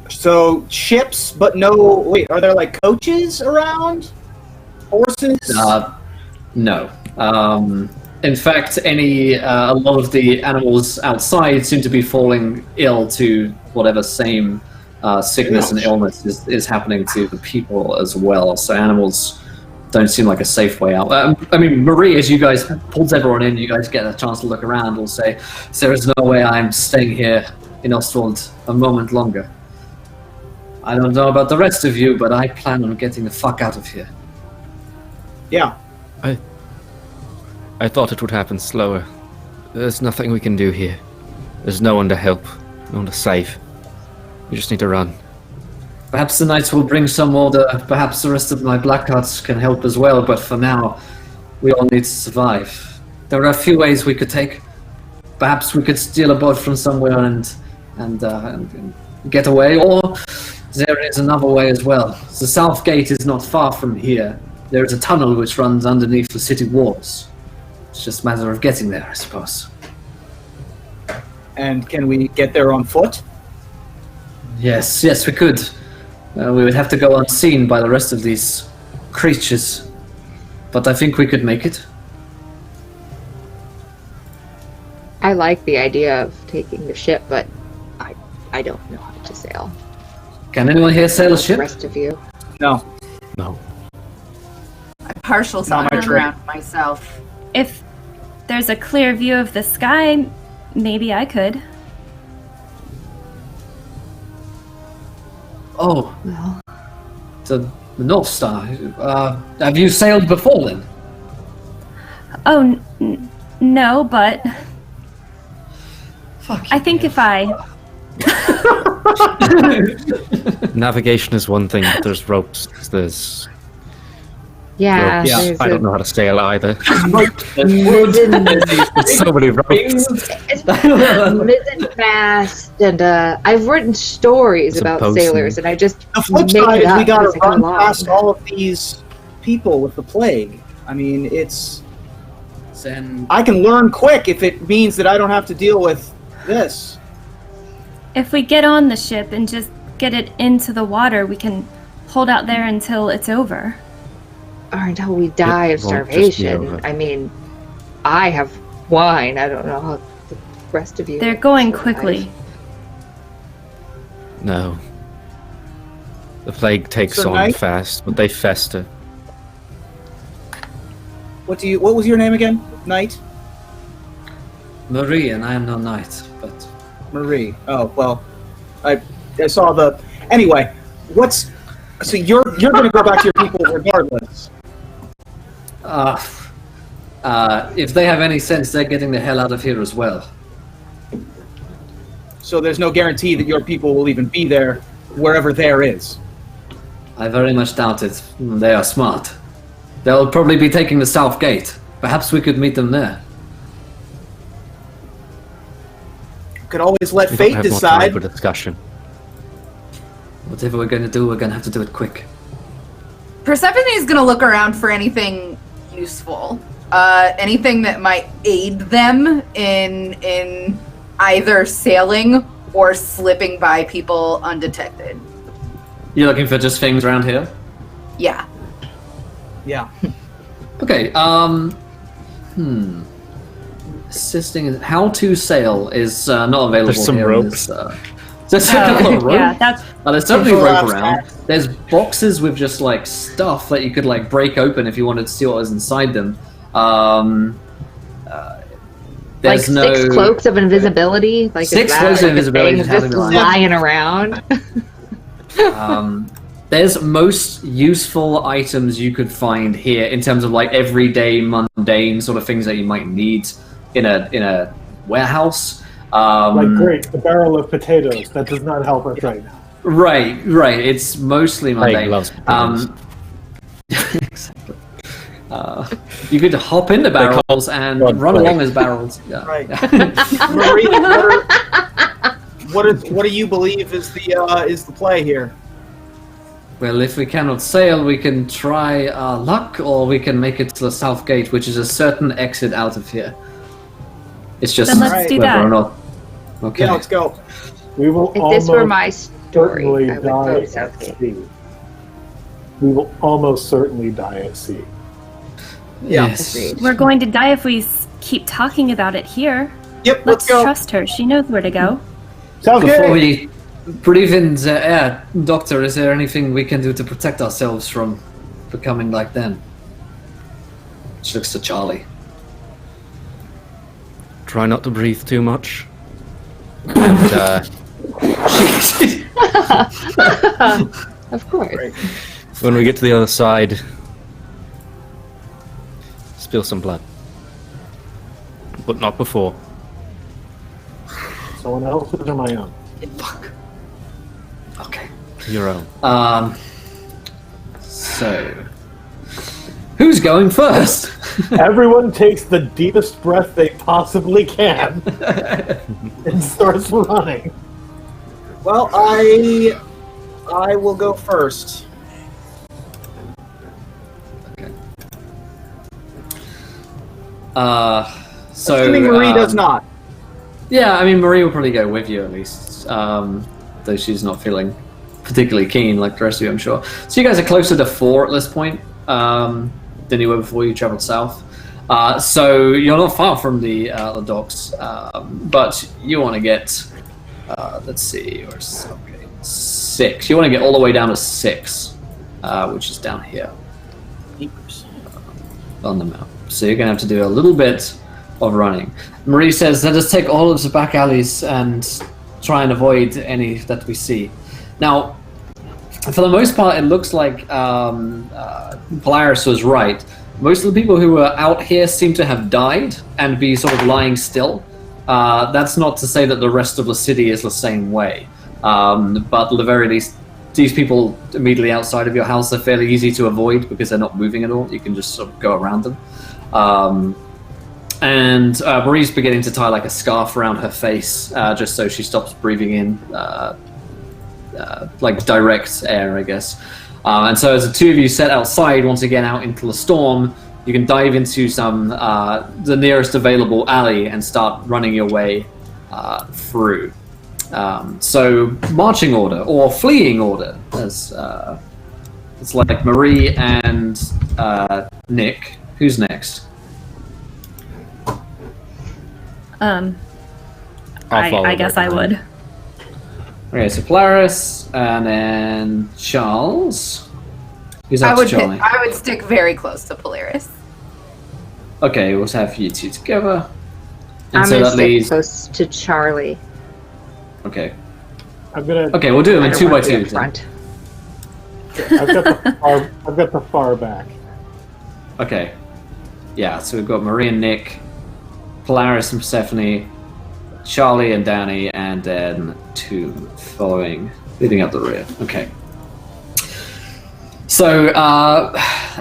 So, ships, but no... Wait, are there, like, coaches around? Horses? No. In fact, a lot of the animals outside seem to be falling ill to whatever same sickness and illness is happening to the people as well. So animals don't seem like a safe way out. I mean, Marie, as you guys pulls everyone in, you guys get a chance to look around, will say, there is no way I'm staying here in Ostwald a moment longer. I don't know about the rest of you, but I plan on getting the fuck out of here. Yeah. I thought it would happen slower. There's nothing we can do here. There's no one to help, no one to save. We just need to run. Perhaps the knights will bring some order. Perhaps the rest of my Blackhearts can help as well, but for now, we all need to survive. There are a few ways we could take. Perhaps we could steal a boat from somewhere and get away, or there is another way as well. The south gate is not far from here. There is a tunnel which runs underneath the city walls. It's just a matter of getting there, I suppose. And can we get there on foot? Yes, we could. We would have to go unseen by the rest of these creatures. but I think we could make it. I like the idea of taking the ship, but I don't know how to sail. Can anyone here sail a The ship? rest of you. No. No. I'm partial Not my sailing trick. around myself. If there's a clear view of the sky, maybe I could. Oh, Well, the North Star. Have you sailed before then? Oh, no, but Fuck. I think if I... Navigation is one thing, but there's ropes. There's yeah, ropes. there's I don't know how to sail either. mizzen, There's so many ropes. mizzen mast, and I've written stories It's a about bosun. sailors, and I just The flip make side it is we up gotta as I go run along. past all of these people with the plague. I mean, it's... Then I can learn quick if it means that I don't have to deal with this. If we get on the ship and just get it into the water, we can hold out there until it's over. Or until we die of won't just be starvation. over. I mean, I have wine. I don't know how the rest of you. They're going survive. quickly. No. The plague takes So on Knight? fast, but they fester. What was your name again? Knight? Marie, and I am no knight, but Marie. Oh, well, I saw the... Anyway, so you're gonna go back to your people regardless. if they have any sense, they're getting the hell out of here as well. So there's no guarantee that your people will even be there wherever there is. I very much doubt it. They are smart. They'll probably be taking the south gate. Perhaps we could meet them there. Could always let We don't fate have more time decide. for discussion. Whatever we're going to do, we're going to have to do it quick. Persephone is gonna look around for anything useful, anything that might aid them in either sailing or slipping by people undetected. You're looking for just things around here? Yeah. Yeah. Okay, assisting in how to sail is not available There's some here in ropes. this, there's a rope. Yeah, that's There's definitely Some rope collapsed around. axe. There's boxes with just like stuff that you could like break open if you wanted to see what was inside them. Like There's no 6 cloaks of invisibility. Like is 6 that cloaks of like a invisibility thing just just having lying around. There's most useful items you could find here in terms of like everyday mundane sort of things that you might need in a warehouse. Like, great, the barrel of potatoes. That does not help us right now. Right. It's mostly Plague mundane. loves potatoes. Exactly. You could hop into barrels and God, run plague. along as barrels. Yeah. Right. Marie, what do you believe is the play here? Well, if we cannot sail, we can try our luck, or we can make it to the south gate, which is a certain exit out of here. It's just Then let's do whether that. or not. Okay. Yeah, let's go. We will If almost this were my story, certainly I would die go at Southgate. sea. We will almost certainly die at sea. Yeah. Yes. Agreed. We're going to die if we keep talking about it here. Yep, Let's let's go. trust her. She knows where to go. Sounds Before good. we breathe in the air, Doctor, is there anything we can do to protect ourselves from becoming like them? She looks to Charlie. Try not to breathe too much. And Of course. when we get to the other side, spill some blood. But not before. Someone else's or my own? Fuck. Okay. Your own. So, who's going first? Everyone takes the deepest breath they possibly can and starts running. Well, I will go first. Okay. So Assuming Marie does not. Yeah, I mean Marie will probably go with you at least, though she's not feeling particularly keen like the rest of you, I'm sure. So you guys are closer to 4 at this point. than you were before you traveled south. So you're not far from the docks, but you want to get, let's see, okay, 6. You want to get all the way down to 6, which is down here on the map. So you're going to have to do a little bit of running. Marie says, let us take all of the back alleys and try and avoid any that we see. Now, for the most part, it looks like Polaris was right. Most of the people who were out here seem to have died and be sort of lying still. That's not to say that the rest of the city is the same way. But at the very least, these people immediately outside of your house are fairly easy to avoid because they're not moving at all. You can just sort of go around them. And Marie's beginning to tie like a scarf around her face just so she stops breathing in like direct air, I guess. And so as the two of you set outside once again out into the storm, you can dive into the nearest available alley and start running your way through. So marching order or fleeing order, as it's like Marie and Nick. Who's next? I guess I would. Okay, so Polaris, and then Charles. Who's I after Charlie? I would stick very close to Polaris. Okay, we'll have you two together. And I'm so gonna that stick leaves. close to Charlie. Okay. I'm gonna. Okay, we'll do them I in don't 2 by want to be 2. up front. I've got the far back. Okay. Yeah, so we've got Marie and Nick, Polaris and Persephone, Charlie and Danny, and then 2 following, leading up the rear. Okay. So,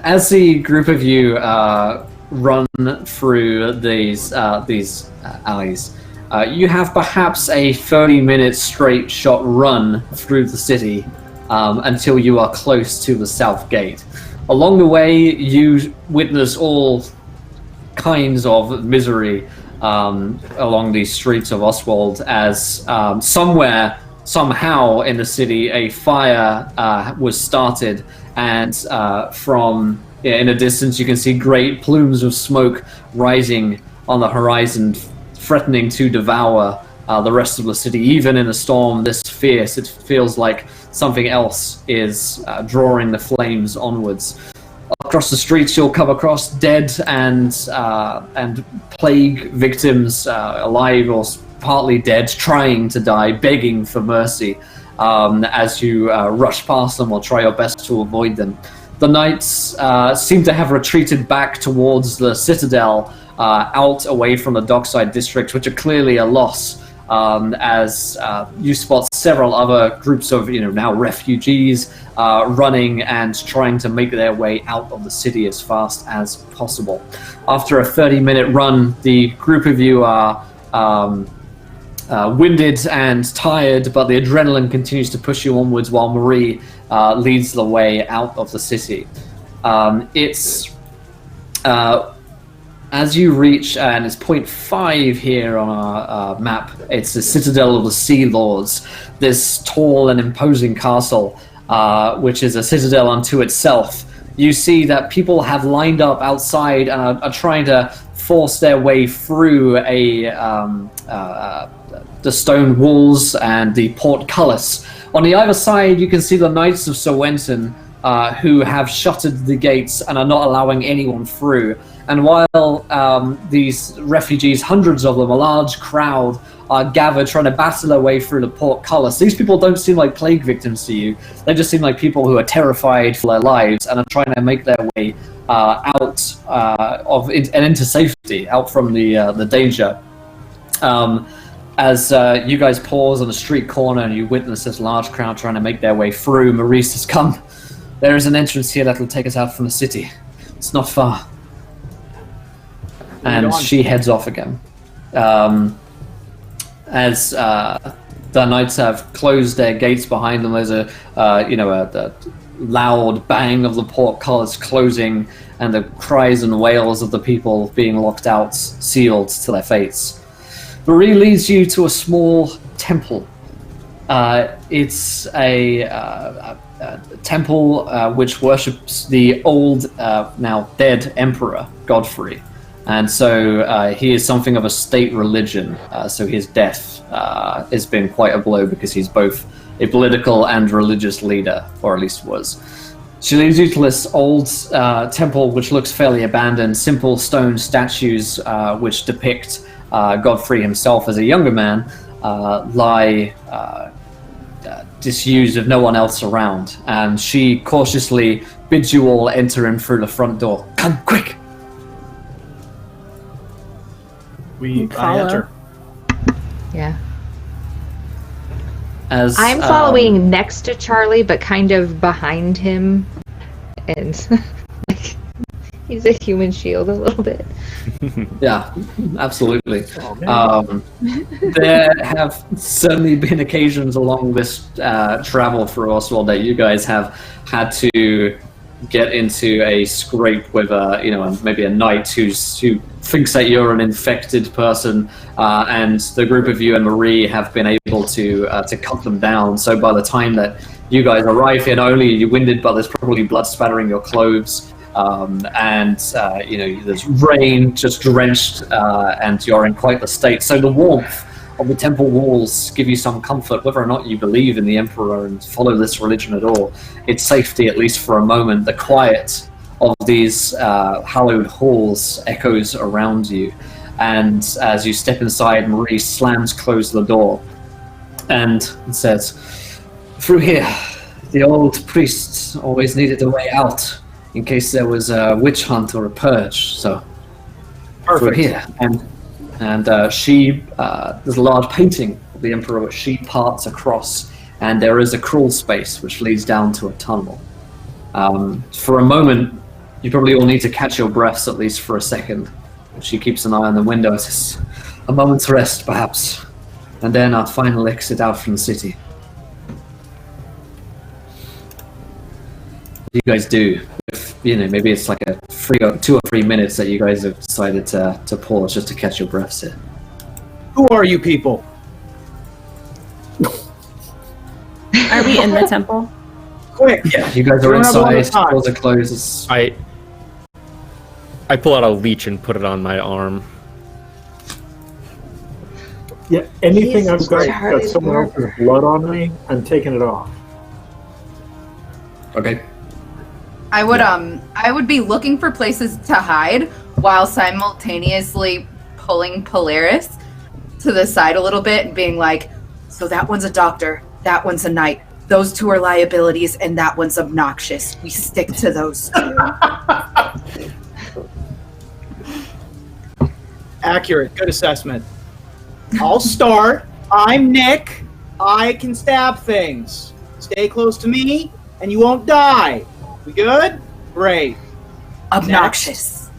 as the group of you run through these alleys, you have perhaps a 30-minute straight shot run through the city until you are close to the south gate. Along the way, you witness all kinds of misery along the streets of Oswald as somehow in the city a fire was started, and in a distance you can see great plumes of smoke rising on the horizon, threatening to devour the rest of the city. Even in a storm this fierce, it feels like something else is drawing the flames onwards. Across the streets, you'll come across dead and plague victims, alive or partly dead, trying to die, begging for mercy as you rush past them or try your best to avoid them. The knights seem to have retreated back towards the citadel, out away from the dockside district, which are clearly a loss. As you spot several other groups of now refugees running and trying to make their way out of the city as fast as possible. After a 30-minute run, the group of you are winded and tired, but the adrenaline continues to push you onwards while Marie leads the way out of the city. As you reach, and it's point 5 here on our map, it's the Citadel of the Sea Lords, this tall and imposing castle, which is a citadel unto itself. You see that people have lined up outside and are trying to force their way through the stone walls and the portcullis. On the other side, you can see the Knights of Sir Wenton, who have shuttered the gates and are not allowing anyone through. And while these refugees, hundreds of them, a large crowd, are gathered trying to battle their way through the portcullis, these people don't seem like plague victims to you. They just seem like people who are terrified for their lives and are trying to make their way out and into safety, out from the danger. As you guys pause on a street corner and you witness this large crowd trying to make their way through, Maurice has come. There is an entrance here that will take us out from the city. It's not far. And she heads off again. As the knights have closed their gates behind them, there's a loud bang of the portcullis closing and the cries and wails of the people being locked out, sealed to their fates. Marie leads you to a small temple. It's a temple which worships the old, now dead emperor Godfrey, and so he is something of a state religion. So his death has been quite a blow because he's both a political and religious leader, or at least was. She leads you to this old temple which looks fairly abandoned. Simple stone statues which depict Godfrey himself as a younger man lie disused with no one else around. And she cautiously bids you all enter in through the front door. Come, quick! I enter. Yeah. As I'm following next to Charlie, but kind of behind him, and like, he's a human shield a little bit. Yeah, absolutely. There have certainly been occasions along this travel for Oswald that you guys have had to get into a scrape with maybe a knight who thinks that you're an infected person, and the group of you and Marie have been able to cut them down. So by the time that you guys arrive here, not only are you winded, but there's probably blood spattering your clothes, and there's rain just drenched, and you're in quite the state. So the warmth of the temple walls give you some comfort, whether or not you believe in the emperor and follow this religion at all. It's safety, at least for a moment. The quiet of these hallowed halls echoes around you, and as you step inside, Marie slams close the door and says, "Through here. The old priests always needed a way out in case there was a witch hunt or a purge, so through here." And she, there's a large painting of the emperor which she parts across, and there is a crawl space which leads down to a tunnel. For a moment, you probably all need to catch your breaths, at least for a second. She keeps an eye on the window. It's a moment's rest, perhaps, and then our final exit out from the city. What do you guys do? Maybe it's like 2 or 3 minutes that you guys have decided to pause just to catch your breaths here. Who are you people? Are we in the temple? Quick! Yeah, you guys are inside. Doors are closed. I pull out a leech and put it on my arm. Yeah, anything He's I've got Charlie someone else's blood on me, I'm taking it off. Okay. I would be looking for places to hide while simultaneously pulling Polaris to the side a little bit and being like, so that one's a doctor, that one's a knight, those two are liabilities, and that one's obnoxious. We stick to those two. Accurate. Good assessment. I'll start. I'm Nick. I can stab things. Stay close to me, and you won't die. We good? Great. Obnoxious.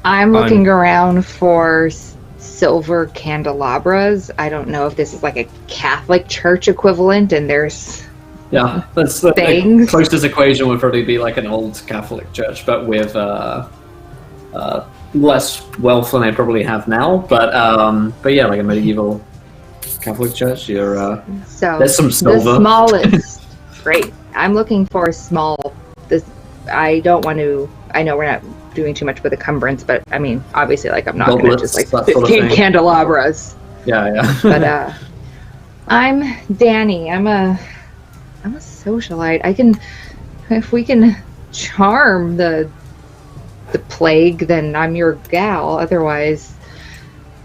I'm looking around for silver candelabras. I don't know if this is like a Catholic church equivalent, and there's that's the closest equation would probably be like an old Catholic church, but with less wealth than they probably have now. But yeah, like a medieval Catholic church. There's some silver. The smallest. Great. I'm looking for a small. I don't want to. I know we're not doing too much with encumbrance, but I mean, obviously, like I'm not going to just like 15 candelabras. Yeah. But I'm Danny. I'm a socialite. If we can charm the plague, then I'm your gal. Otherwise,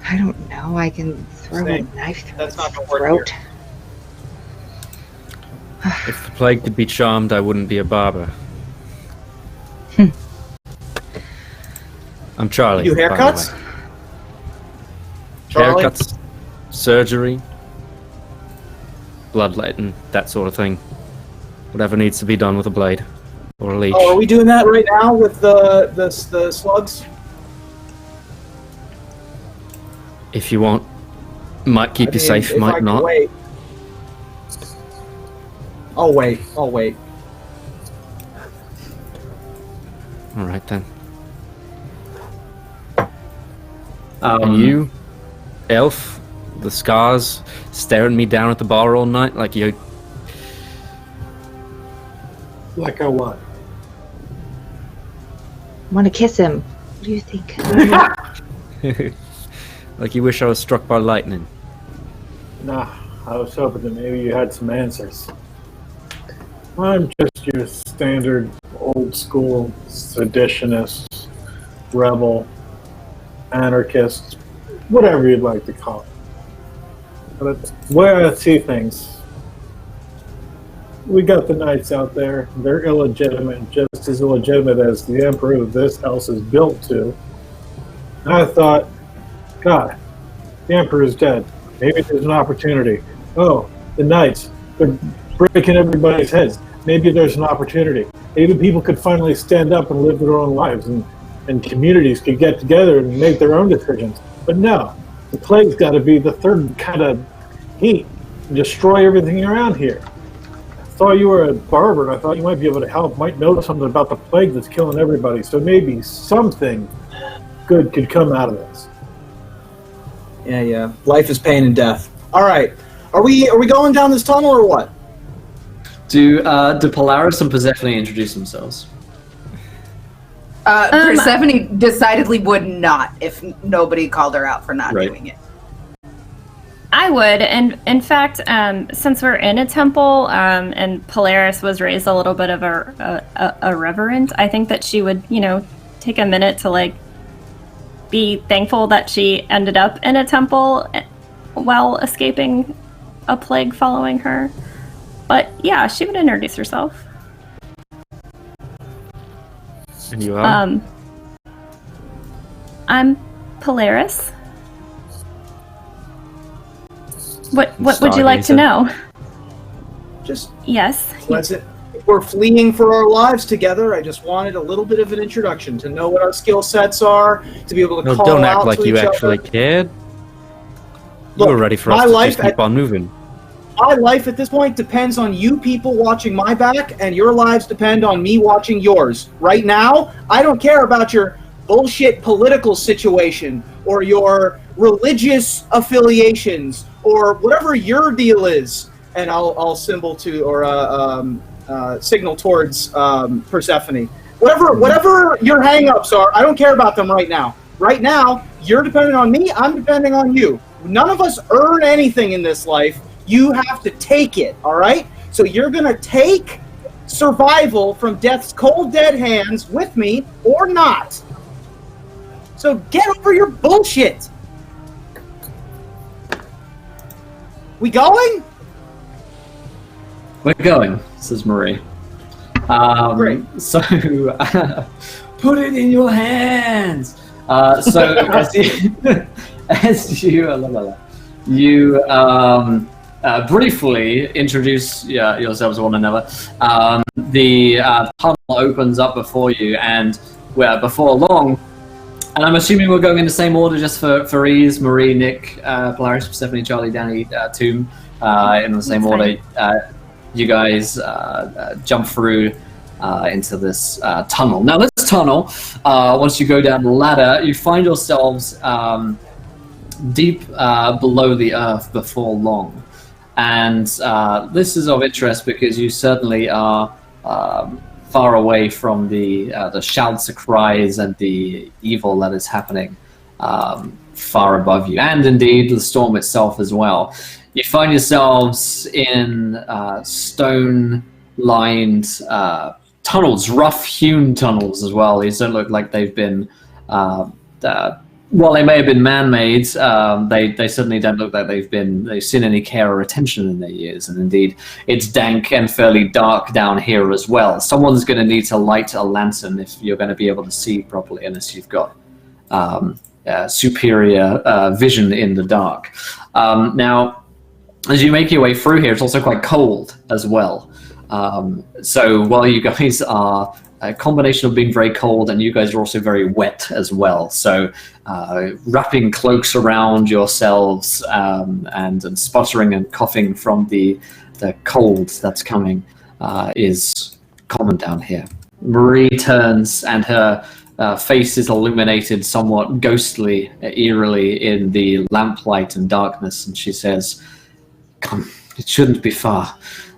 I don't know. I can throw a knife through its throat. If the plague could be charmed, I wouldn't be a barber. I'm Charlie. You haircuts? Charlie? Haircuts, surgery, bloodletting, that sort of thing. Whatever needs to be done with a blade or a leech. Oh, are we doing that right now with the slugs? If you want, might keep you safe, if I might can not. Wait. I'll wait. All right then. And you, elf, the scars, staring me down at the bar all night like you. Like a what? Want to kiss him? What do you think? Like you wish I was struck by lightning. Nah, I was hoping that maybe you had some answers. I'm just your standard old school seditionist, rebel, anarchist, whatever you'd like to call it. But it's where I see things. We got the knights out there. They're illegitimate, just as illegitimate as the emperor of this house is built to. And I thought, God, the emperor is dead. Maybe there's an opportunity. Oh, the knights, they're breaking everybody's heads. Maybe there's an opportunity. Maybe people could finally stand up and live their own lives, and communities could get together and make their own decisions. But no, the plague's got to be the third kind of heat and destroy everything around here. I thought you were a barber, and I thought you might be able to help, might know something about the plague that's killing everybody, so maybe something good could come out of this. Yeah. Life is pain and death. All right. Are we going down this tunnel or what? Do Polaris and Persephone introduce themselves? Persephone decidedly would not if nobody called her out for not doing it. I would, and in fact, since we're in a temple, and Polaris was raised a little bit of a reverent, I think that she would, take a minute to be thankful that she ended up in a temple while escaping a plague following her. But yeah, she would introduce herself. And you are? I'm Polaris. What would you like to know? Just yes. If we're fleeing for our lives together, I just wanted a little bit of an introduction to know what our skill sets are, to be able to call don't out act like to you each actually other. cared. Look, You were ready for us to just keep on moving. My life at this point depends on you people watching my back, and your lives depend on me watching yours. Right now, I don't care about your bullshit political situation or your religious affiliations or whatever your deal is. And I'll symbol to or signal towards Persephone. Whatever your hang-ups are, I don't care about them right now. Right now, you're depending on me, I'm depending on you. None of us earn anything in this life. You have to take it, all right? So you're going to take survival from death's cold, dead hands with me or not. So get over your bullshit. We going? We're going, says Marie. Great. So, put it in your hands. So as you briefly introduce yourselves to one another, the tunnel opens up before you, and before long, and I'm assuming we're going in the same order just for ease. Marie, Nick, Polaris, Stephanie, Charlie, Danny, Tomb, in the same order. You guys jump through into this tunnel. Now, this tunnel, once you go down the ladder, you find yourselves deep below the earth before long. And this is of interest because you certainly are far away from the shouts, the cries, and the evil that is happening far above you, and indeed the storm itself as well. You find yourselves in stone-lined tunnels, rough-hewn tunnels as well. These don't look like they've been, well, they may have been man-made. They certainly don't look like they've seen any care or attention in their years. And indeed, it's dank and fairly dark down here as well. Someone's going to need to light a lantern if you're going to be able to see properly, unless you've got superior vision in the dark. Now, as you make your way through here, it's also quite cold as well. So while you guys are a combination of being very cold, and you guys are also very wet as well. So wrapping cloaks around yourselves and sputtering and coughing from the cold that's coming is common down here. Marie turns, and her face is illuminated somewhat ghostly, eerily in the lamplight and darkness, and she says, "Come, it shouldn't be far.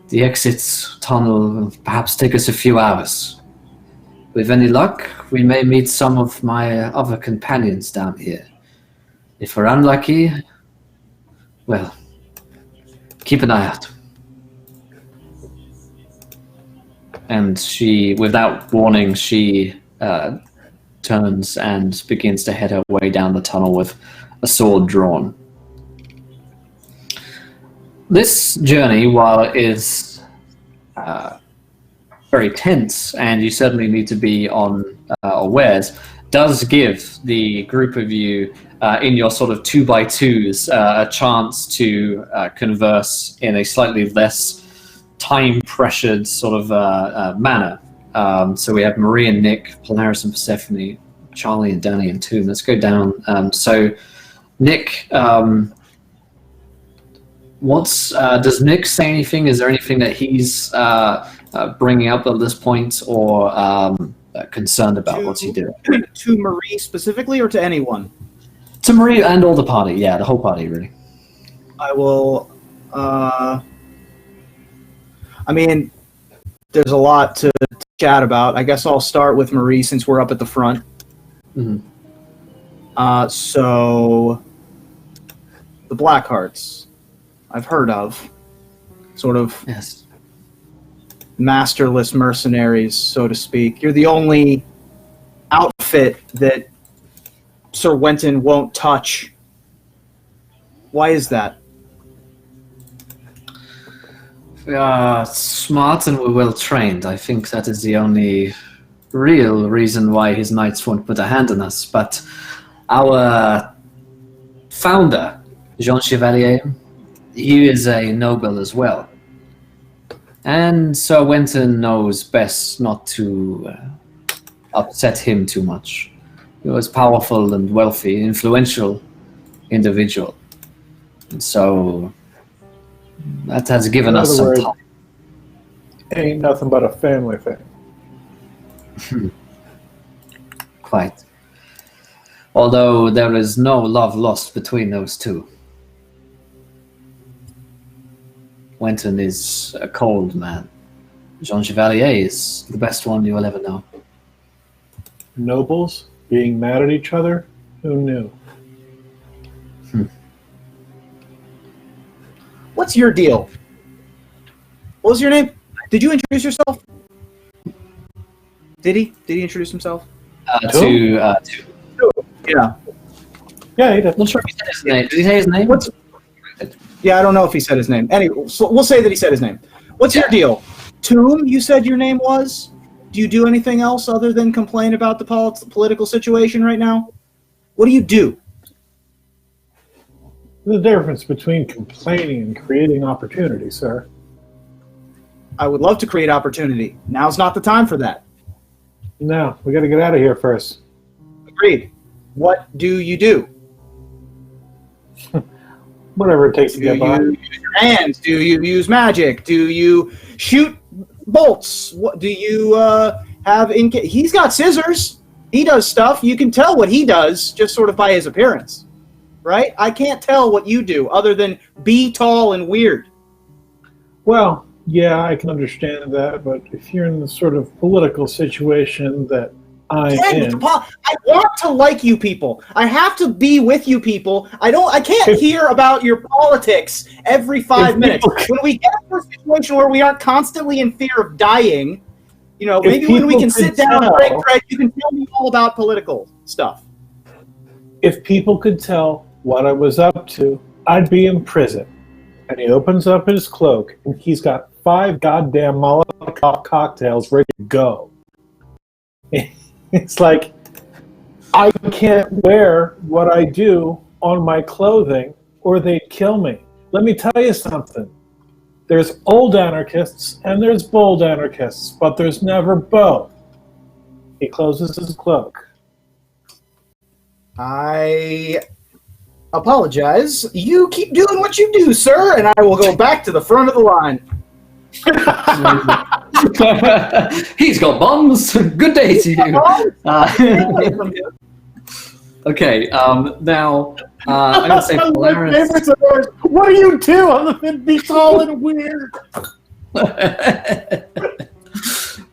The exit tunnel will perhaps take us a few hours. With any luck, we may meet some of my other companions down here. If we're unlucky, well, keep an eye out." And she, without warning, she turns and begins to head her way down the tunnel with a sword drawn. This journey, while it is very tense, and you certainly need to be on awares, does give the group of you in your sort of 2x2s a chance to converse in a slightly less time-pressured sort of manner. So we have Marie and Nick, Polaris and Persephone, Charlie and Danny and Toon. Let's go down. So Nick, does Nick say anything? Is there anything that he's bringing up at this point, or concerned about? What's he doing? To Marie specifically, or to anyone? To Marie and all the party. Yeah, the whole party, really. I will. I mean, there's a lot to chat about. I guess I'll start with Marie since we're up at the front. Mm-hmm. So, the Blackhearts, I've heard of. Sort of Yes. masterless mercenaries, so to speak. You're the only outfit that Sir Wenton won't touch. Why is that? We are smart and we're well trained. I think that is the only real reason why his knights won't put a hand on us. But our founder, Jean Chevalier, he is a noble as well. And Sir Wenton knows best not to upset him too much. He was powerful and wealthy, influential individual. And so that has given us some time. Ain't nothing but a family thing. Quite. Although there is no love lost between those two. Wenton is a cold man. Jean Chevalier is the best one you will ever know. Nobles being mad at each other? Who knew? What's your deal? What was your name? Did you introduce yourself? Did he? Did he introduce himself? To Yeah. Yeah, he does. not sure if he said his name. Did he say his name? Yeah, I don't know if he said his name. Anyway, so we'll say that he said his name. What's your deal? Tomb, you said your name was? Do you do anything else other than complain about the political situation right now? What do you do? The difference between complaining and creating opportunity, sir. I would love to create opportunity. Now's not the time for that. No, we got to get out of here first. Agreed. What do you do? Whatever it takes to Do get by. you use your hands? Do you use magic? Do you shoot bolts? What do you have in? He's got scissors. He does stuff. You can tell what he does just sort of by his appearance, right? I can't tell what you do other than be tall and weird. Well, yeah, I can understand that, but if you're in the sort of political situation that I'm in, I want to like you people. I have to be with you people. I can't hear about your politics every 5 minutes. When we get to a situation where we aren't constantly in fear of dying, you know, maybe when we can sit down and break bread, you can tell me all about political stuff. if people could tell what I was up to, I'd be in prison. And he opens up his cloak, and he's got 5 goddamn Molotov cocktails ready to go. It's like, I can't wear what I do on my clothing, or they'd kill me. Let me tell you something. There's old anarchists, and there's bold anarchists, but there's never both. He closes his cloak. I apologize. You keep doing what you do, sir, and I will go back to the front of the line. He's got bombs. Good day to you. Okay. Now, I'm gonna say Polaris. What do you do? I'm gonna be tall and weird.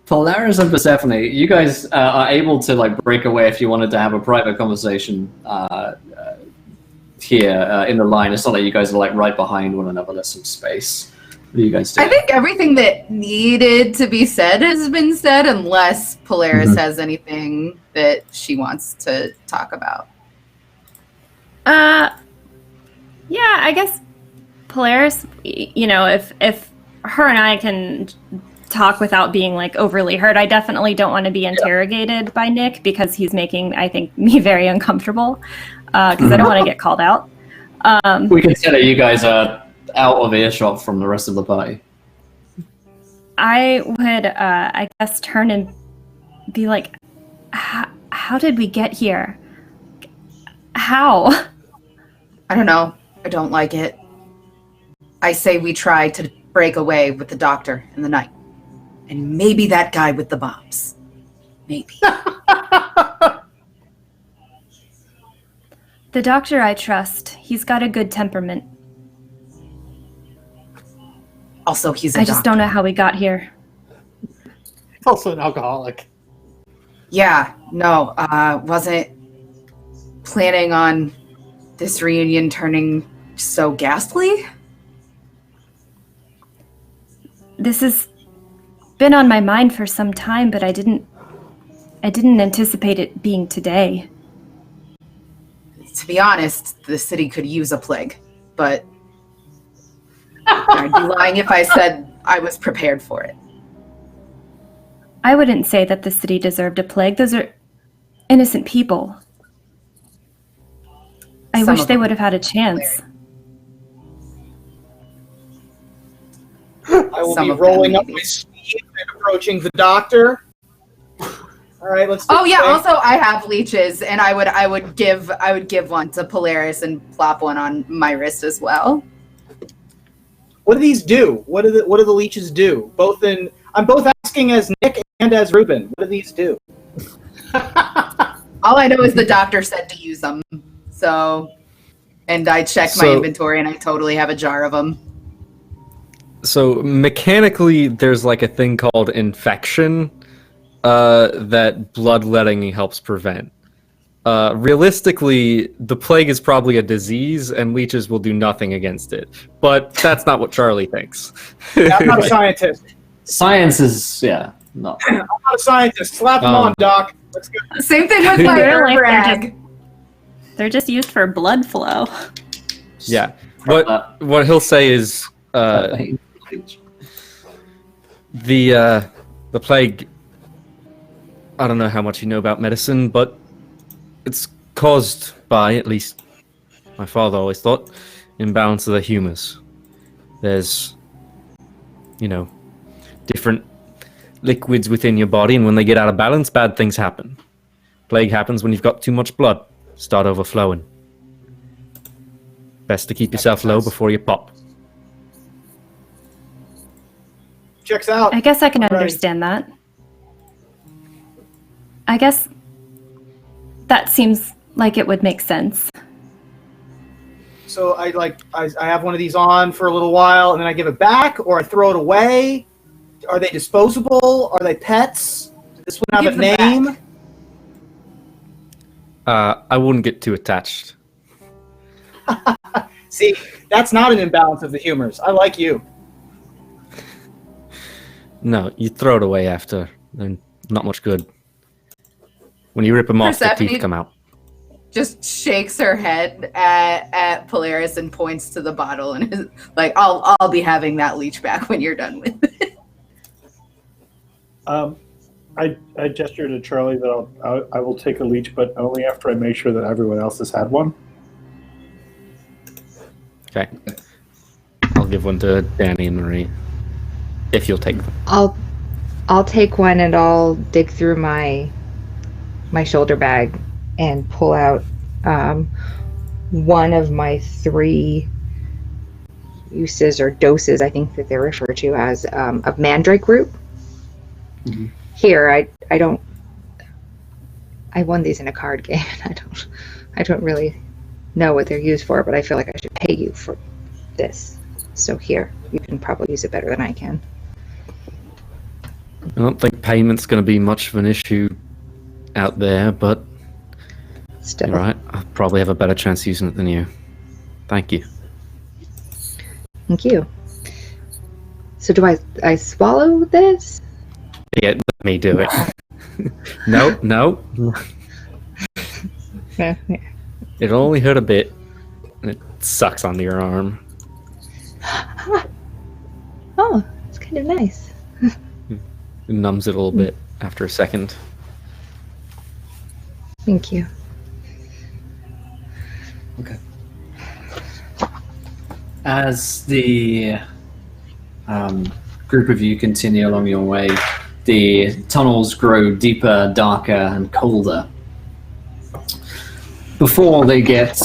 Polaris and Persephone, you guys are able to like break away if you wanted to have a private conversation here in the line. It's not like you guys are like right behind one another. There's some space. What do you guys do? I think everything that needed to be said has been said, unless Polaris has anything that she wants to talk about. Yeah, I guess Polaris, you know, if her and I can talk without being like overly hurt, I definitely don't want to be interrogated by Nick because he's making, I think, me very uncomfortable because I don't want to get called out. We consider you guys are out of earshot from the rest of the party. I would, I guess, turn and be like, how did we get here? How? I don't know. I don't like it. I say we try to break away with the doctor in the night. And maybe that guy with the bombs. Maybe. The doctor I trust. He's got a good temperament. Also, he's a I doctor. just don't know how we got here. Also an alcoholic. Yeah, no, wasn't planning on this reunion turning so ghastly. This has been on my mind for some time, but I didn't anticipate it being today. To be honest, the city could use a plague, but I'd be lying if I said I was prepared for it. I wouldn't say that the city deserved a plague. Those are innocent people. I Some wish of they them would have had a chance. I will Some be of them, rolling up maybe. my sleeve and approaching the doctor. All right, let's. Oh yeah. Also, I have leeches, and I would give one to Polaris and plop one on my wrist as well. What do these do? What do the leeches do? I'm both asking as Nick and as Ruben. What do these do? All I know is the doctor said to use them. So, and I checked my inventory, and I totally have a jar of them. So mechanically, there's like a thing called infection that bloodletting helps prevent. Realistically, the plague is probably a disease, and leeches will do nothing against it. But that's not what Charlie thinks. Yeah, I'm not a scientist. Science is, no. I'm not a scientist. Slap them on, Doc. Let's go. Same thing with my They're like- rag. They're just used for blood flow. Yeah. What he'll say is the plague. I don't know how much you know about medicine, but it's caused by, at least my father always thought, imbalance of the humors. There's, different liquids within your body, and when they get out of balance, bad things happen. Plague happens when you've got too much blood. Start overflowing. Best to keep yourself low before you pop. Checks out. I guess I can Right. understand that. I guess that seems like it would make sense. So I have one of these on for a little while, and then I give it back, or I throw it away. Are they disposable? Are they pets? Does this one have a Give them name? I wouldn't get too attached. See, that's not an imbalance of the humors. I like you. No, you throw it away after, and not much good. When you rip them off, the Persephone- teeth come out. Just shakes her head at Polaris and points to the bottle and is like, I'll be having that leech back when you're done with it. I gesture to Charlie that I will take a leech, but only after I make sure that everyone else has had one. Okay. I'll give one to Danny and Marie. If you'll take them. I'll take one and I'll dig through my shoulder bag and pull out one of my 3 uses or doses, I think that they're referred to as, of mandrake root. here, I don't. I won these in a card game, and I don't really know what they're used for, but I feel like I should pay you for this. So here, you can probably use it better than I can. I don't think payment's going to be much of an issue out there, but Still. you're right. I'll probably have a better chance using it than you. Thank you. Thank you. So do I swallow this? Yeah, let me do it. No. Yeah. It'll only hurt a bit, and it sucks onto your arm. Oh, it's kind of nice. It numbs it a little bit after a second. Thank you. Okay. As the group of you continue along your way, the tunnels grow deeper, darker, and colder. Before they get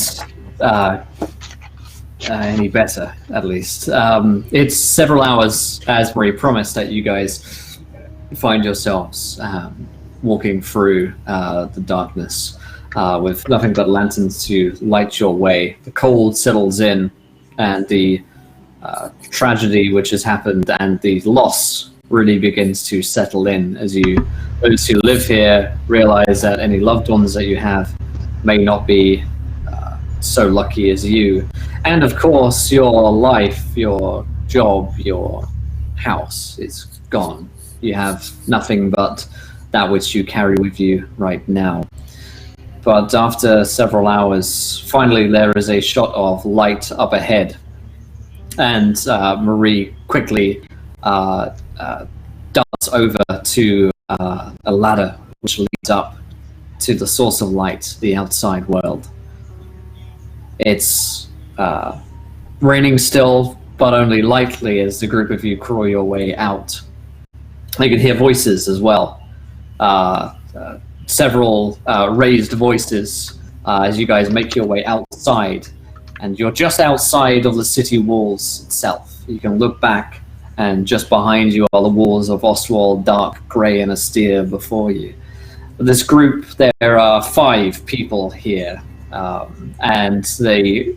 any better, at least. It's several hours, as Marie promised, that you guys find yourselves walking through the darkness with nothing but lanterns to light your way. The cold settles in, and the tragedy which has happened and the loss really begins to settle in as those who live here realize that any loved ones that you have may not be so lucky as you. And of course, your life, your job, your house is gone. You have nothing but that which you carry with you right now. But after several hours, finally there is a shot of light up ahead. And Marie quickly darts over to a ladder which leads up to the source of light, the outside world. It's raining still, but only lightly as the group of you crawl your way out. You can hear voices as well. Several raised voices as you guys make your way outside. And you're just outside of the city walls itself. You can look back, and just behind you are the walls of Ostwald, dark grey and austere before you. This group, there are 5 people here, and the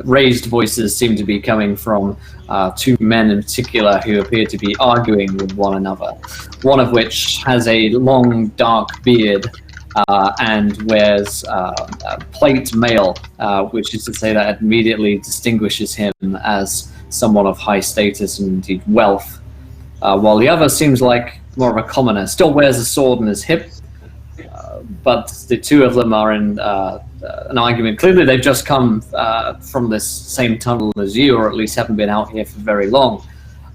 raised voices seem to be coming from 2 men in particular who appear to be arguing with one another. One of which has a long, dark beard and wears plate mail, which is to say that immediately distinguishes him as someone of high status and indeed wealth, while the other seems like more of a commoner. Still wears a sword in his hip, but the 2 of them are in an argument. Clearly they've just come from this same tunnel as you, or at least haven't been out here for very long.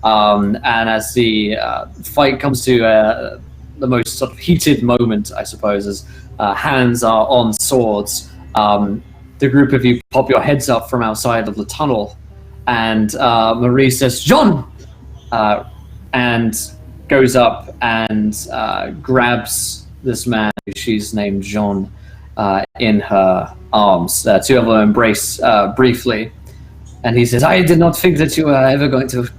And as the fight comes to the most sort of heated moment, I suppose, as hands are on swords, the group of you pop your heads up from outside of the tunnel, and Marie says, "John!" And goes up and grabs this man, she's named John, in her arms. 2 of them embrace briefly, and he says, "I did not think that you were ever going to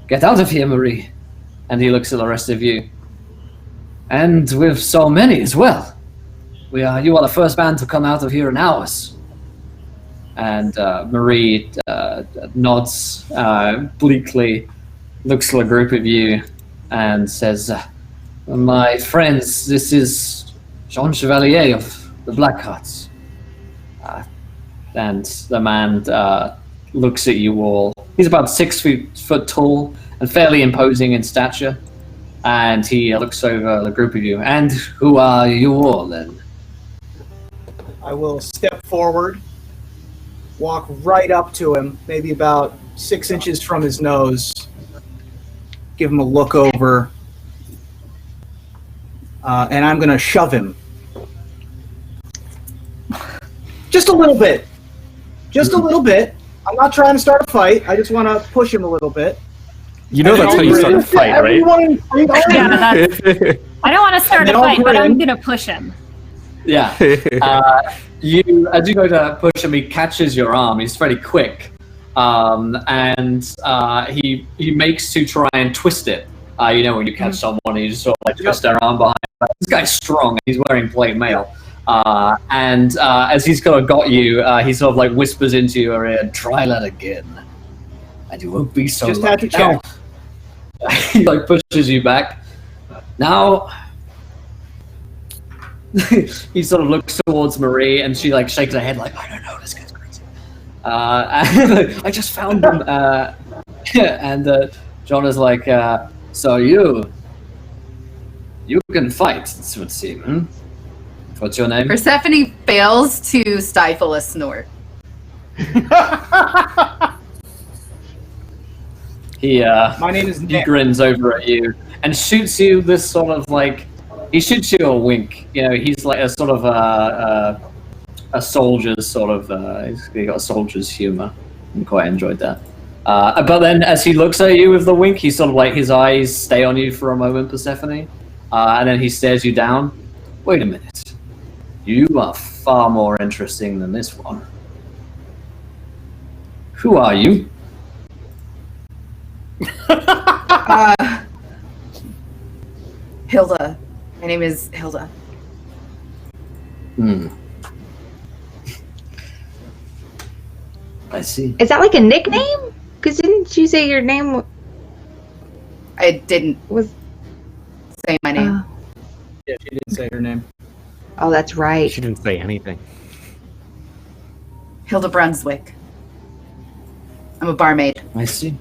get out of here, Marie." And he looks at the rest of you. "And with so many as well. You are the first band to come out of here in hours." And Marie nods bleakly, looks at a group of you, and says, "My friends, this is Jean Chevalier of the Blackhearts." And the man looks at you all. He's about 6 foot tall and fairly imposing in stature. And he looks over the group of you. "And who are you all, then?" I will step forward, walk right up to him, maybe about 6 inches from his nose, give him a look over, and I'm going to shove him. Just a little bit. Just a little bit. I'm not trying to start a fight. I just want to push him a little bit. You know that's how you start a fight, right? Yeah, I don't want to start a fight, but I'm going to push him. Yeah. As you go to push him, he catches your arm. He's very quick. And he makes to try and twist it. You know, when you catch someone and you just sort of like twist their arm behind. Like, this guy's strong. He's wearing plate mail. And as he's kind of got you, he sort of like whispers into your ear, "Try that again, and you won't be so Just lucky." had to check. He like pushes you back. Now, he sort of looks towards Marie, and she like shakes her head like, "I don't know, this guy's crazy." And I just found him. And John is like, "So you can fight, it would seem. Hmm? What's your name?" Persephone fails to stifle a snort. My name is He Nick. grins over at you and shoots you this sort of like, he shoots you a wink. You know, he's like a sort of a soldier's sort of, he got a soldier's humor. I quite enjoyed that. But then as he looks at you with the wink, he sort of like, his eyes stay on you for a moment, Persephone. And then he stares you down. Wait a minute. You are far more interesting than this one. Who are you? Hilda. My name is Hilda. I see. Is that like a nickname? Because didn't you say your name I didn't was... say my name. Yeah, she didn't say her name. Oh, that's right. She didn't say anything. Hilda Brunswick. I'm a barmaid. I see.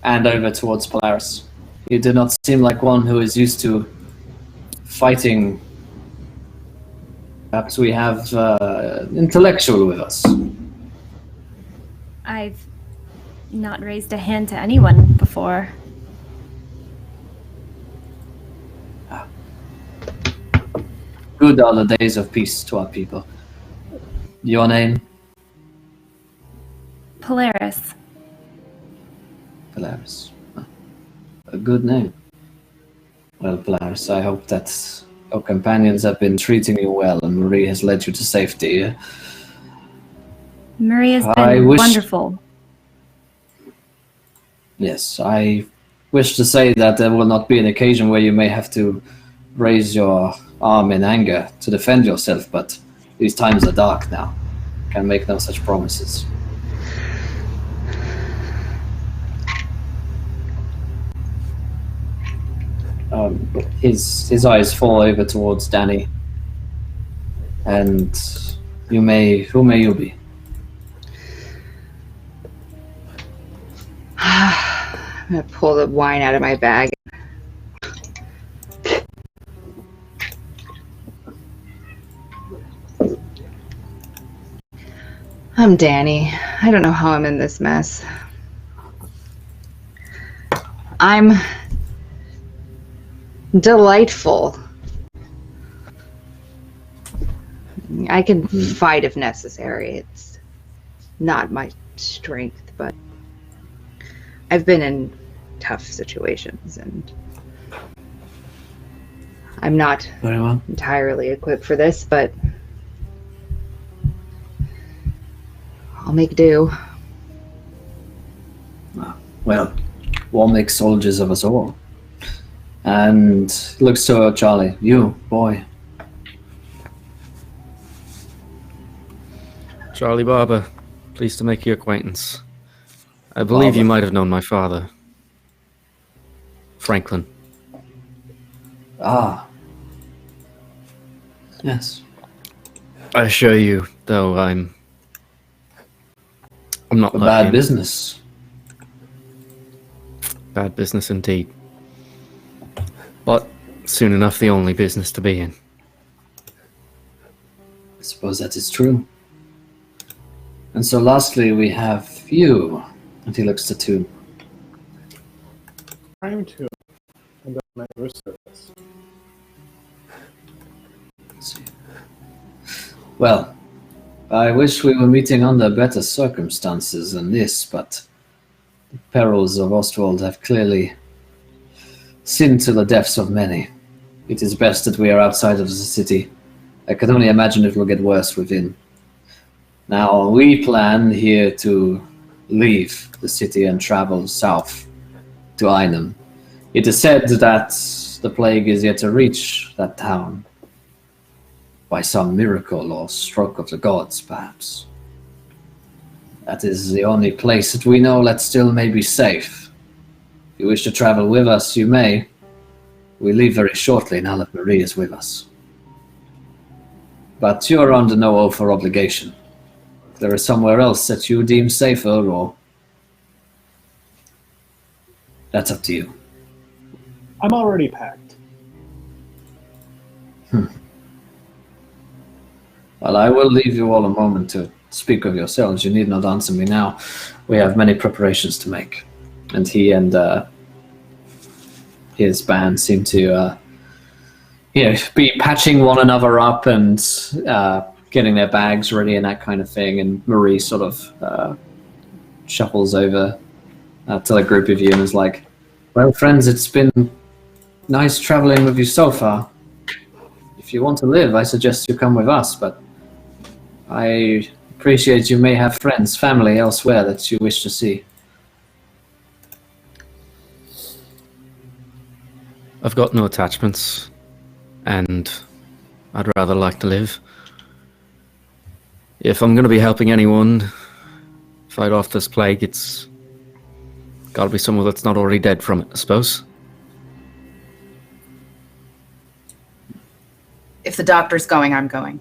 And over towards Polaris. You do not seem like one who is used to fighting. Perhaps we have intellectual with us. I've not raised a hand to anyone before. Good are the days of peace to our people. Your name? Polaris. Polaris. A good name. Well, Polaris, I hope that your companions have been treating you well and Marie has led you to safety. Marie has I been wish- wonderful. Yes, I wish to say that there will not be an occasion where you may have to raise your arm in anger to defend yourself, but these times are dark now. Can make no such promises. His eyes fall over towards Danny. And who may you be? I'm gonna pull the wine out of my bag. I'm Danny. I don't know how I'm in this mess. I'm delightful. I can fight if necessary. It's not my strength, but I've been in tough situations and I'm not Very well. entirely equipped for this, but I'll make do. Well, war makes soldiers of us all. And looks to Charlie. You, boy. Charlie Barber, pleased to make your acquaintance. I believe you might have known my father, Franklin. Ah. Yes. I assure you, though, I'm not A lucky. bad business. Bad business indeed. But soon enough, the only business to be in. I suppose that is true. And so lastly, we have you. And he looks to two. I'm too. And that's my other service. Let's see. Well, I wish we were meeting under better circumstances than this, but the perils of Ostwald have clearly seen to the deaths of many. It is best that we are outside of the city. I can only imagine it will get worse within. Now, we plan here to leave the city and travel south to Einem. It is said that the plague is yet to reach that town. By some miracle or stroke of the gods, perhaps. That is the only place that we know that still may be safe. If you wish to travel with us, you may. We leave very shortly now that Marie is with us. But you are under no oath or obligation. If there is somewhere else that you deem safer, or... that's up to you. I'm already packed. Well, I will leave you all a moment to speak of yourselves. You need not answer me now. We have many preparations to make. And he and his band seem to be patching one another up and getting their bags ready and that kind of thing. And Marie sort of shuffles over to the group of you and is like, well, friends, it's been nice traveling with you so far. If you want to live, I suggest you come with us, but I appreciate you may have friends, family elsewhere that you wish to see. I've got no attachments, and I'd rather like to live. If I'm going to be helping anyone fight off this plague, it's got to be someone that's not already dead from it, I suppose. If the doctor's going, I'm going.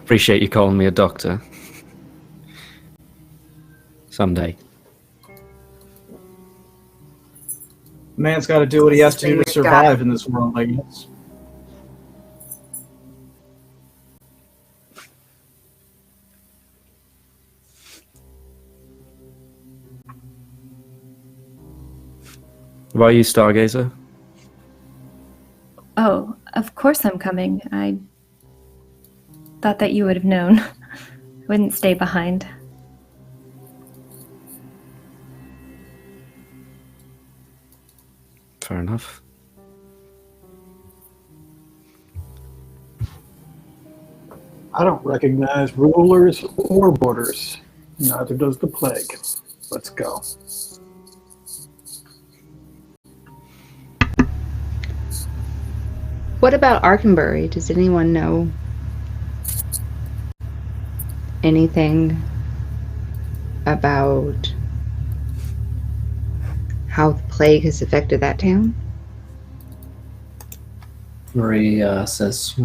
Appreciate you calling me a doctor. Someday. Man's got to do what he has to do to survive in this world, I guess. Why are you Stargazer? Oh, of course I'm coming. I thought that you would have known. Wouldn't stay behind. Fair enough. I don't recognize rulers or borders. Neither does the plague. Let's go. What about Arkenbury? Does anyone know anything about how the plague has affected that town? Marie says,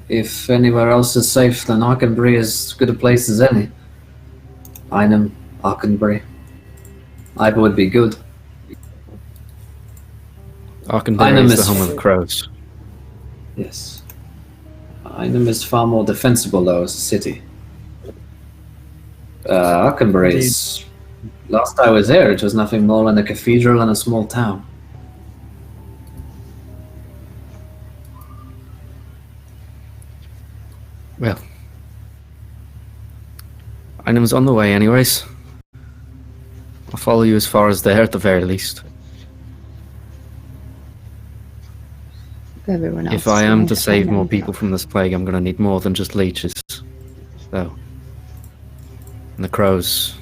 if anywhere else is safe, then Arkenbury is as good a place as any. Einem, Arkenbury. Either would be good. Arkenbury is the home of the crows. Yes. Einem is far more defensible, though, as a city. Arkenbury is... Last I was there, it was nothing more than a cathedral and a small town. Well, Einem's on the way anyways. I'll follow you as far as there at the very least. Everyone else If I am going to save find more them. people from this plague, I'm going to need more than just leeches. So, and the crows.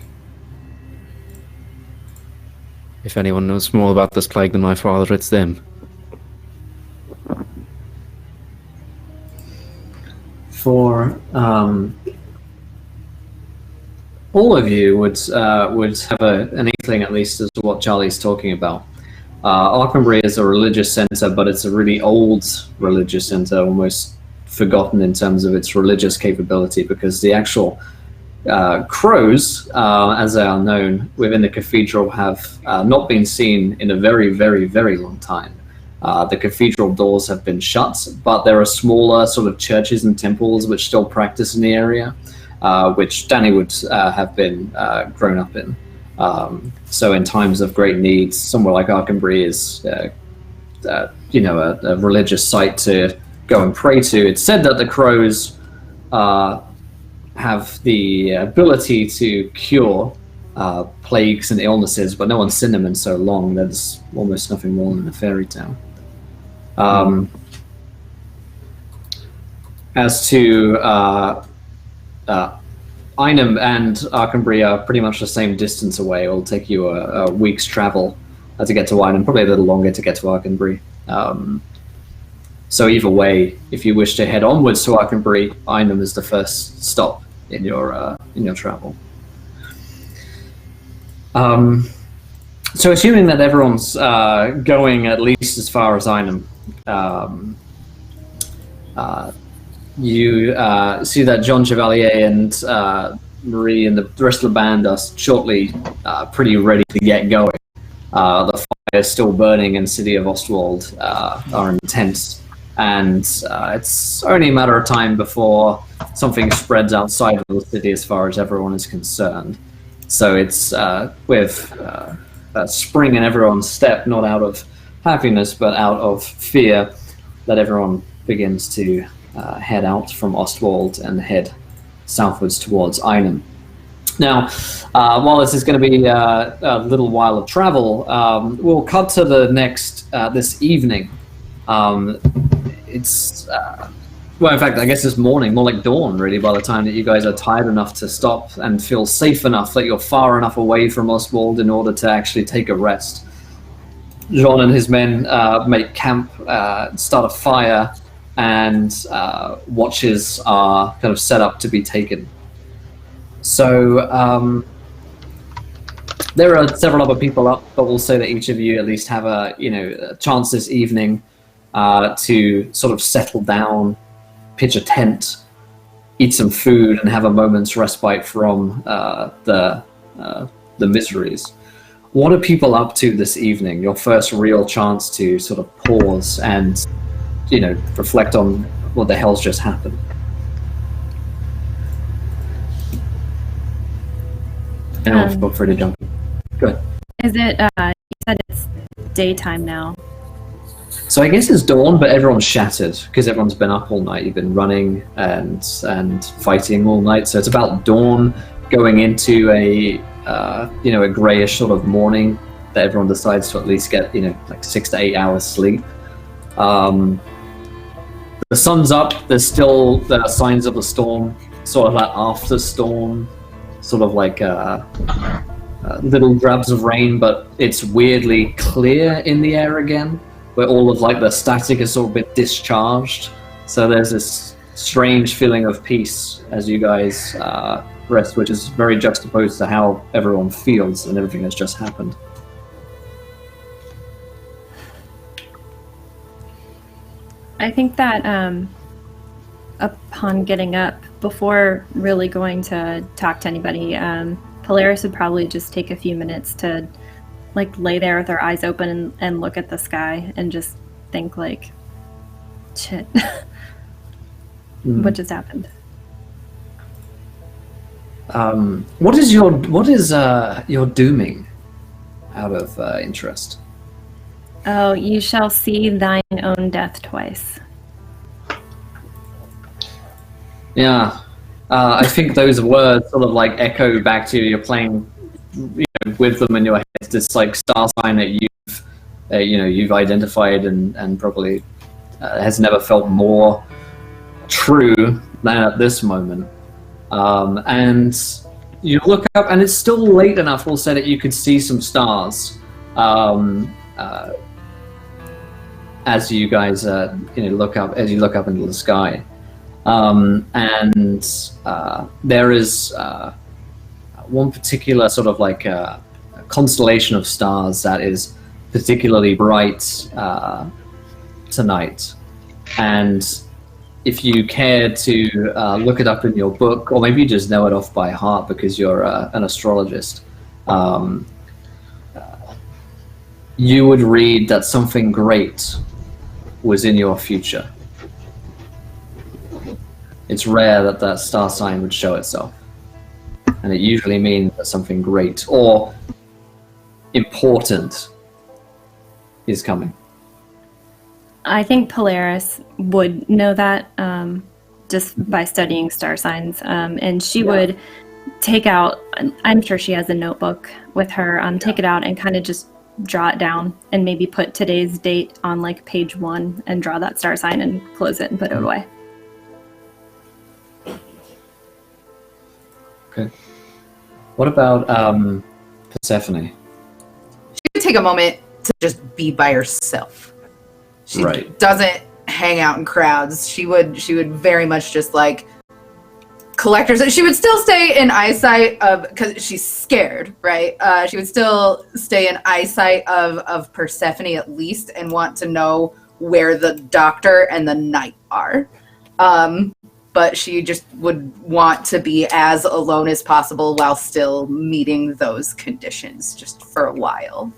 If anyone knows more about this plague than my father, it's them. For all of you would have an inkling, at least, as to what Charlie's talking about. Arkenbury is a religious center, but it's a really old religious center, almost forgotten in terms of its religious capability, because the actual crows, as they are known within the cathedral, have not been seen in a very, very, very long time. The cathedral doors have been shut, but there are smaller sort of churches and temples which still practice in the area, which Danny would have been grown up in. So in times of great need, somewhere like Arkenbury is, a religious site to go and pray to. It's said that the crows have the ability to cure plagues and illnesses, but no one's seen them in so long. There's almost nothing more than a fairy tale. As to Einem and Arkenbury are pretty much the same distance away. It'll take you a week's travel to get to Einem, probably a little longer to get to Arkenbury. So either way, if you wish to head onwards to Arkenbury, Einem is the first stop in your travel. So assuming that everyone's going at least as far as Einem, you see that John Chevalier and Marie and the rest of the band are shortly pretty ready to get going. The fire is still burning in the city of Ostwald, are in tents, and it's only a matter of time before something spreads outside of the city as far as everyone is concerned. So it's with spring in everyone's step, not out of happiness, but out of fear, that everyone begins to head out from Ostwald and head southwards towards Einem. Now, while this is going to be a little while of travel, we'll cut to the next, this evening. It's, well, in fact, I guess it's morning, more like dawn, really, by the time that you guys are tired enough to stop and feel safe enough that you're far enough away from Ostwald in order to actually take a rest. Jean and his men make camp, start a fire, and watches are kind of set up to be taken. So there are several other people up, but we'll say that each of you at least have a chance this evening to sort of settle down, pitch a tent, eat some food, and have a moment's respite from the miseries. What are people up to this evening? Your first real chance to sort of pause and reflect on what the hell's just happened. And feel free to jump in. Go ahead. Is it, you said it's daytime now. So I guess it's dawn, but everyone's shattered because everyone's been up all night. You've been running and fighting all night. So it's about dawn going into a grayish sort of morning that everyone decides to at least get, like 6 to 8 hours sleep. The sun's up, there's still the signs of the storm, sort of like after storm, sort of like little drabs of rain, but it's weirdly clear in the air again, where all of like the static has sort of been discharged. So there's this strange feeling of peace as you guys rest, which is very juxtaposed to how everyone feels and everything that's just happened. I think that upon getting up, before really going to talk to anybody, Polaris would probably just take a few minutes to like lay there with her eyes open and look at the sky and just think like, shit, what just happened? What is your dooming, out of interest? Oh, you shall see thine own death twice. Yeah, I think those words sort of like echo back to you. You're playing, with them in your head. This like star sign that you've identified and probably has never felt more true than at this moment. And you look up, and it's still late enough, we'll say, that you could see some stars. As you guys look up into the sky, and there is one particular sort of like a constellation of stars that is particularly bright tonight. And if you care to look it up in your book, or maybe you just know it off by heart because you're an astrologist, you would read that something great was in your future. It's rare that that star sign would show itself, and it usually means that something great or important is coming. I think Polaris would know that just by studying star signs, and she would take out, I'm sure she has a notebook with her, take it out and kind of just draw it down and maybe put today's date on like page 1 and draw that star sign and close it and put it away. Okay. What about Persephone? She would take a moment to just be by herself. She Right. doesn't hang out in crowds. She would very much just like collect herself. She would still stay in eyesight of, because she's scared, right? She would still stay in eyesight of Persephone at least, and want to know where the doctor and the knight are. But she just would want to be as alone as possible while still meeting those conditions just for a while.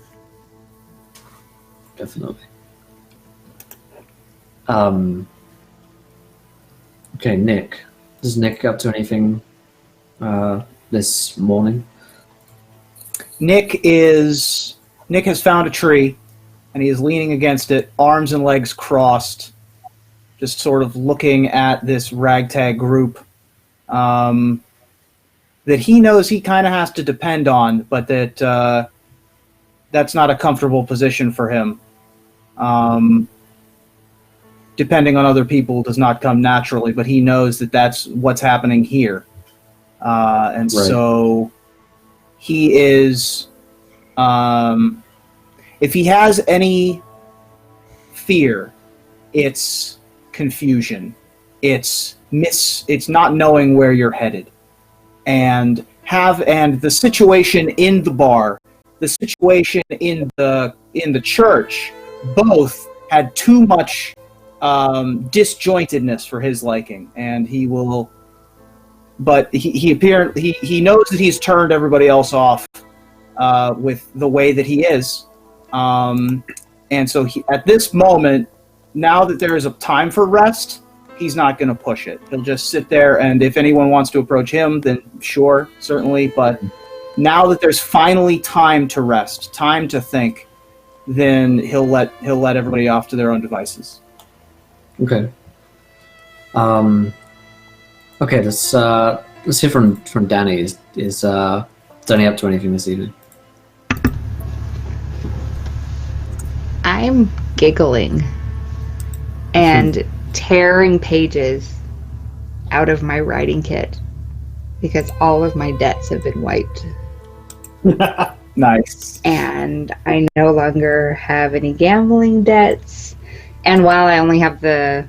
Definitely. Okay, Nick. Is Nick up to anything this morning? Nick has found a tree, and he is leaning against it, arms and legs crossed, just sort of looking at this ragtag group that he knows he kind of has to depend on, but that that's not a comfortable position for him. Depending on other people does not come naturally, but he knows that that's what's happening here. And Right. so he is, if he has any fear, it's confusion. It's not knowing where you're headed. And the situation in the bar, the situation in the church, both had too much disjointedness for his liking, and he will. But he knows that he's turned everybody else off with the way that he is, and so at this moment, now that there is a time for rest, he's not going to push it. He'll just sit there, and if anyone wants to approach him, then sure, certainly. But now that there's finally time to rest, time to think, then he'll let everybody off to their own devices. Okay. Okay, let's hear from Danny. Is Danny up to anything this evening? I'm giggling and tearing pages out of my writing kit because all of my debts have been wiped. Nice. And I no longer have any gambling debts. And while I only have the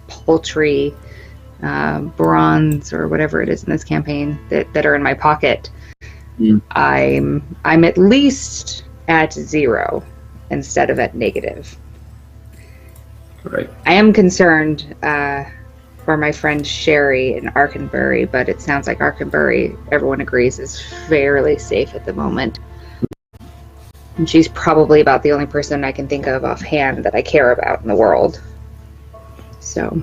paltry bronze or whatever it is in this campaign that are in my pocket, I'm at least at 0 instead of at negative. Right. I am concerned for my friend Sherry in Arkenbury, but it sounds like Arkenbury, everyone agrees, is fairly safe at the moment. And she's probably about the only person I can think of offhand that I care about in the world. So,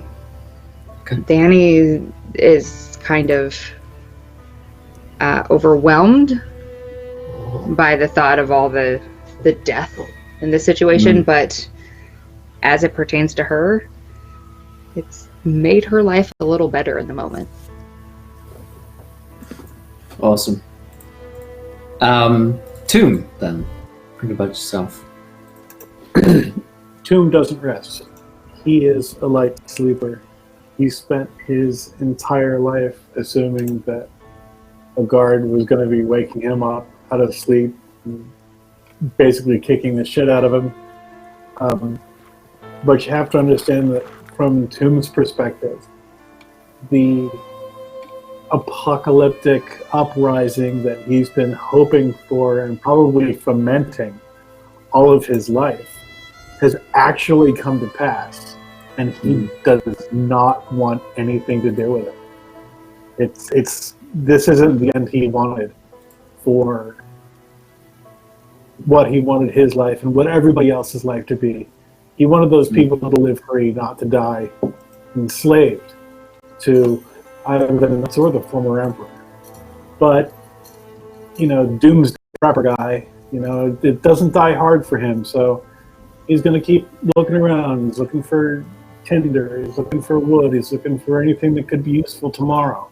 Okay. Danny is kind of overwhelmed by the thought of all the death in this situation, but as it pertains to her, it's made her life a little better in the moment. Awesome. Tomb, then. Think about yourself. Tomb doesn't rest. He is a light sleeper. He spent his entire life assuming that a guard was going to be waking him up out of sleep, and basically kicking the shit out of him. But you have to understand that from Tomb's perspective, the apocalyptic uprising that he's been hoping for and probably fomenting all of his life has actually come to pass, and he does not want anything to do with it. This isn't the end he wanted for what he wanted his life and what everybody else's life to be. He wanted those people to live free, not to die enslaved to either the Knights or the former emperor. But, Doom's the proper guy. It doesn't die hard for him, so he's going to keep looking around. He's looking for tinder, he's looking for wood, he's looking for anything that could be useful tomorrow.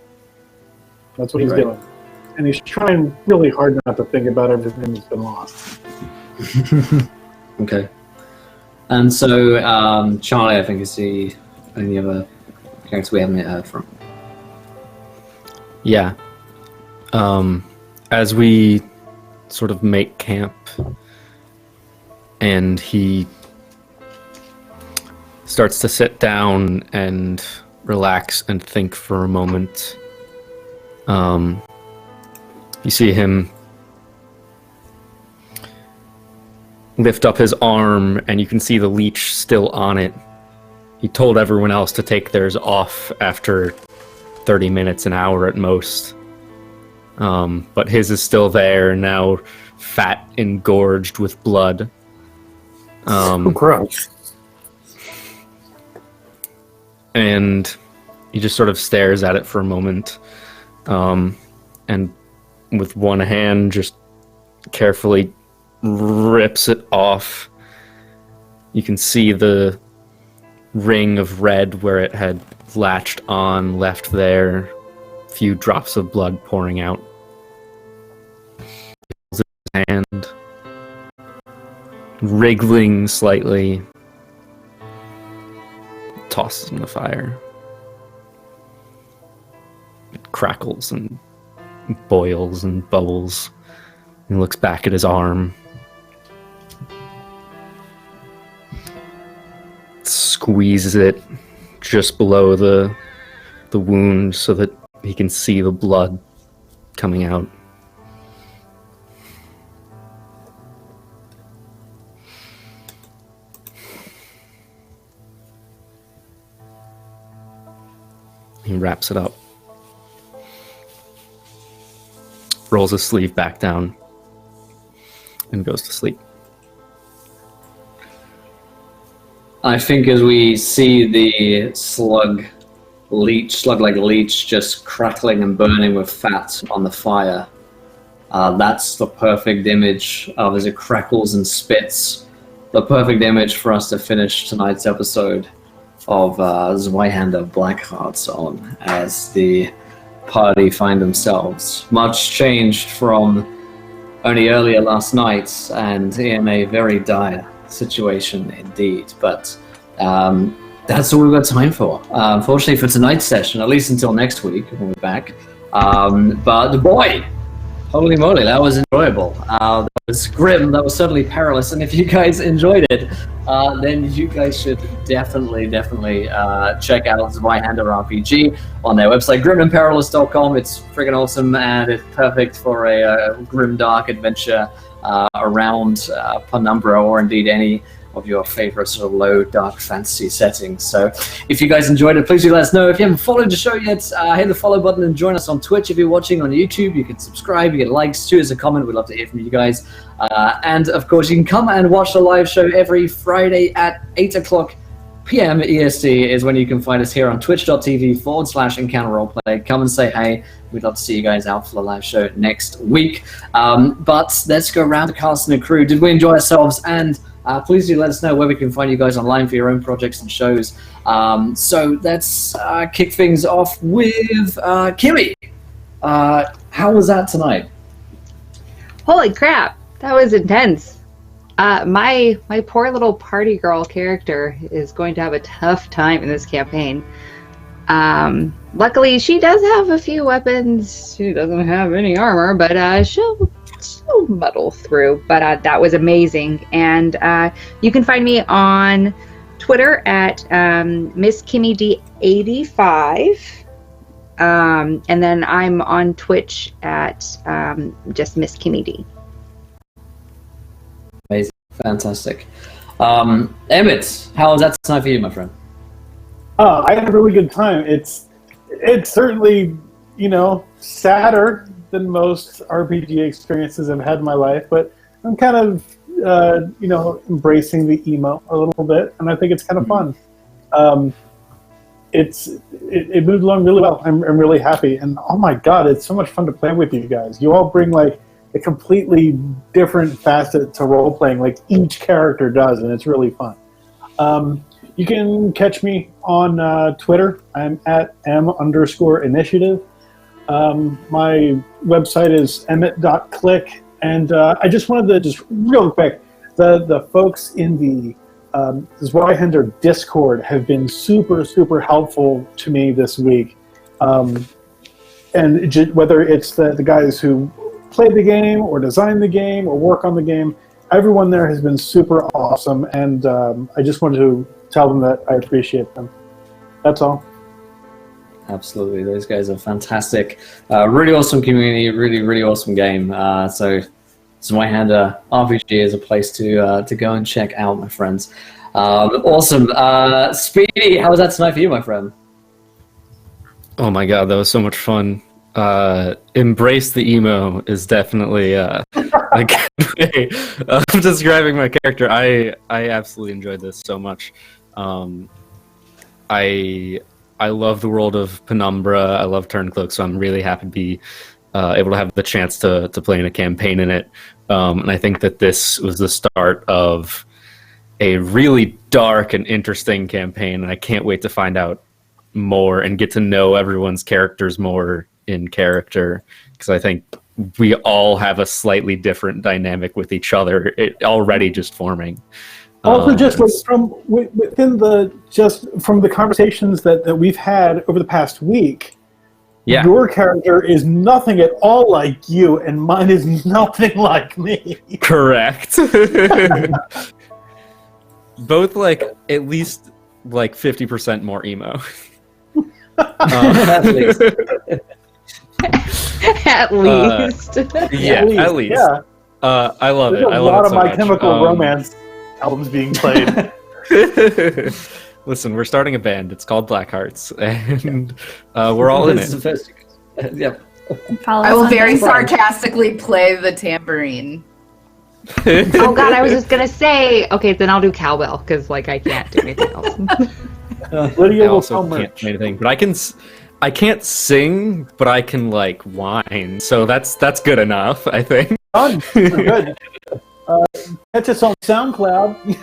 That's what he's doing. And he's trying really hard not to think about everything that's been lost. Okay. And so, Charlie, I think, is the only other character we haven't yet heard from. Yeah. As we sort of make camp, and he starts to sit down and relax and think for a moment. You see him lift up his arm, and you can see the leech still on it. He told everyone else to take theirs off after 30 minutes, an hour at most. But his is still there, now fat and gorged with blood. Gross. And he just sort of stares at it for a moment, and with one hand just carefully rips it off. You can see the ring of red where it had latched on left there, a few drops of blood pouring out. His hand wriggling slightly, tosses in the fire. It crackles and boils and bubbles. He looks back at his arm. Squeezes it just below the wound so that he can see the blood coming out. He wraps it up. Rolls his sleeve back down and goes to sleep. I think as we see the slug-like leech just crackling and burning with fat on the fire, that's the perfect image of, as it crackles and spits, the perfect image for us to finish tonight's episode of Zweihander Blackhearts on, as the party find themselves much changed from only earlier last night and in a very dire situation indeed. But that's all we've got time for, unfortunately, for tonight's session, at least until next week when we're back. But boy, holy moly, that was enjoyable. That was grim, that was certainly perilous, and if you guys enjoyed it, then you guys should definitely check out Zweihander RPG on their website, grimandperilous.com. It's friggin' awesome, and it's perfect for a grim dark adventure around Penumbra, or indeed any of your favorite sort of low dark fantasy settings. So if you guys enjoyed it, please do let us know. If you haven't followed the show yet, hit the follow button and join us on Twitch. If you're watching on YouTube, you can subscribe, you get likes, shoot us a comment. We'd love to hear from you guys. And of course, you can come and watch the live show every Friday at 8 o'clock p.m. EST is when you can find us here on twitch.tv/Encounter Roleplay. Come and say hey. We'd love to see you guys out for the live show next week. But let's go around the cast and the crew. Did we enjoy ourselves? And please do let us know where we can find you guys online for your own projects and shows. So let's kick things off with Kimmy. How was that tonight? Holy crap, that was intense. My poor little party girl character is going to have a tough time in this campaign. Luckily, she does have a few weapons. She doesn't have any armor, but she'll muddle through. But that was amazing. And you can find me on Twitter at MissKimmyD85. And then I'm on Twitch at just MissKimmyD. Amazing. Fantastic. Emmett, how was that tonight for you, my friend? I had a really good time. It's certainly, sadder than most RPG experiences I've had in my life, but I'm kind of, embracing the emo a little bit, and I think it's kind of fun. It moved along really well. I'm really happy, and oh my god, it's so much fun to play with you guys. You all bring like a completely different facet to role playing, like each character does, and it's really fun. You can catch me on Twitter. I'm at m_initiative. My website is emmett.click, and I just wanted to just real quick, the folks in the Zweihander Discord have been super helpful to me this week. whether it's the guys who play the game or design the game or work on the game, everyone there has been super awesome, and I just wanted to tell them that I appreciate them. That's all. Absolutely, those guys are fantastic. Really awesome community, really awesome game. So Zweihander RPG is a place to go and check out, my friends. Awesome. Speedy, how was that tonight for you, my friend? Oh my god, that was so much fun. Embrace the emo is definitely a good way of describing my character. I absolutely enjoyed this so much. I love the world of Penumbra. I love Turncloak, so I'm really happy to be able to have the chance to play in a campaign in it. And I think that this was the start of a really dark and interesting campaign, and I can't wait to find out more and get to know everyone's characters more in character, because I think we all have a slightly different dynamic with each other already just forming. Also, just from the conversations that we've had over the past week, Yeah. your character is nothing at all like you, and mine is nothing like me. Correct. Both at least 50% more emo. At least. At least. Yeah, at least. Yeah. I love There's it. I a love lot it of so My much. Chemical Romance albums being played. Listen, we're starting a band. It's called Blackhearts, and we're all in This is it. the first. Yep. Follow I us will on very Facebook. sarcastically play the tambourine. Oh god, I was just gonna say, okay, then I'll do cowbell, because I can't do anything else. Lydia I will also sell can't merch. do anything, but I can't sing, but I can whine. So that's good enough, I think. Done. We're good. Catch us on SoundCloud.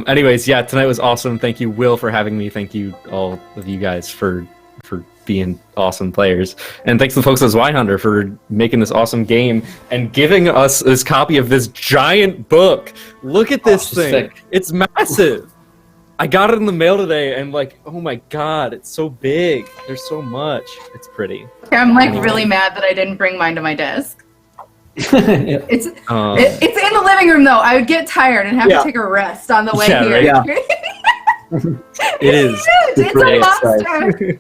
Anyways, yeah, tonight was awesome. Thank you, Will, for having me. Thank you, all of you guys, for being awesome players. And thanks to the folks at Zweihander for making this awesome game and giving us this copy of this giant book. Look at this thing. sick. It's massive. I got it in the mail today, and oh my god, it's so big. There's so much. It's pretty. I'm really mad that I didn't bring mine to my desk. Yeah. It's in the living room though. I would get tired and have to take a rest on the way Yeah, here. right. It is. It's a Great monster.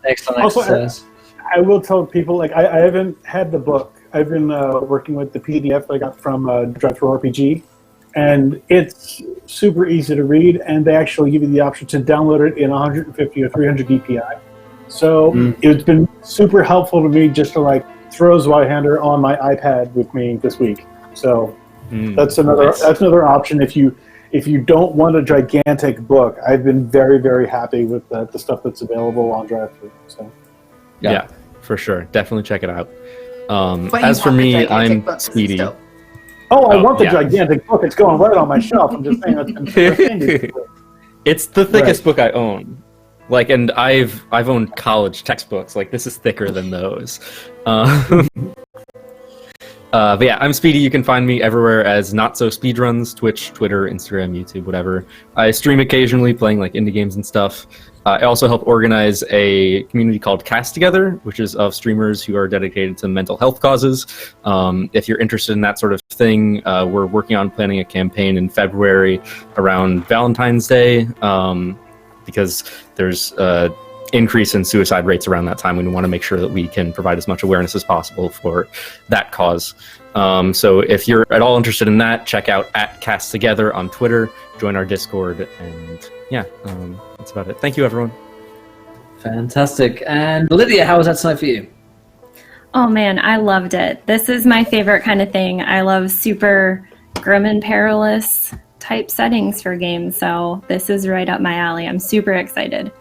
Excellent Also, exercise. I will tell people, I haven't had the book. I've been working with the PDF I got from Drive-Thru RPG, and it's super easy to read, and they actually give you the option to download it in 150 or 300 DPI. So it's been super helpful to me just to throw Zweihander on my iPad with me this week. So that's another option if you don't want a gigantic book. I've been very, very happy with the stuff that's available on Drive-Thru. So Yeah, for sure. Definitely check it out. But As you for want the me, gigantic I'm books Speedy. still. I want the yeah. gigantic book. It's going right on my shelf. I'm just saying that's been It's the thickest book I own. And I've owned college textbooks. This is thicker than those. But yeah, I'm Speedy. You can find me everywhere as Not So Speedruns, Twitch, Twitter, Instagram, YouTube, whatever. I stream occasionally, playing indie games and stuff. I also help organize a community called Cast Together, which is of streamers who are dedicated to mental health causes. If you're interested in that sort of thing, we're working on planning a campaign in February around Valentine's Day, because there's increase in suicide rates around that time. We want to make sure that we can provide as much awareness as possible for that cause. So if you're at all interested in that, check out @CastTogether on Twitter, join our Discord, and yeah, that's about it. Thank you, everyone. Fantastic. And Lydia, how was that tonight for you? Oh man, I loved it. This is my favorite kind of thing. I love super grim and perilous type settings for games, so this is right up my alley. I'm super excited.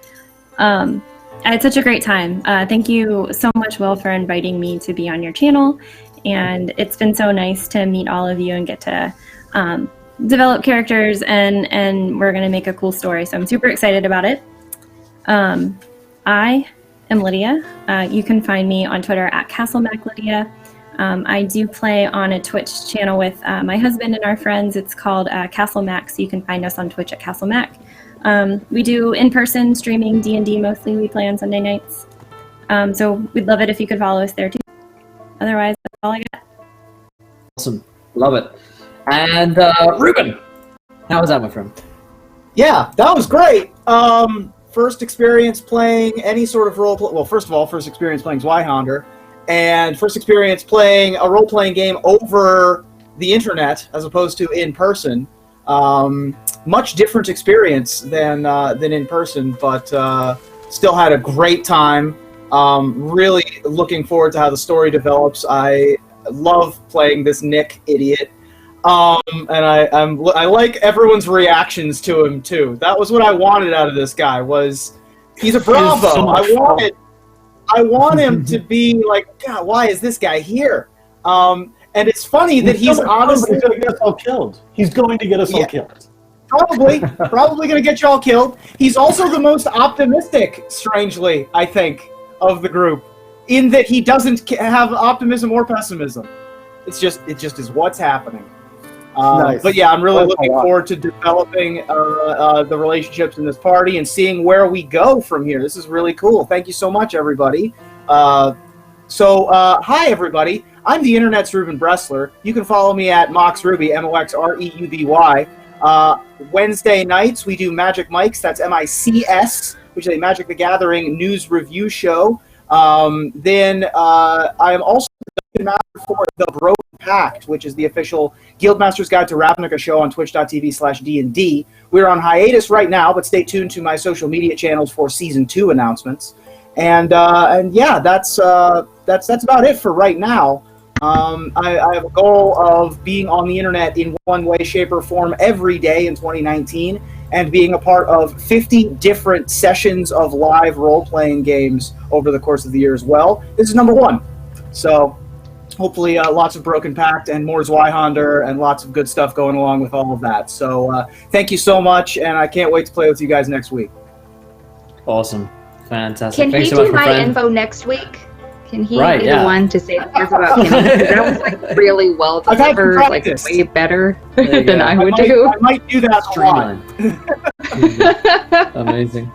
I had such a great time. Thank you so much, Will, for inviting me to be on your channel, and it's been so nice to meet all of you and get to develop characters, and we're going to make a cool story, so I'm super excited about it. I am Lydia. You can find me on Twitter @CastleMacLydia. I do play on a Twitch channel with my husband and our friends. It's called Castle Mac, so you can find us on Twitch @CastleMac. We do in-person streaming D&D mostly. We play on Sunday nights. So we'd love it if you could follow us there too. Otherwise, that's all I got. Awesome. Love it. And Ruben, how was that, my friend? Yeah, that was great. First experience playing any sort of role play. Well, first of all, first experience playing Zweihander, and first experience playing a role-playing game over the internet as opposed to in person. Much different experience than in person, but still had a great time. Really looking forward to how the story develops. I love playing this Nick idiot. And I like everyone's reactions to him too. That was what I wanted out of this guy. He's a Bravo. I want him to be like, God, why is this guy here? And it's funny that he's honestly going to get us all killed. He's going to get us all killed. Probably going to get you all killed. He's also the most optimistic, strangely, I think, of the group, in that he doesn't have optimism or pessimism. It just is what's happening. Nice. But yeah, I'm really looking forward to developing the relationships in this party and seeing where we go from here. This is really cool. Thank you so much, everybody. Hi, everybody. I'm the internet's Ruben Bressler. You can follow me at MoxRuby, MoxReuby. Wednesday nights, we do Magic Mics. That's MICS, which is a Magic the Gathering news review show. Then I am also the master for the Broken Pact, which is the official Guildmaster's Guide to Ravnica show on twitch.tv/D&D. We're on hiatus right now, but stay tuned to my social media channels for Season 2 announcements. And yeah, that's about it for right now. I have a goal of being on the internet in one way, shape, or form every day in 2019, and being a part of 50 different sessions of live role-playing games over the course of the year as well. This is number 1. So hopefully lots of Broken Pact and more Zweihander and lots of good stuff going along with all of that. So thank you so much, and I can't wait to play with you guys next week. Awesome. Fantastic. Can Thanks he so much, do my my friend. info next week? Can he Right, be yeah. the one to say things about Kimmy? That was like really well I've had delivered, like practice. way better There you than go. I would do. I might do that a lot. Streamline. Amazing.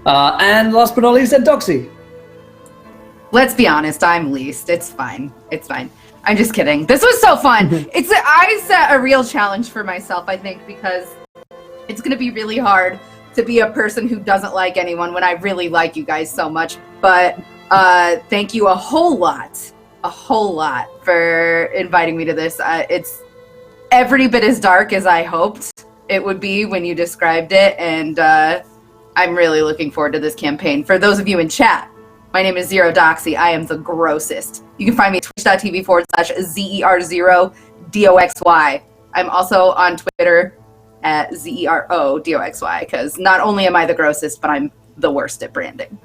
And last but not least, Doxy. Let's be honest, I'm least. It's fine. It's fine. I'm just kidding. This was so fun. I set a real challenge for myself, I think, because it's going to be really hard to be a person who doesn't like anyone when I really like you guys so much. But thank you a whole lot for inviting me to this. It's every bit as dark as I hoped it would be when you described it, and I'm really looking forward to this campaign. For those of you in chat, my name is Zero Doxy. I am the grossest. You can find me at twitch.tv/ZER0DOXY. I'm also on Twitter at ZERODOXY, because not only am I the grossest, but I'm the worst at branding.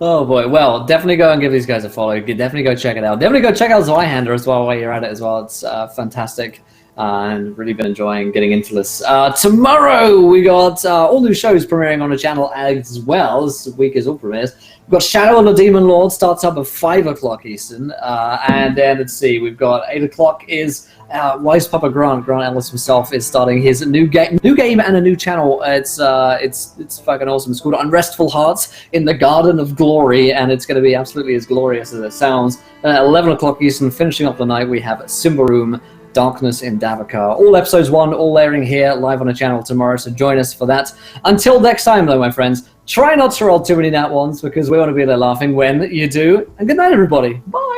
Oh boy, well, definitely go and give these guys a follow. Definitely go check it out. Definitely go check out Zweihander as well while you're at it as well. It's fantastic. And really been enjoying getting into this. Tomorrow we got all new shows premiering on the channel as well. This week is all premieres. We've got Shadow of the Demon Lord, starts up at 5 o'clock Eastern. And then, let's see, we've got 8 o'clock is Wise Papa Grant Ellis himself is starting his new game and a new channel. It's fucking awesome. It's called Unrestful Hearts in the Garden of Glory, and it's going to be absolutely as glorious as it sounds. At 11 o'clock Eastern, finishing up the night, we have Simbaroom, Darkness in Davokar. All episodes 1, all airing here live on the channel tomorrow, so join us for that. Until next time, though, my friends, try not to roll too many nat ones, because we want to be there laughing when you do. And good night, everybody. Bye.